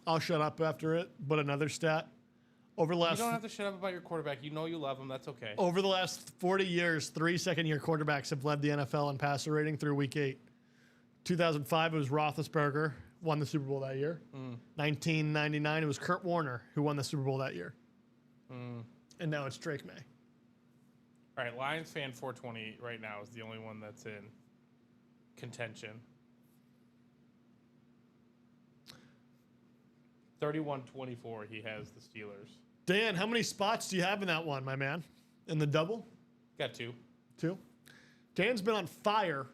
I'll shut up after it, but another stat. Over the You last don't have to shut up about your quarterback. You know you love him. That's okay. over the last 40 years, 3 second-year quarterbacks have led the NFL in passer rating through Week 8. 2005, it was Roethlisberger, won the Super Bowl that year. 1999, it was Kurt Warner, who won the Super Bowl that year. And now it's Drake May. All right, Lions fan 420 right now is the only one that's in contention. 31-24, he has the Steelers. Dan, how many spots do you have in that one, my man? In the double? Got 2. 2? Dan's been on fire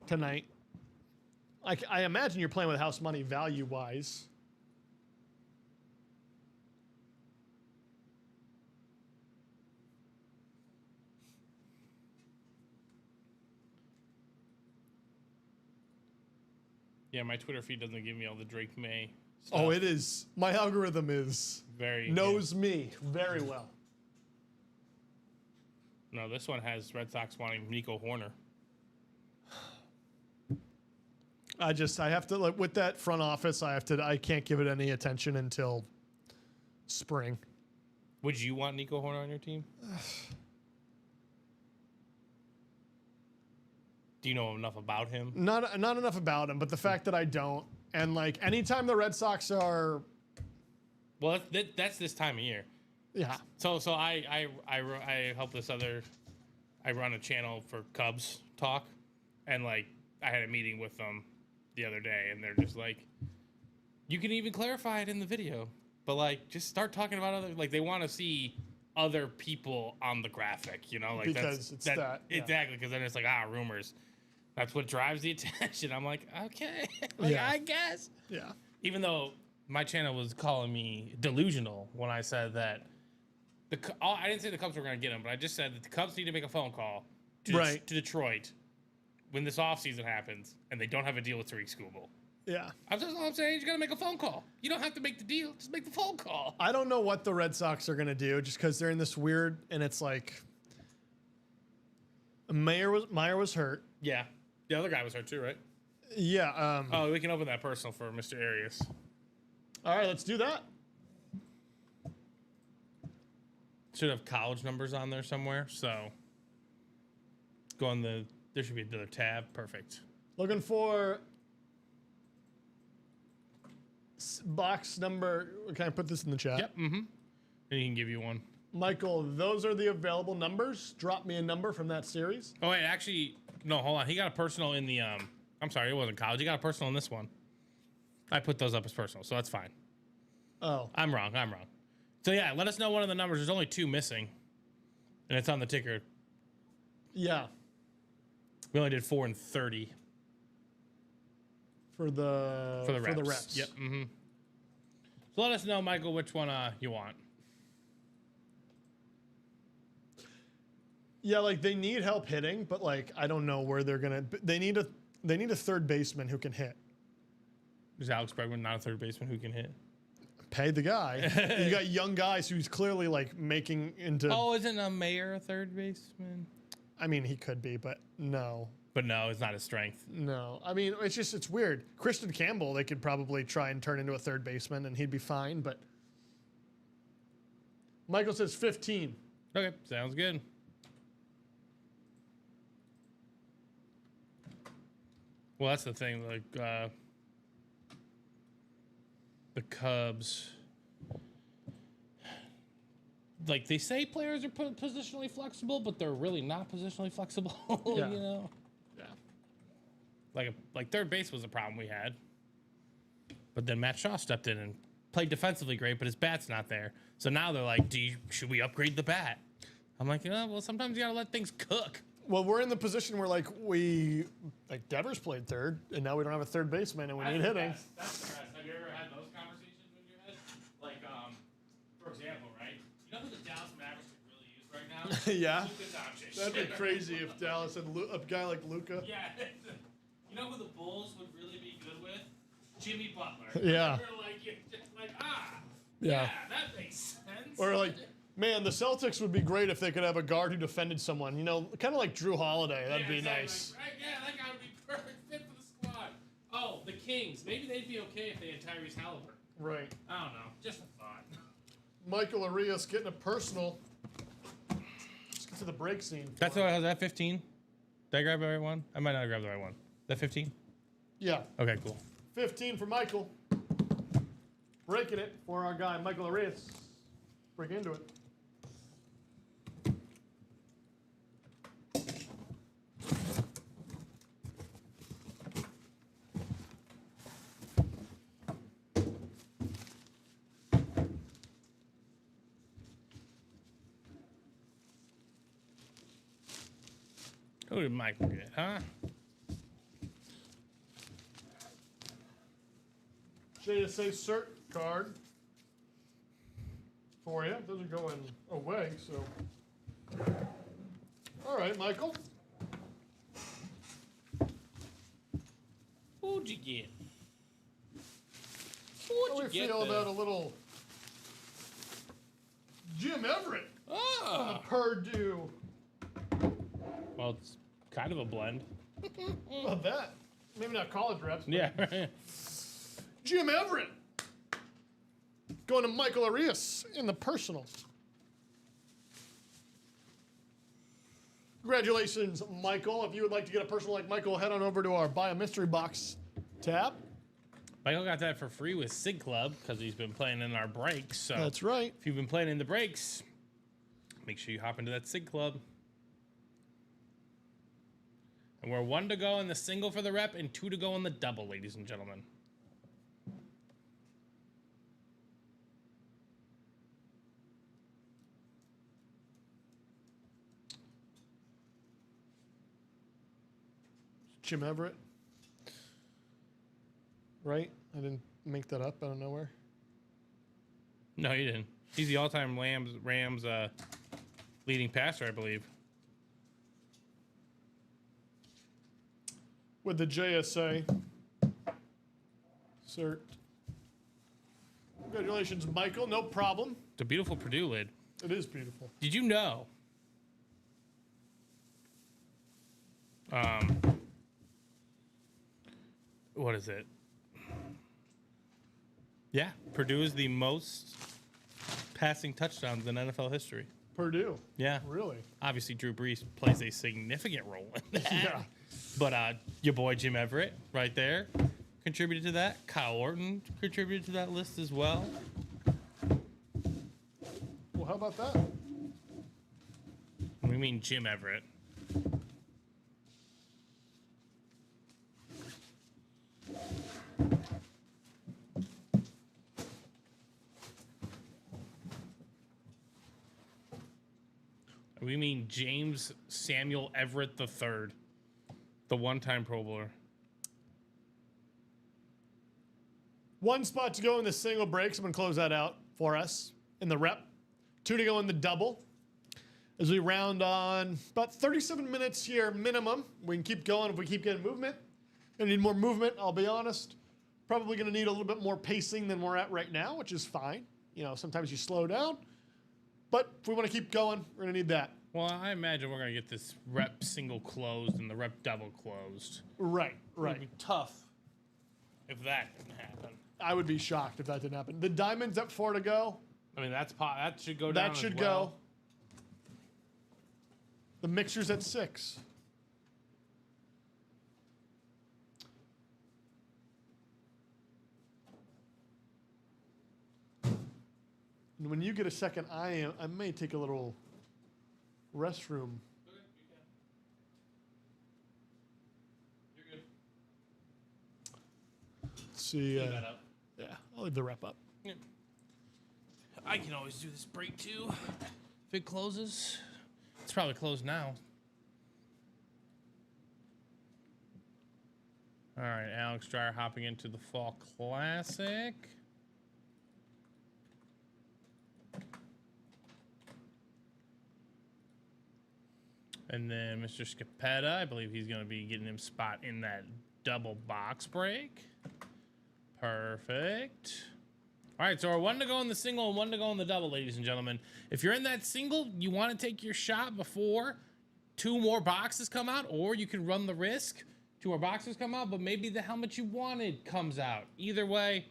tonight. I imagine you're playing with house money value-wise. Yeah, my Twitter feed doesn't give me all the Drake May stuff. Oh, it is. My algorithm is knows me very well. No, this one has Red Sox wanting Nico Horner. I have to, like, with that front office, I can't give it any attention until spring. Would you want Nico Horner on your team? Do you know enough about him? Not enough about him, but the fact that I don't, and like anytime the Red Sox are, well, that's this time of year. yeah. So I help this other. I run a channel for Cubs talk, and like I had a meeting with them the other day, and they're just like, you can even clarify it in the video, but like just start talking about other, like they want to see other people on the graphic, you know, like Because it's that, yeah. exactly, because then it's like rumors. That's what drives the attention. I'm like, okay, like Yeah. I guess. Yeah. Even though my channel was calling me delusional when I said that I didn't say the Cubs were going to get him, but I just said that the Cubs need to make a phone call to Detroit when this offseason happens and they don't have a deal with Tariq Skubal. Yeah. That's all I'm saying. You got to make a phone call. You don't have to make the deal. Just make the phone call. I don't know what the Red Sox are gonna do, just because they're in this weird, and it's like Meyer was hurt. Yeah. The other guy was hurt too, right? Yeah. Oh, we can open that personal for Mr. Arias. All right, let's do that. Should have college numbers on there somewhere. So go on there should be another tab. Perfect. Looking for box number. Can I put this in the chat? Yep. Mm-hmm. And he can give you one. Michael, those are the available numbers. Drop me a number from that series. Oh wait, actually, no. Hold on. He got a personal in the I'm sorry, it wasn't college. He got a personal in this one. I put those up as personal, so that's fine. Oh, I'm wrong. So yeah, let us know one of the numbers. There's only 2 missing, and it's on the ticker. yeah. We only did 4 and 30 For the reps. Yep. Mm-hmm. So let us know, Michael, which one you want. Yeah, like they need help hitting, but like I don't know where they're gonna. They need a third baseman who can hit. Is Alex Bregman not a third baseman who can hit? Pay the guy. You got young guys who's clearly like making into. Oh, isn't a Mayer a third baseman? I mean, he could be, but no. But no, it's not his strength. No. I mean, it's weird. Christian Campbell, they could probably try and turn into a third baseman and he'd be fine, but Michael says 15. Okay, sounds good. Well, that's the thing. Like the Cubs, like they say players are positionally flexible, but they're really not positionally flexible. Yeah. You know. Yeah. Like third base was a problem we had, but then Matt Shaw stepped in and played defensively great, but his bat's not there. So now they're like, should we upgrade the bat? I'm like, well, sometimes you gotta let things cook. Well, we're in the position where like Devers played third, and now we don't have a third baseman, and we need hitting. That's the best. Have you ever had those conversations in your head? Like, for example, right? You know who the Dallas Mavericks could really use right now? Yeah. Luka Dončić. That'd be crazy if Dallas had a guy like Luka. Yeah. You know who the Bulls would really be good with? Jimmy Butler. Yeah. You're just like, Yeah. that makes sense. Or like, man, the Celtics would be great if they could have a guard who defended someone. You know, kind of like Drew Holiday. That'd be exactly. nice. Right? Yeah, that guy would be perfect fit for the squad. Oh, the Kings. Maybe they'd be okay if they had Tyrese Halliburton. Right. I don't know. Just a thought. Michael Arias getting a personal. Let's get to the break scene. That's what I was at 15. Did I grab the right one? I might not have grabbed the right one. Is that 15? Yeah. Okay, cool. 15 for Michael. Breaking it for our guy, Michael Arias. Break into it. Who did Michael get, huh? JSA cert card for you. Those are going away, so. All right, Michael. Who'd you get? How do we feel about a little Jim Everett? Oh. Purdue. Well, it's kind of a blend. How about that? Maybe not college reps. But Yeah. Jim Everett. Going to Michael Arias in the personal. Congratulations, Michael. If you would like to get a personal like Michael, head on over to our Buy a Mystery Box tab. Michael got that for free with Sig Club because he's been playing in our breaks. So That's right. if you've been playing in the breaks, make sure you hop into that Sig Club. And we're 1 to go in the single for the rep and 2 to go in the double, ladies and gentlemen. Jim Everett. Right? I didn't make that up out of nowhere. No, you didn't. He's the all-time Rams leading passer, I believe. With the JSA cert. Congratulations, Michael. No problem. It's a beautiful Purdue lid. It is beautiful. Did you know? What is it? Yeah, Purdue is the most passing touchdowns in NFL history. Purdue. Yeah. Really? Obviously, Drew Brees plays a significant role in that. Yeah. But your boy Jim Everett, right there, contributed to that. Kyle Orton contributed to that list as well. Well, how about that? We mean Jim Everett. We mean James Samuel Everett III, the one-time Pro Bowler. One spot to go in the single breaks. I'm going to close that out for us in the rep. 2 to go in the double. As we round on about 37 minutes here minimum. We can keep going if we keep getting movement. Gonna need more movement, I'll be honest. Probably gonna need a little bit more pacing than we're at right now, which is fine. You know, sometimes you slow down. But if we want to keep going, we're gonna need that. Well, I imagine we're gonna get this rep single closed and the rep double closed. Right, It would right. be tough if that didn't happen. I would be shocked if that didn't happen. The diamond's at 4 to go. I mean, that should go down. That should as well. go. The mixer's at 6. And when you get a second, I may take a little restroom. Okay, you can. You're good. Let's see. Leave that up. Yeah, I'll leave the rep up. Yeah. I can always do this break too. If it closes, it's probably closed now. All right, Alex Dreyer hopping into the Fall Classic. And then Mr. Scapetta, I believe he's going to be getting him spot in that double box break. Perfect. All right, so we're 1 to go in the single and 1 to go in the double, ladies and gentlemen. If you're in that single, you want to take your shot before 2 more boxes come out, or you can run the risk 2 more boxes come out, but maybe the helmet you wanted comes out. Either way,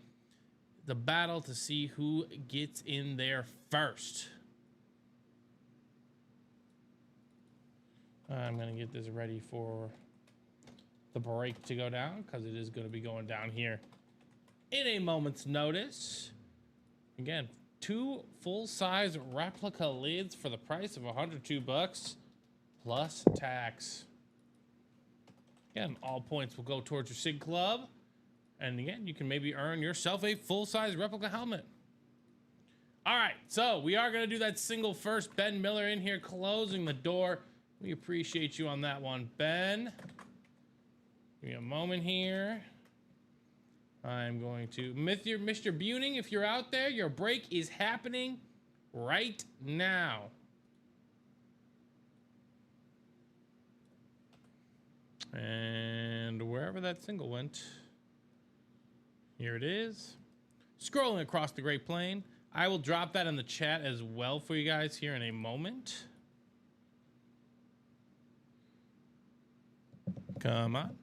the battle to see who gets in there first. I'm going to get this ready for the break to go down because it is going to be going down here in a moment's notice. Again, 2 full-size replica lids for the price of $102 plus tax. Again, all points will go towards your SIG Club. And again, you can maybe earn yourself a full-size replica helmet. All right, so we are going to do that single first. Ben Miller in here closing the door We appreciate you on that one, Ben. Give me a moment here. I'm going to... Mr. Buning, if you're out there, your break is happening right now. And wherever that single went, here it is. Scrolling across the Great Plain. I will drop that in the chat as well for you guys here in a moment. Come on.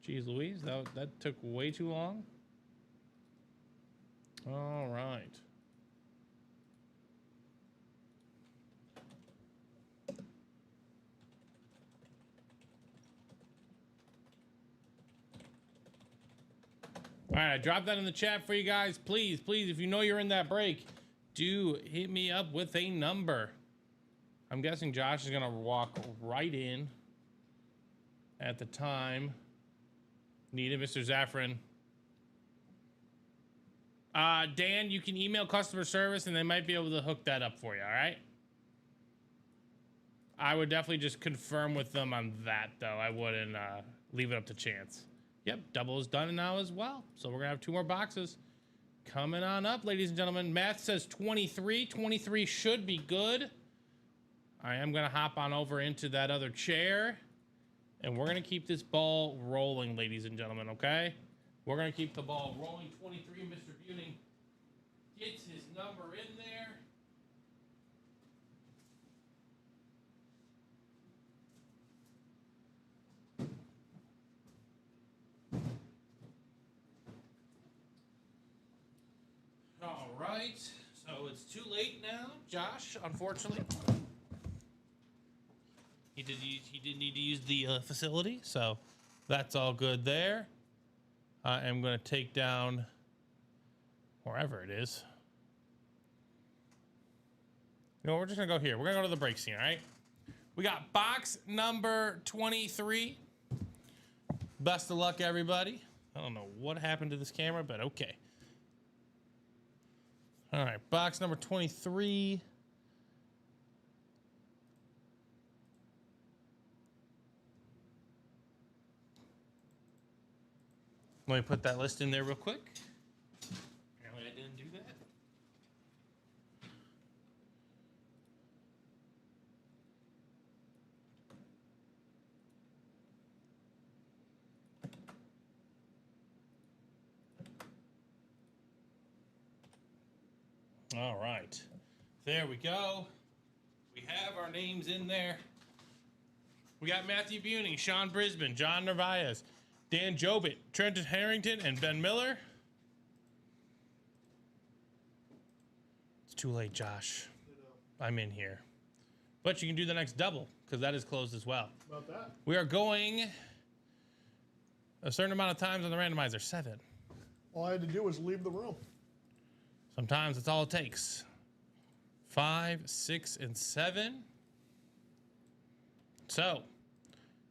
Jeez Louise, that took way too long. All right. All right, I dropped that in the chat for you guys. Please, please, if you know you're in that break, do hit me up with a number. I'm guessing Josh is gonna walk right in at the time needed. Mr. Zaffron. Dan, you can email customer service and they might be able to hook that up for you, all right? I would definitely just confirm with them on that, though. I wouldn't leave it up to chance. Yep, double is done now as well. So we're gonna have 2 more boxes coming on up, ladies and gentlemen. Math says 23. 23 should be good. I am gonna hop on over into that other chair and we're gonna keep this ball rolling, ladies and gentlemen, okay? We're gonna keep the ball rolling. 23, Mr. Buning gets his number in there. All right, so it's too late now, Josh, unfortunately. He did need to use the facility, so that's all good there. I am going to take down wherever it is. You know, we're just going to go here. We're going to go to the break scene, all right? We got box number 23. Best of luck, everybody. I don't know what happened to this camera, but okay. All right, box number 23. Let me put that list in there real quick. Apparently I didn't do that. All right, there we go. We have our names in there. We got Matthew Buning, Sean Brisbane, John Narvaez, Dan Jobit, Trenton Harrington, and Ben Miller. It's too late, Josh. I'm in here. But you can do the next double, because that is closed as well. About that. We are going a certain amount of times on the randomizer, 7. All I had to do was leave the room. Sometimes that's all it takes. 5, 6, and 7. So,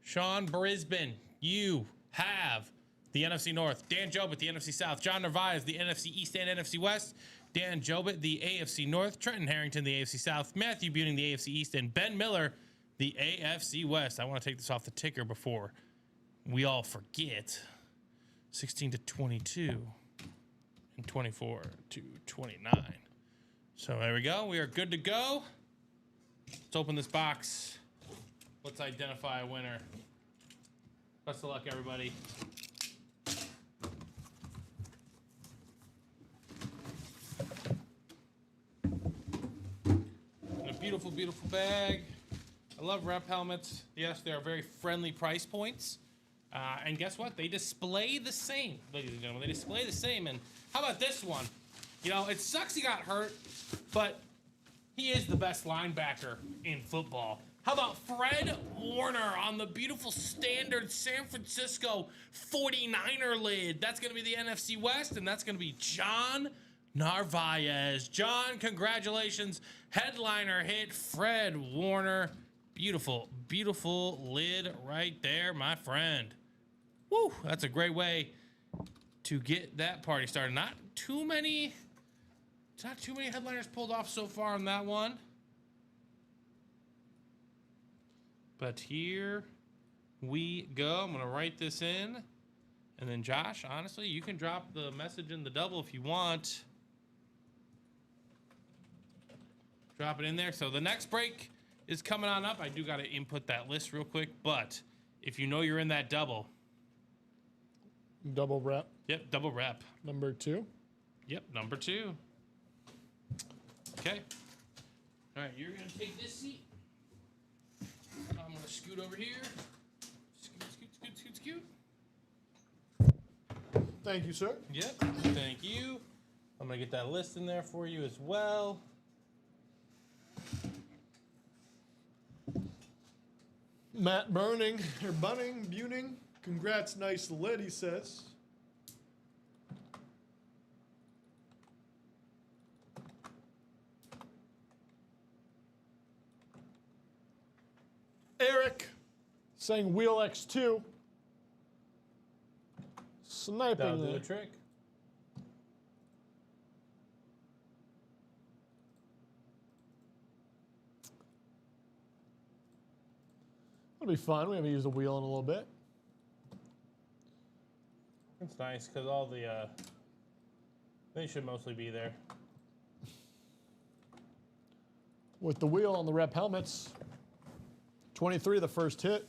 Sean Brisbane, you have the NFC North. Dan Jobit, the NFC South. John Narvaez, the NFC East and NFC West. Dan Jobit, the AFC North. Trenton Harrington, the AFC South. Matthew Buning, the AFC East. And Ben Miller, the AFC West. I want to take this off the ticker before we all forget. 16 to 22 and 24 to 29. So there we go. We are good to go. Let's open this box. Let's identify a winner. Best of luck, everybody. And a beautiful, beautiful bag. I love rep helmets. Yes, they are very friendly price points. And guess what? They display the same, ladies and gentlemen. They display the same. And how about this one? You know, it sucks he got hurt, but he is the best linebacker in football. How about Fred Warner on the beautiful standard San Francisco 49er lid? That's going to be the NFC West, and that's going to be John Narvaez. John, congratulations. Headliner hit, Fred Warner. Beautiful, beautiful lid right there, my friend. Woo, that's a great way to get that party started. Not too many headliners pulled off so far on that one. But here we go. I'm going to write this in. And then, Josh, honestly, you can drop the message in the double if you want. Drop it in there. So the next break is coming on up. I do got to input that list real quick. But if you know you're in that double. Double rep. Yep, double rep. Number 2. Yep, number 2. Okay. All right, you're going to take this seat. I'm going to scoot over here. Scoot. Thank you, sir. Yep, thank you. I'm going to get that list in there for you as well. Matt Buning, congrats, nice lid, he says. Eric saying Wheel X2. Sniping That'll do there. the trick. It'll be fun. We haven't used the wheel in a little bit. It's nice because all the, they should mostly be there. With the wheel on the rep helmets. 23, the first hit.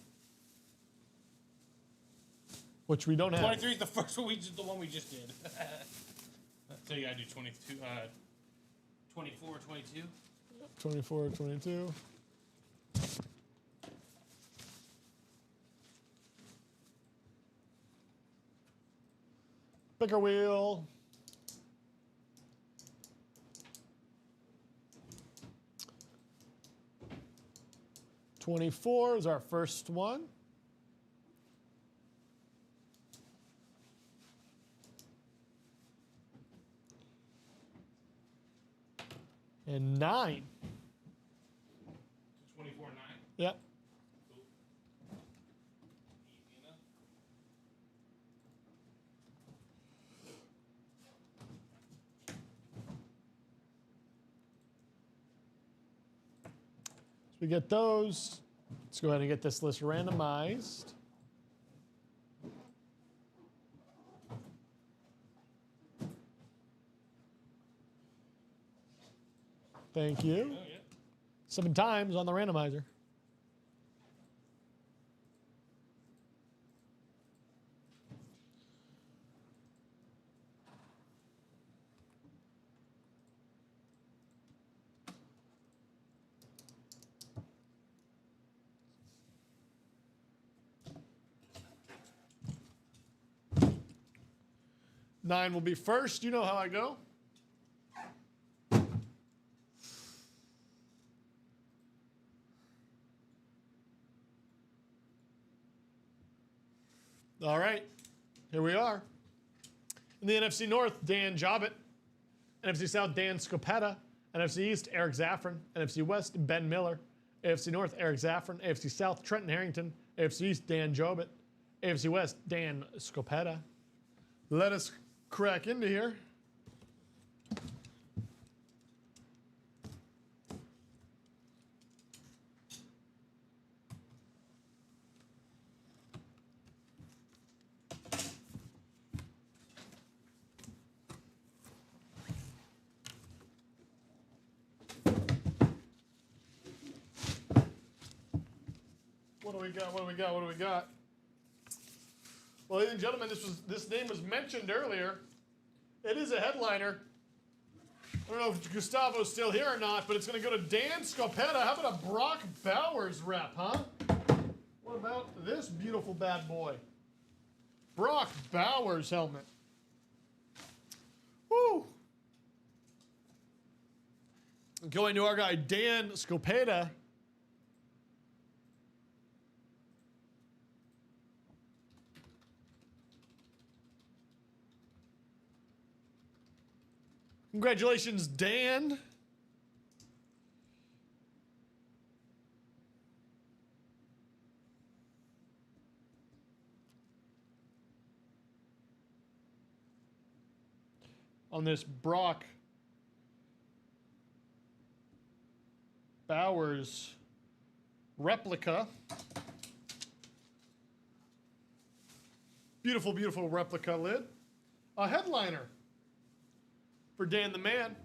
Which we don't have. 23 is the first one, the one we just did. So you gotta do 22, 24, 22. 24, 22. Picker wheel. $24 is our first one. And 9. 24, 9. Yep. Cool. Easy enough. So we get those. Let's go ahead and get this list randomized. Thank you. Oh, yeah. 7 times on the randomizer. Nine will be first. You know how I go. All right, here we are. In the NFC North, Dan Jobbett. NFC South, Dan Scopetta. NFC East, Eric Zaffron. NFC West, Ben Miller. AFC North, Eric Zaffron. AFC South, Trenton Harrington. AFC East, Dan Jobbett. AFC West, Dan Scopetta. Let us crack into here. What do we got? What do we got? What do we got? Well, ladies and gentlemen, this name was mentioned earlier. It is a headliner. I don't know if Gustavo's still here or not, but it's going to go to Dan Scopetta. How about a Brock Bowers rep, huh? What about this beautiful bad boy? Brock Bowers helmet. Woo! Going to our guy Dan Scopetta. Congratulations, Dan. On this Brock Bowers replica. Beautiful, beautiful replica lid. A headliner for Dan the Man.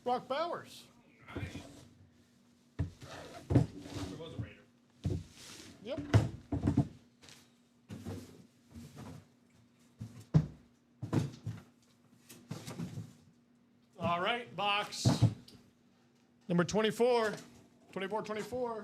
Brock Bowers. Nice. There was a Raider. Yep. All right, box. Number 24. 24.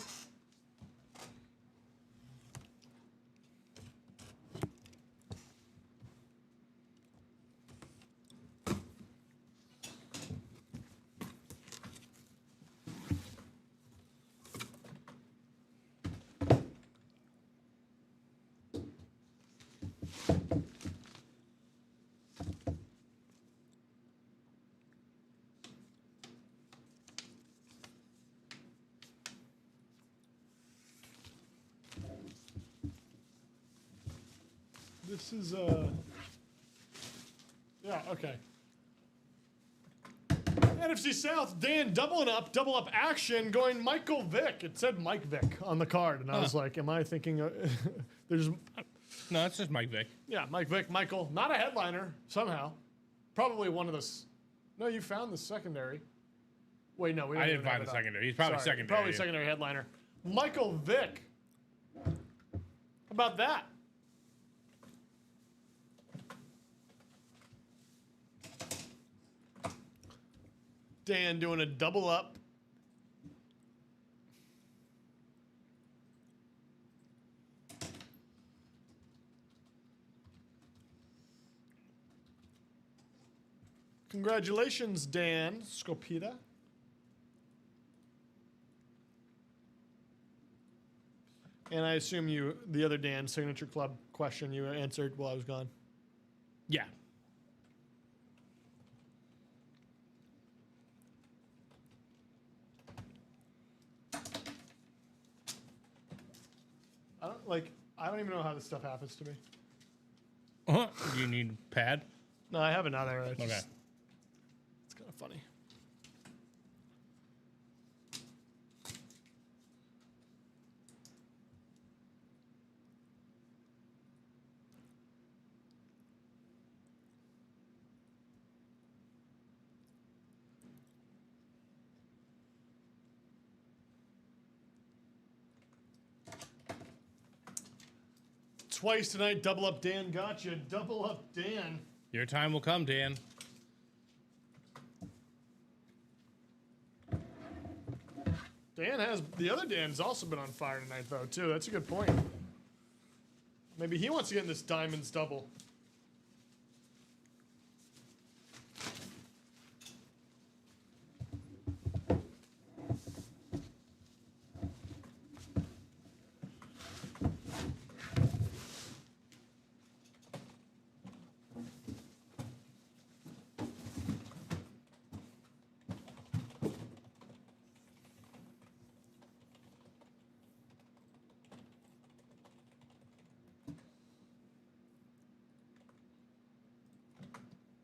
This is yeah, okay. NFC South, Dan double up action, going Michael Vick. It said Mike Vick on the card, and I was like, am I thinking there's No, it's just Mike Vick. yeah, Mike Vick, Michael, not a headliner somehow. Probably one of the no, you found the secondary. Wait, no, we don't I didn't even have find the it up. secondary. He's probably Sorry, secondary. Probably secondary headliner. Michael Vick. How about that? Dan doing a double up. Congratulations, Dan Scopita. And I assume you, the other Dan Signature Club question you answered while I was gone. Yeah. I don't even know how this stuff happens to me. You need pad? No, I have another. It's Okay. It's kind of funny. Twice tonight, double up Dan gotcha. Double up Dan. Your time will come, Dan. Dan has, the other Dan's also been on fire tonight, though, too. That's a good point. Maybe he wants to get in this Diamonds double.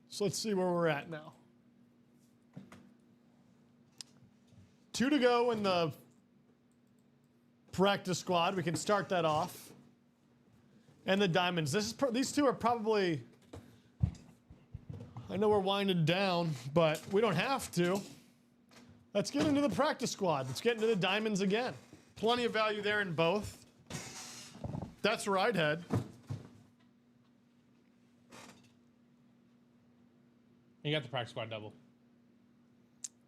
So let's see where we're at now. 2 to go in the practice squad. We can start that off. And the Diamonds. These two are probably, I know we're winding down, but we don't have to. Let's get into the practice squad. Let's get into the Diamonds again. Plenty of value there in both. That's where I'd head. You got the practice squad double.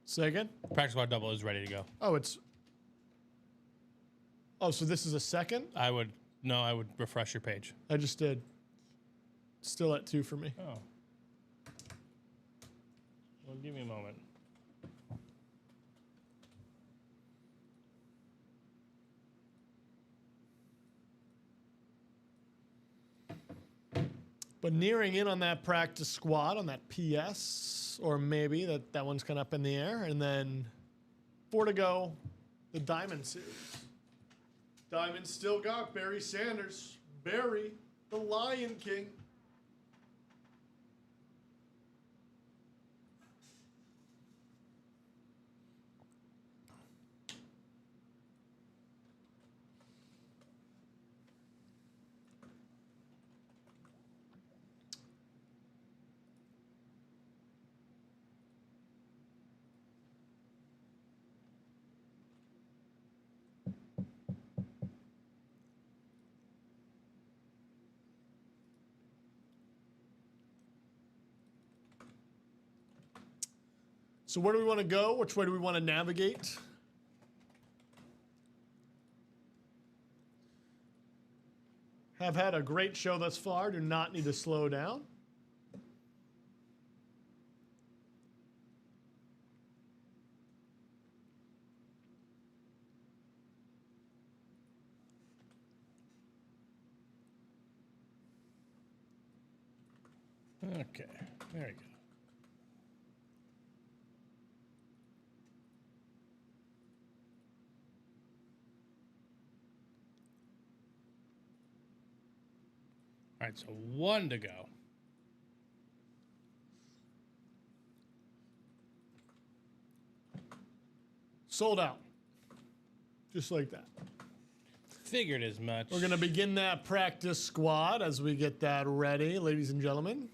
Say again? Practice squad double is ready to go. Oh, so this is a second? I would refresh your page. I just did. Still at 2 for me. Oh. Well, give me a moment. But nearing in on that practice squad, on that PS, or maybe that one's kind of up in the air. And then 4 to go, the Diamond Series. Diamond still got Barry Sanders. Barry, the Lion King. So where do we want to go? Which way do we want to navigate? Have had a great show thus far. Do not need to slow down. Okay, there we go. All right, so 1 to go. Sold out. Just like that. Figured as much. We're going to begin that practice squad as we get that ready, ladies and gentlemen.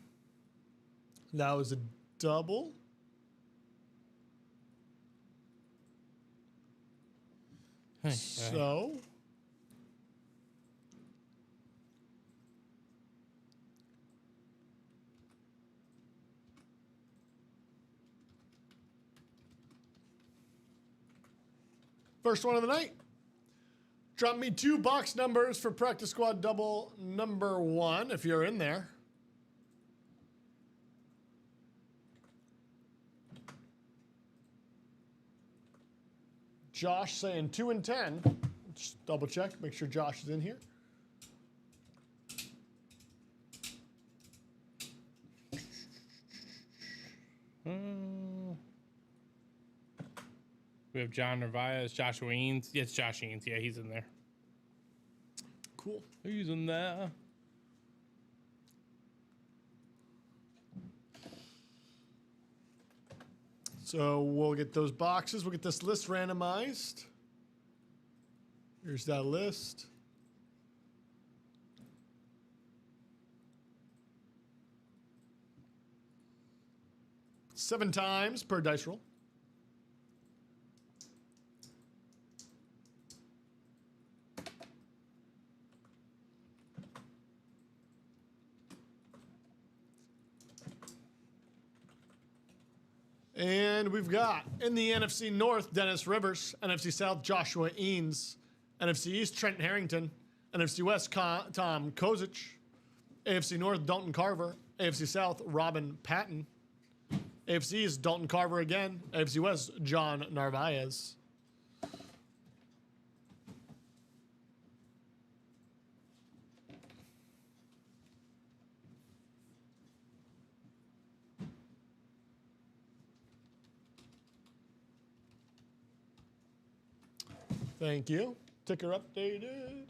That was a double. So... First one of the night. Drop me 2 box numbers for practice squad double number 1 if you're in there. Josh saying 2 and 10. Just double check, make sure Josh is in here. We have John Narvaez, Joshua Eanes. Yeah, it's Josh Eanes. Yeah, he's in there. Cool. He's in there. So we'll get those boxes. We'll get this list randomized. Here's that list. Seven times per dice roll. And we've got in the NFC North, Dennis Rivers. NFC South, Joshua Eanes. NFC East, Trent Harrington. NFC West, Tom Kozic. AFC North, Dalton Carver. AFC South, Robin Patton. AFC East, Dalton Carver again. AFC West, John Narvaez. Thank you. Ticker updated.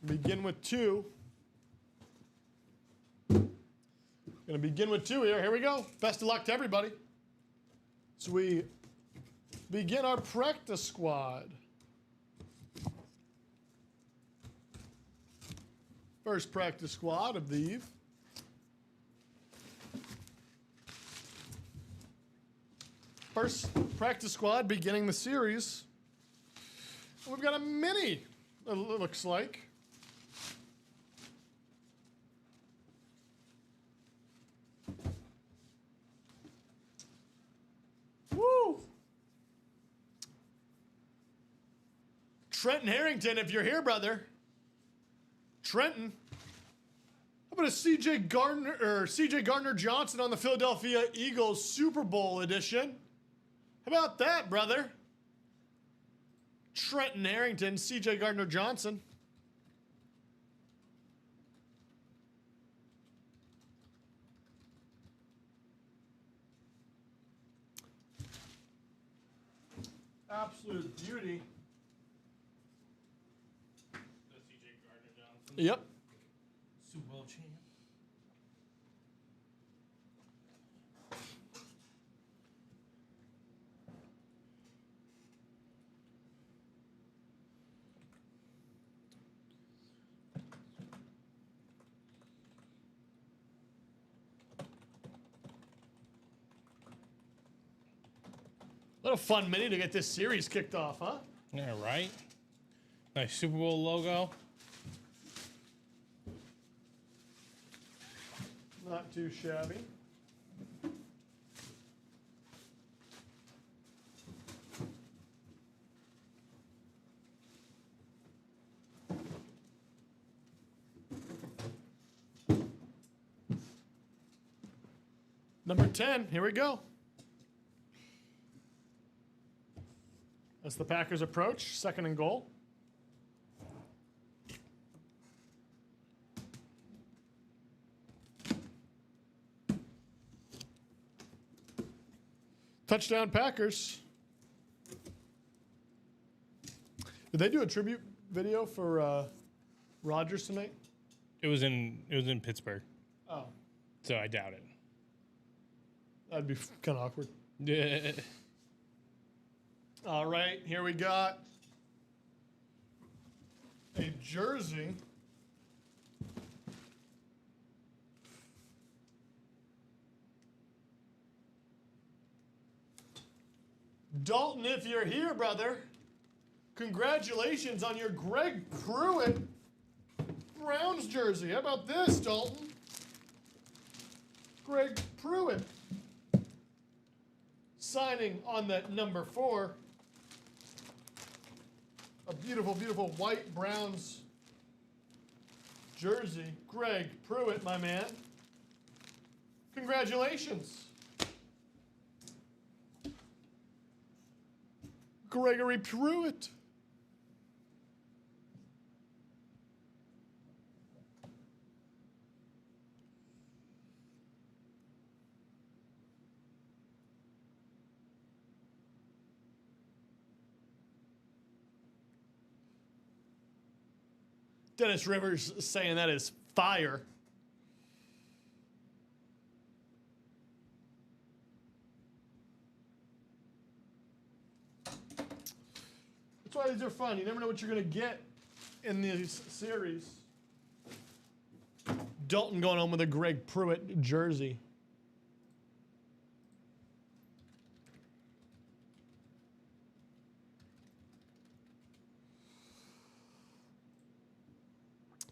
Begin with 2. Gonna begin with 2 here. Here we go. Best of luck to everybody. So we begin our practice squad. First practice squad of the eve. First practice squad beginning the series. We've got a mini, it looks like. Woo! Trenton Harrington, if you're here, brother. Trenton. How about a CJ Gardner Johnson on the Philadelphia Eagles Super Bowl edition? How about that, brother? Trenton Harrington, C.J. Gardner-Johnson. Absolute beauty. The CJ Gardner-Johnson. Yep. Super Bowl champ. What a fun mini to get this series kicked off, huh? Yeah, right. Nice Super Bowl logo. Not too shabby. Number 10, here we go. As the Packers approach, 2nd and goal. Touchdown Packers. Did they do a tribute video for Rodgers tonight? It was in Pittsburgh, Oh, so I doubt it. that'd be kind of awkward. Yeah. All right, here we got a jersey. Dalton, if you're here, brother, congratulations on your Greg Pruitt Browns jersey. How about this, Dalton? Greg Pruitt signing on that number 4. A beautiful, beautiful white Browns jersey. Greg Pruitt, my man. Congratulations. Gregory Pruitt. Dennis Rivers saying that is fire. That's why these are fun. You never know what you're going to get in these series. Dalton going home with a Greg Pruitt jersey.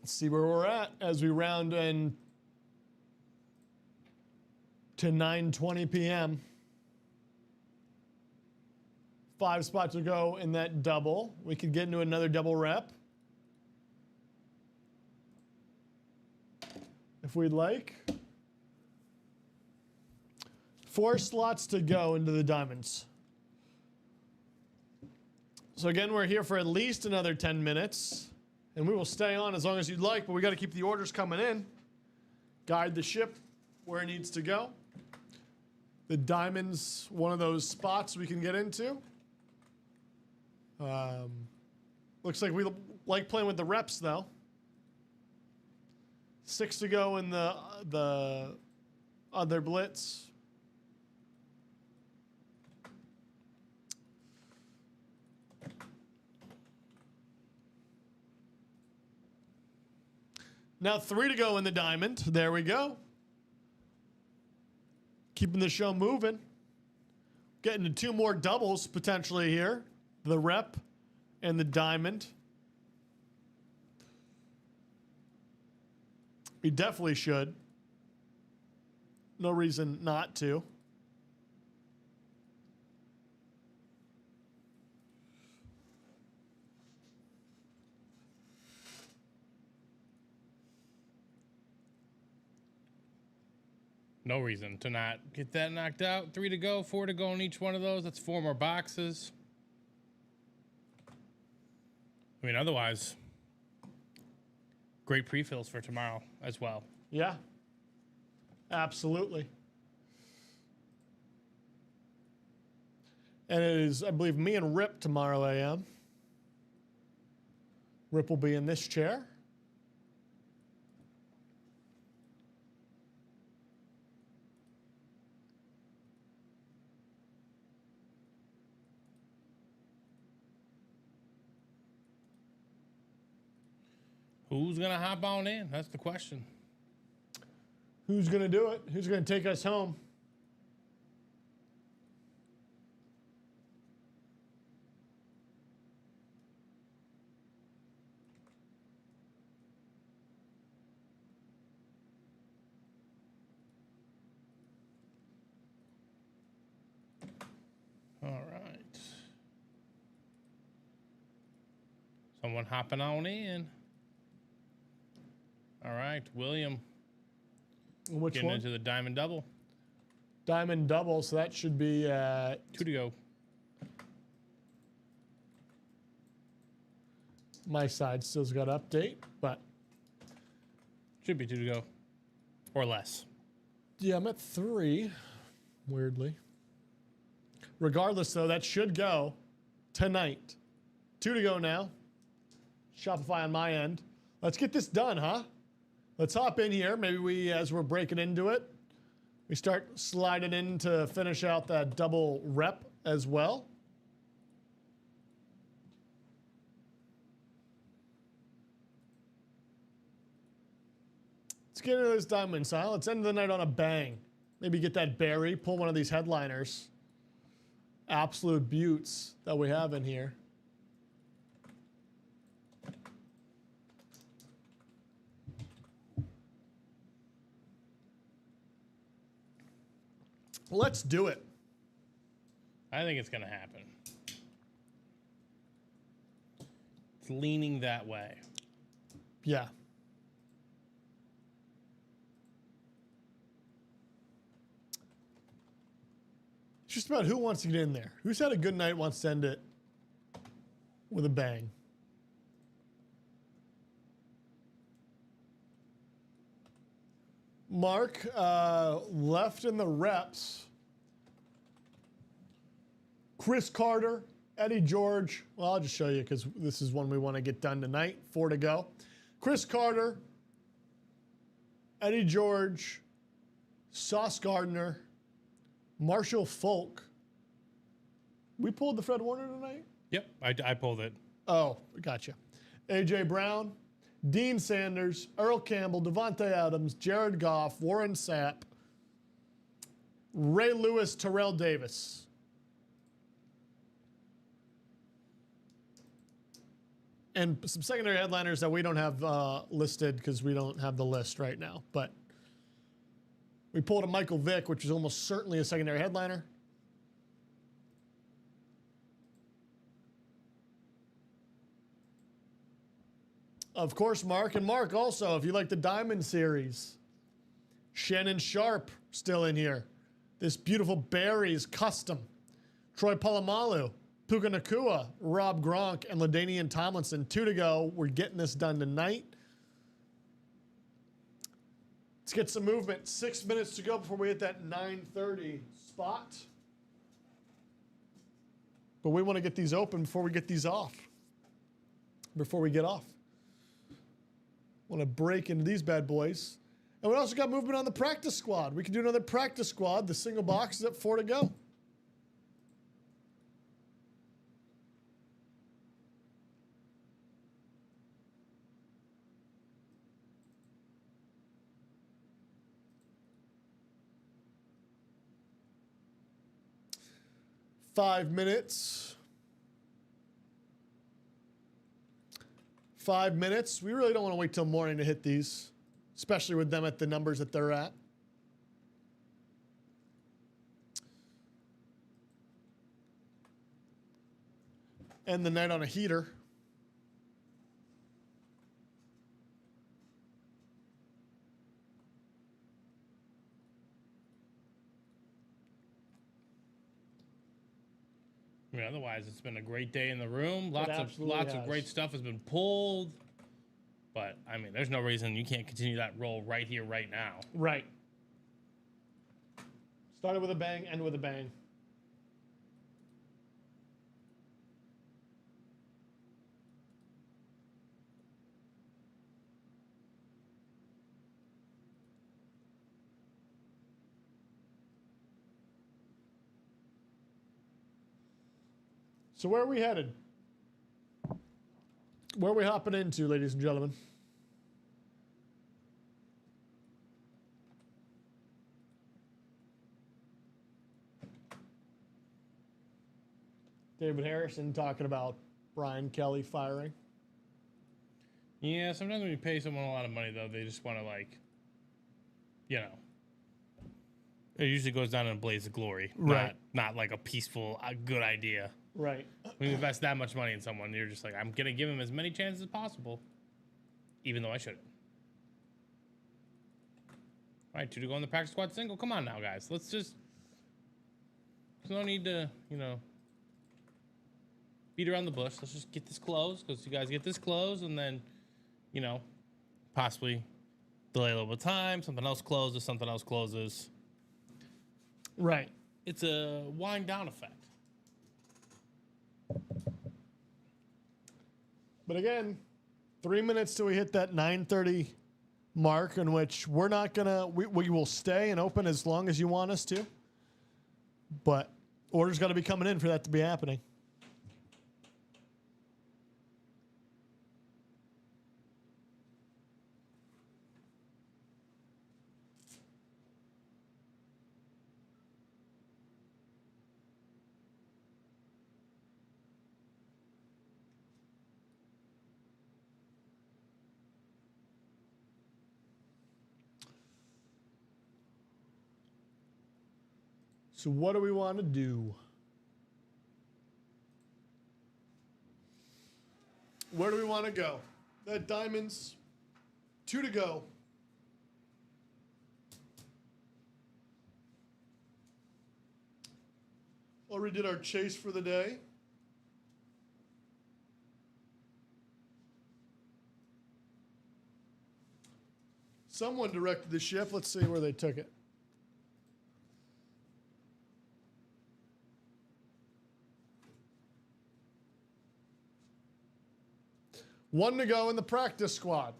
Let's see where we're at as we round in to 9:20 p.m. 5 spots to go in that double. We could get into another double rep if we'd like. 4 slots to go into the diamonds. So again, we're here for at least another 10 minutes. And we will stay on as long as you'd like, but we got to keep the orders coming in. Guide the ship where it needs to go. The diamond's one of those spots we can get into. Looks like we like playing with the reps, though. 6 to go in the other blitz. Now 3 to go in the diamond. There we go. Keeping the show moving. Getting to 2 more doubles potentially here. The rep and the diamond. We definitely should. No reason not to. No reason to not get that knocked out. 3 to go, 4 to go in each one of those. That's 4 more boxes. I mean, otherwise, great pre-fills for tomorrow as well. Yeah, absolutely. And it is, I believe, me and Rip tomorrow AM. Rip will be in this chair. Who's going to hop on in? That's the question. Who's going to do it? Who's going to take us home? All right. Someone hopping on in. All right, William. Which getting one? into the diamond double. Diamond double, so that should be 2 to go. my side still's got to update, but Should be 2 to go. Or less. yeah, I'm at 3, weirdly. Regardless, though, that should go tonight. 2 to go now. Shopify on my end. Let's get this done, huh? Let's hop in here. Maybe we, as we're breaking into it, we start sliding in to finish out that double rep as well. Let's get into this diamond style. Let's end the night on a bang. Maybe get that Barry, pull one of these headliners. Absolute buttes that we have in here. Let's do it. I think it's going to happen. It's leaning that way. Yeah. It's just about who wants to get in there. Who's had a good night, wants to end it with a bang. Mark, left in the reps. Chris Carter, Eddie George. Well, I'll just show you because this is one we want to get done tonight. 4 to go. Chris Carter, Eddie George, Sauce Gardner, Marshall Folk. We pulled the Fred Warner tonight? Yep, I pulled it. Oh, gotcha. A.J. Brown, Dean Sanders, Earl Campbell, Devontae Adams, Jared Goff, Warren Sapp, Ray Lewis, Terrell Davis. And some secondary headliners that we don't have listed because we don't have the list right now. But we pulled a Michael Vick, which is almost certainly a secondary headliner. Of course, Mark. And Mark, also, if you like the Diamond Series, Shannon Sharp still in here. This beautiful Barry's custom. Troy Polamalu, Puka Nakua, Rob Gronk, and LaDainian Tomlinson. 2 to go. We're getting this done tonight. Let's get some movement. 6 minutes to go before we hit that 9:30 spot. But we want to get these open before we get these off. Before we get off. Want to break into these bad boys. And we also got movement on the practice squad. We can do another practice squad. The single box is at 4 to go. Five minutes. 5 minutes. We really don't want to wait till morning to hit these, especially with them at the numbers that they're at. End the night on a heater. I mean, otherwise, it's been a great day in the room. Lots absolutely of has. great stuff has been pulled. But, I mean, there's no reason you can't continue that roll right here, right now. Right. Started with a bang, end with a bang. So where are we headed? Where are we hopping into, ladies and gentlemen? David Harrison talking about Brian Kelly firing. Yeah, sometimes when you pay someone a lot of money, though, they just want to, like, you know. It usually goes down in a blaze of glory. Right. Not like a peaceful, good idea. Right. When you invest that much money in someone, you're just like, I'm going to give him as many chances as possible, even though I shouldn't. All right, 2 to go in the practice squad single. Come on now, guys. Let's just... There's no need to, you know, beat around the bush. Let's just get this closed, because you guys get this closed, and then, you know, possibly delay a little bit of time. Something else closes. Right. It's a wind down effect. But again, 3 minutes till we hit that 9:30 mark, in which we're not gonna. We will stay and open as long as you want us to. But orders got to be coming in for that to be happening. So what do we want to do? Where do we want to go? That diamonds, 2 to go. Already did our chase for the day. Someone directed the ship. Let's see where they took it. One to go in the practice squad.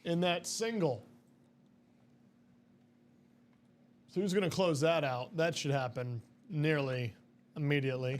In that single. So who's going to close that out? That should happen nearly immediately.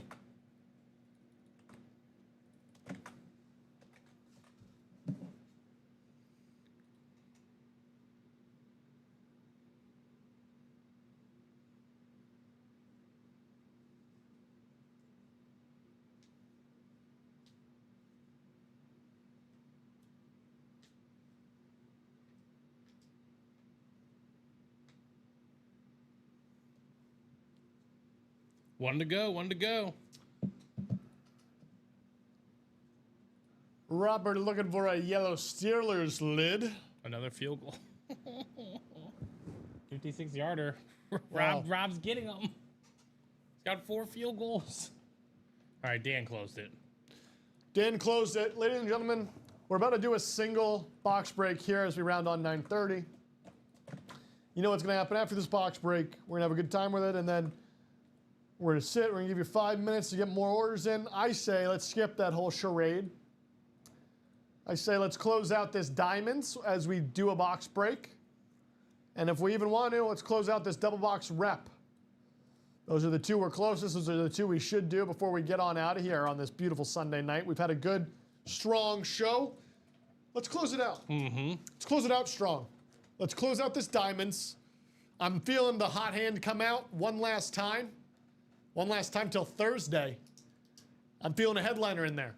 One to go. Robert looking for a yellow Steelers lid. Another field goal. 56-yarder. Wow. Rob's getting them. He's got 4 field goals. All right, Dan closed it. Dan closed it. Ladies and gentlemen, we're about to do a single box break here as we round on 9:30. You know what's going to happen after this box break. We're going to have a good time with it, and then we're going to sit. We're going to give you 5 minutes to get more orders in. I say let's skip that whole charade. I say let's close out this diamonds as we do a box break. And if we even want to, let's close out this double box rep. Those are the 2 we're closest. Those are the 2 we should do before we get on out of here on this beautiful Sunday night. We've had a good, strong show. Let's close it out. Let's close it out strong. Let's close out this diamonds. I'm feeling the hot hand come out one last time. One last time till Thursday. I'm feeling a headliner in there.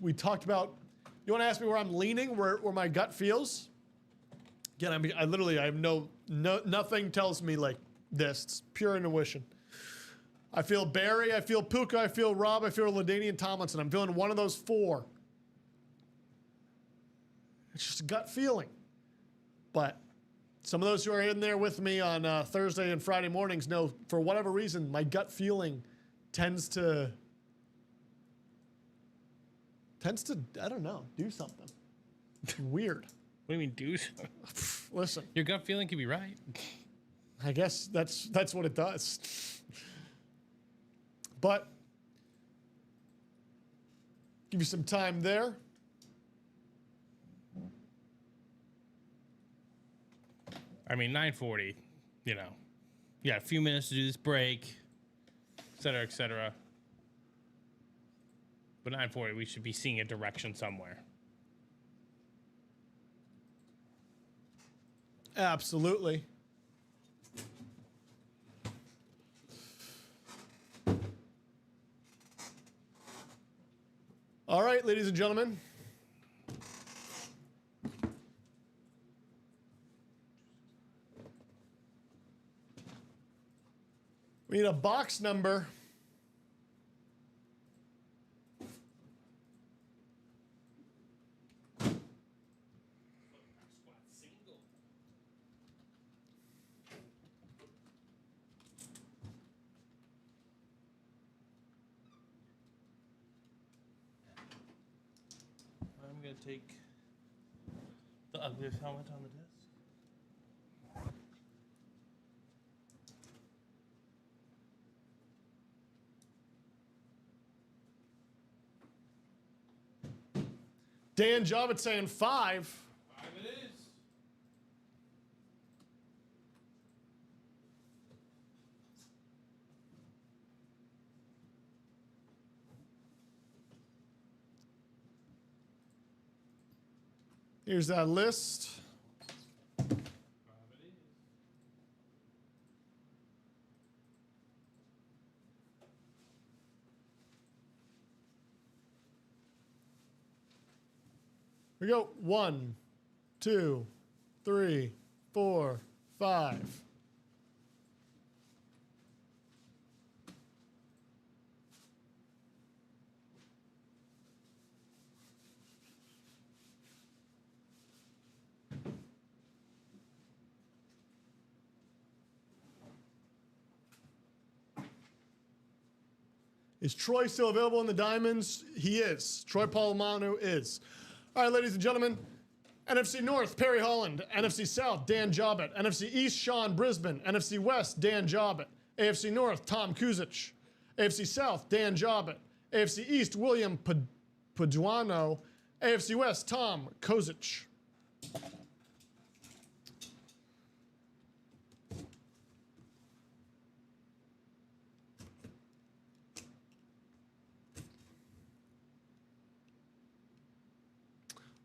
We talked about, you want to ask me where I'm leaning, where my gut feels? Again, I literally have nothing tells me like this. It's pure intuition. I feel Barry, I feel Puka, I feel Rob, I feel LaDainian Tomlinson. I'm feeling one of those 4. It's just a gut feeling. But Some of those who are in there with me on Thursday and Friday mornings know, for whatever reason, my gut feeling tends to, I don't know, do something. Weird. What do you mean, dude? Listen, Your gut feeling can be right. I guess that's what it does. But give you some time there. I mean, 9:40, you know. You got a few minutes to do this break, et cetera, et cetera. But 9:40, we should be seeing a direction somewhere. Absolutely. All right, ladies and gentlemen. We need a box number. I'm going to take the ugliest helmet on the disc. Dan Javits saying 5. 5 it is. Here's that list. 5 it is. Here we go. 1, 2, 3, 4, 5. Is Troy still available in the Diamonds? He is. Troy Polamalu is. All right, ladies and gentlemen. NFC North, Perry Holland. NFC South, Dan Jobbitt. NFC East, Sean Brisbane. NFC West, Dan Jobbitt. AFC North, Tom Kuzic. AFC South, Dan Jobbitt. AFC East, William Paduano. AFC West, Tom Kozic.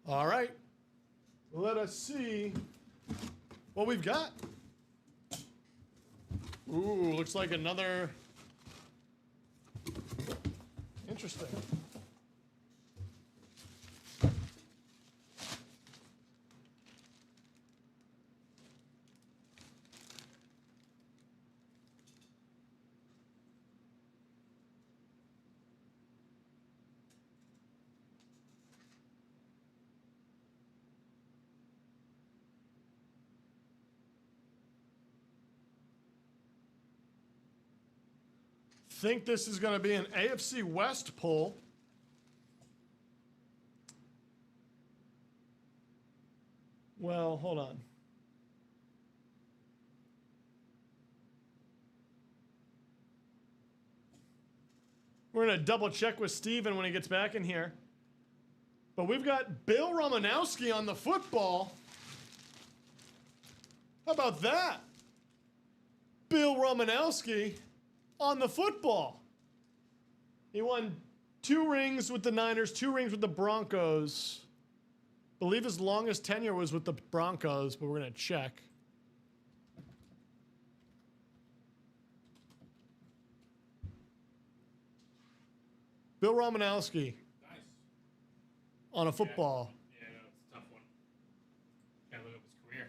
All right. Let us see what we've got. Ooh, looks like another. Interesting. Think this is going to be an AFC West pull. Well, hold on. We're going to double check with Steven when he gets back in here. But we've got Bill Romanowski on the football. How about that? Bill Romanowski on the football. He won 2 rings with the Niners, 2 rings with the Broncos. I believe his longest tenure was with the Broncos, but we're going to check. Bill Romanowski. Nice. On a football. Yeah, no, it's a tough one. Gotta look up his career.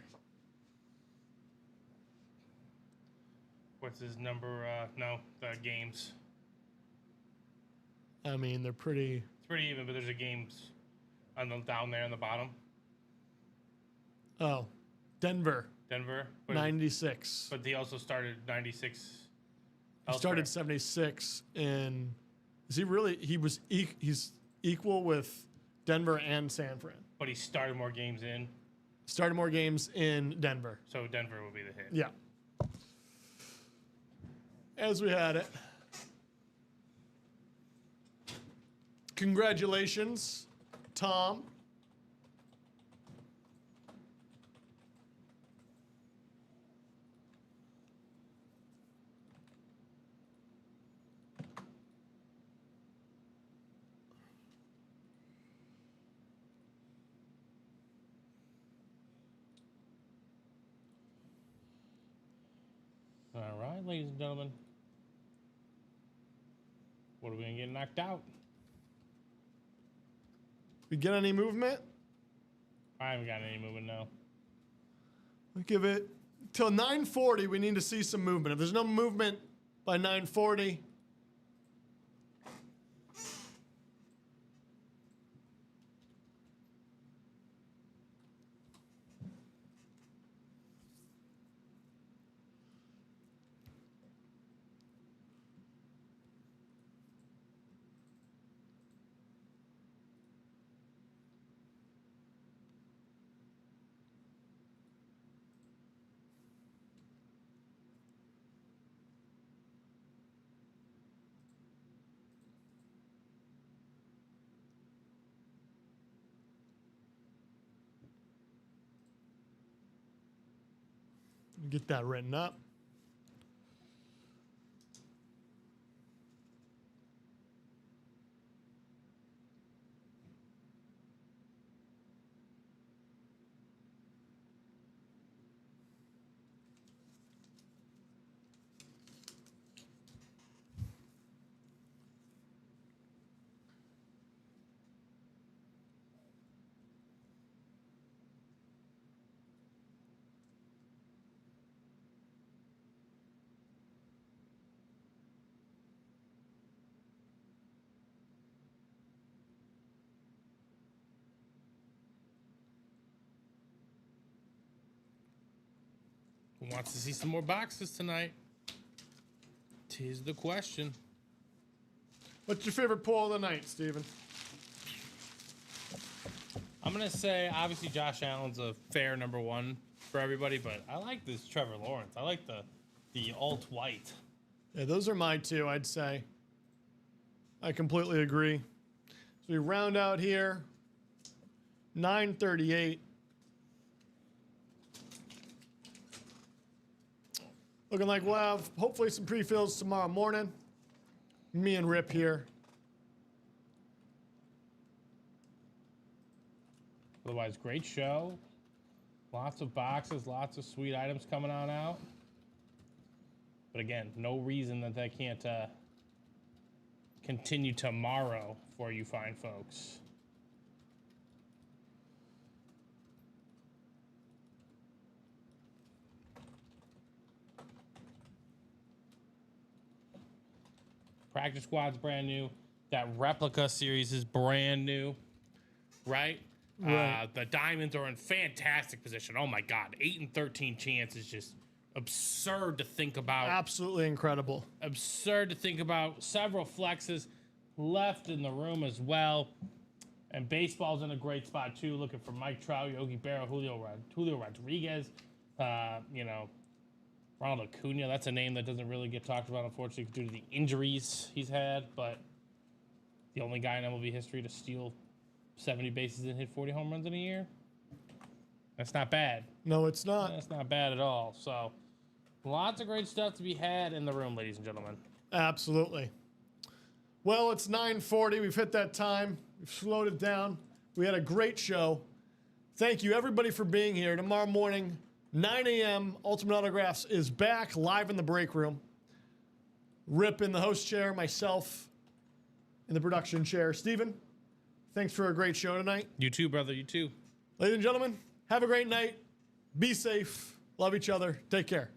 What's his number? No, the games. I mean, they're pretty. It's pretty even, but there's a games on the down there on the bottom. Oh, Denver. Denver. 96. But he also started 96. He started 76 in. Is he really? He's equal with Denver and San Fran. But he started more games in. Started more games in Denver. So Denver will be the hit. Yeah. As we had it. Congratulations, Tom. All right, ladies and gentlemen. What are we going to get knocked out? We get any movement? I haven't got any movement now. We give it till 9:40. We need to see some movement. If there's no movement by 9:40, get that written up. Who wants to see some more boxes tonight? 'Tis the question. What's your favorite pull of the night, Steven? I'm going to say, obviously, Josh Allen's a fair number one for everybody, but I like this Trevor Lawrence. I like the alt-white. Yeah, those are my two, I'd say. I completely agree. So we round out here. 9:38. Looking like we'll have hopefully some pre-fills tomorrow morning. Me and Rip here. Otherwise, great show. Lots of boxes, lots of sweet items coming on out. But again, no reason that they can't continue tomorrow for you fine folks. Practice Squad's brand new. That replica series is brand new, right? Right. The Diamonds are in fantastic position. Oh my God, 8 and 13 chance is just absurd to think about. Absolutely incredible. Absurd to think about. Several flexes left in the room as well. And baseball's in a great spot too. Looking for Mike Trout, Yogi Berra, Julio Rodriguez, Ronald Acuna. That's a name that doesn't really get talked about, unfortunately, due to the injuries he's had. But the only guy in MLB history to steal 70 bases and hit 40 home runs in a year. That's not bad. No, it's not. That's not bad at all. So, lots of great stuff to be had in the room, ladies and gentlemen. Absolutely. Well, it's 9:40. We've hit that time. We've slowed it down. We had a great show. Thank you, everybody, for being here. Tomorrow morning, 9 a.m., Ultimate Autographs is back live in the break room. Rip in the host chair, myself in the production chair. Steven, thanks for a great show tonight. You too, brother. You too. Ladies and gentlemen, have a great night. Be safe. Love each other. Take care.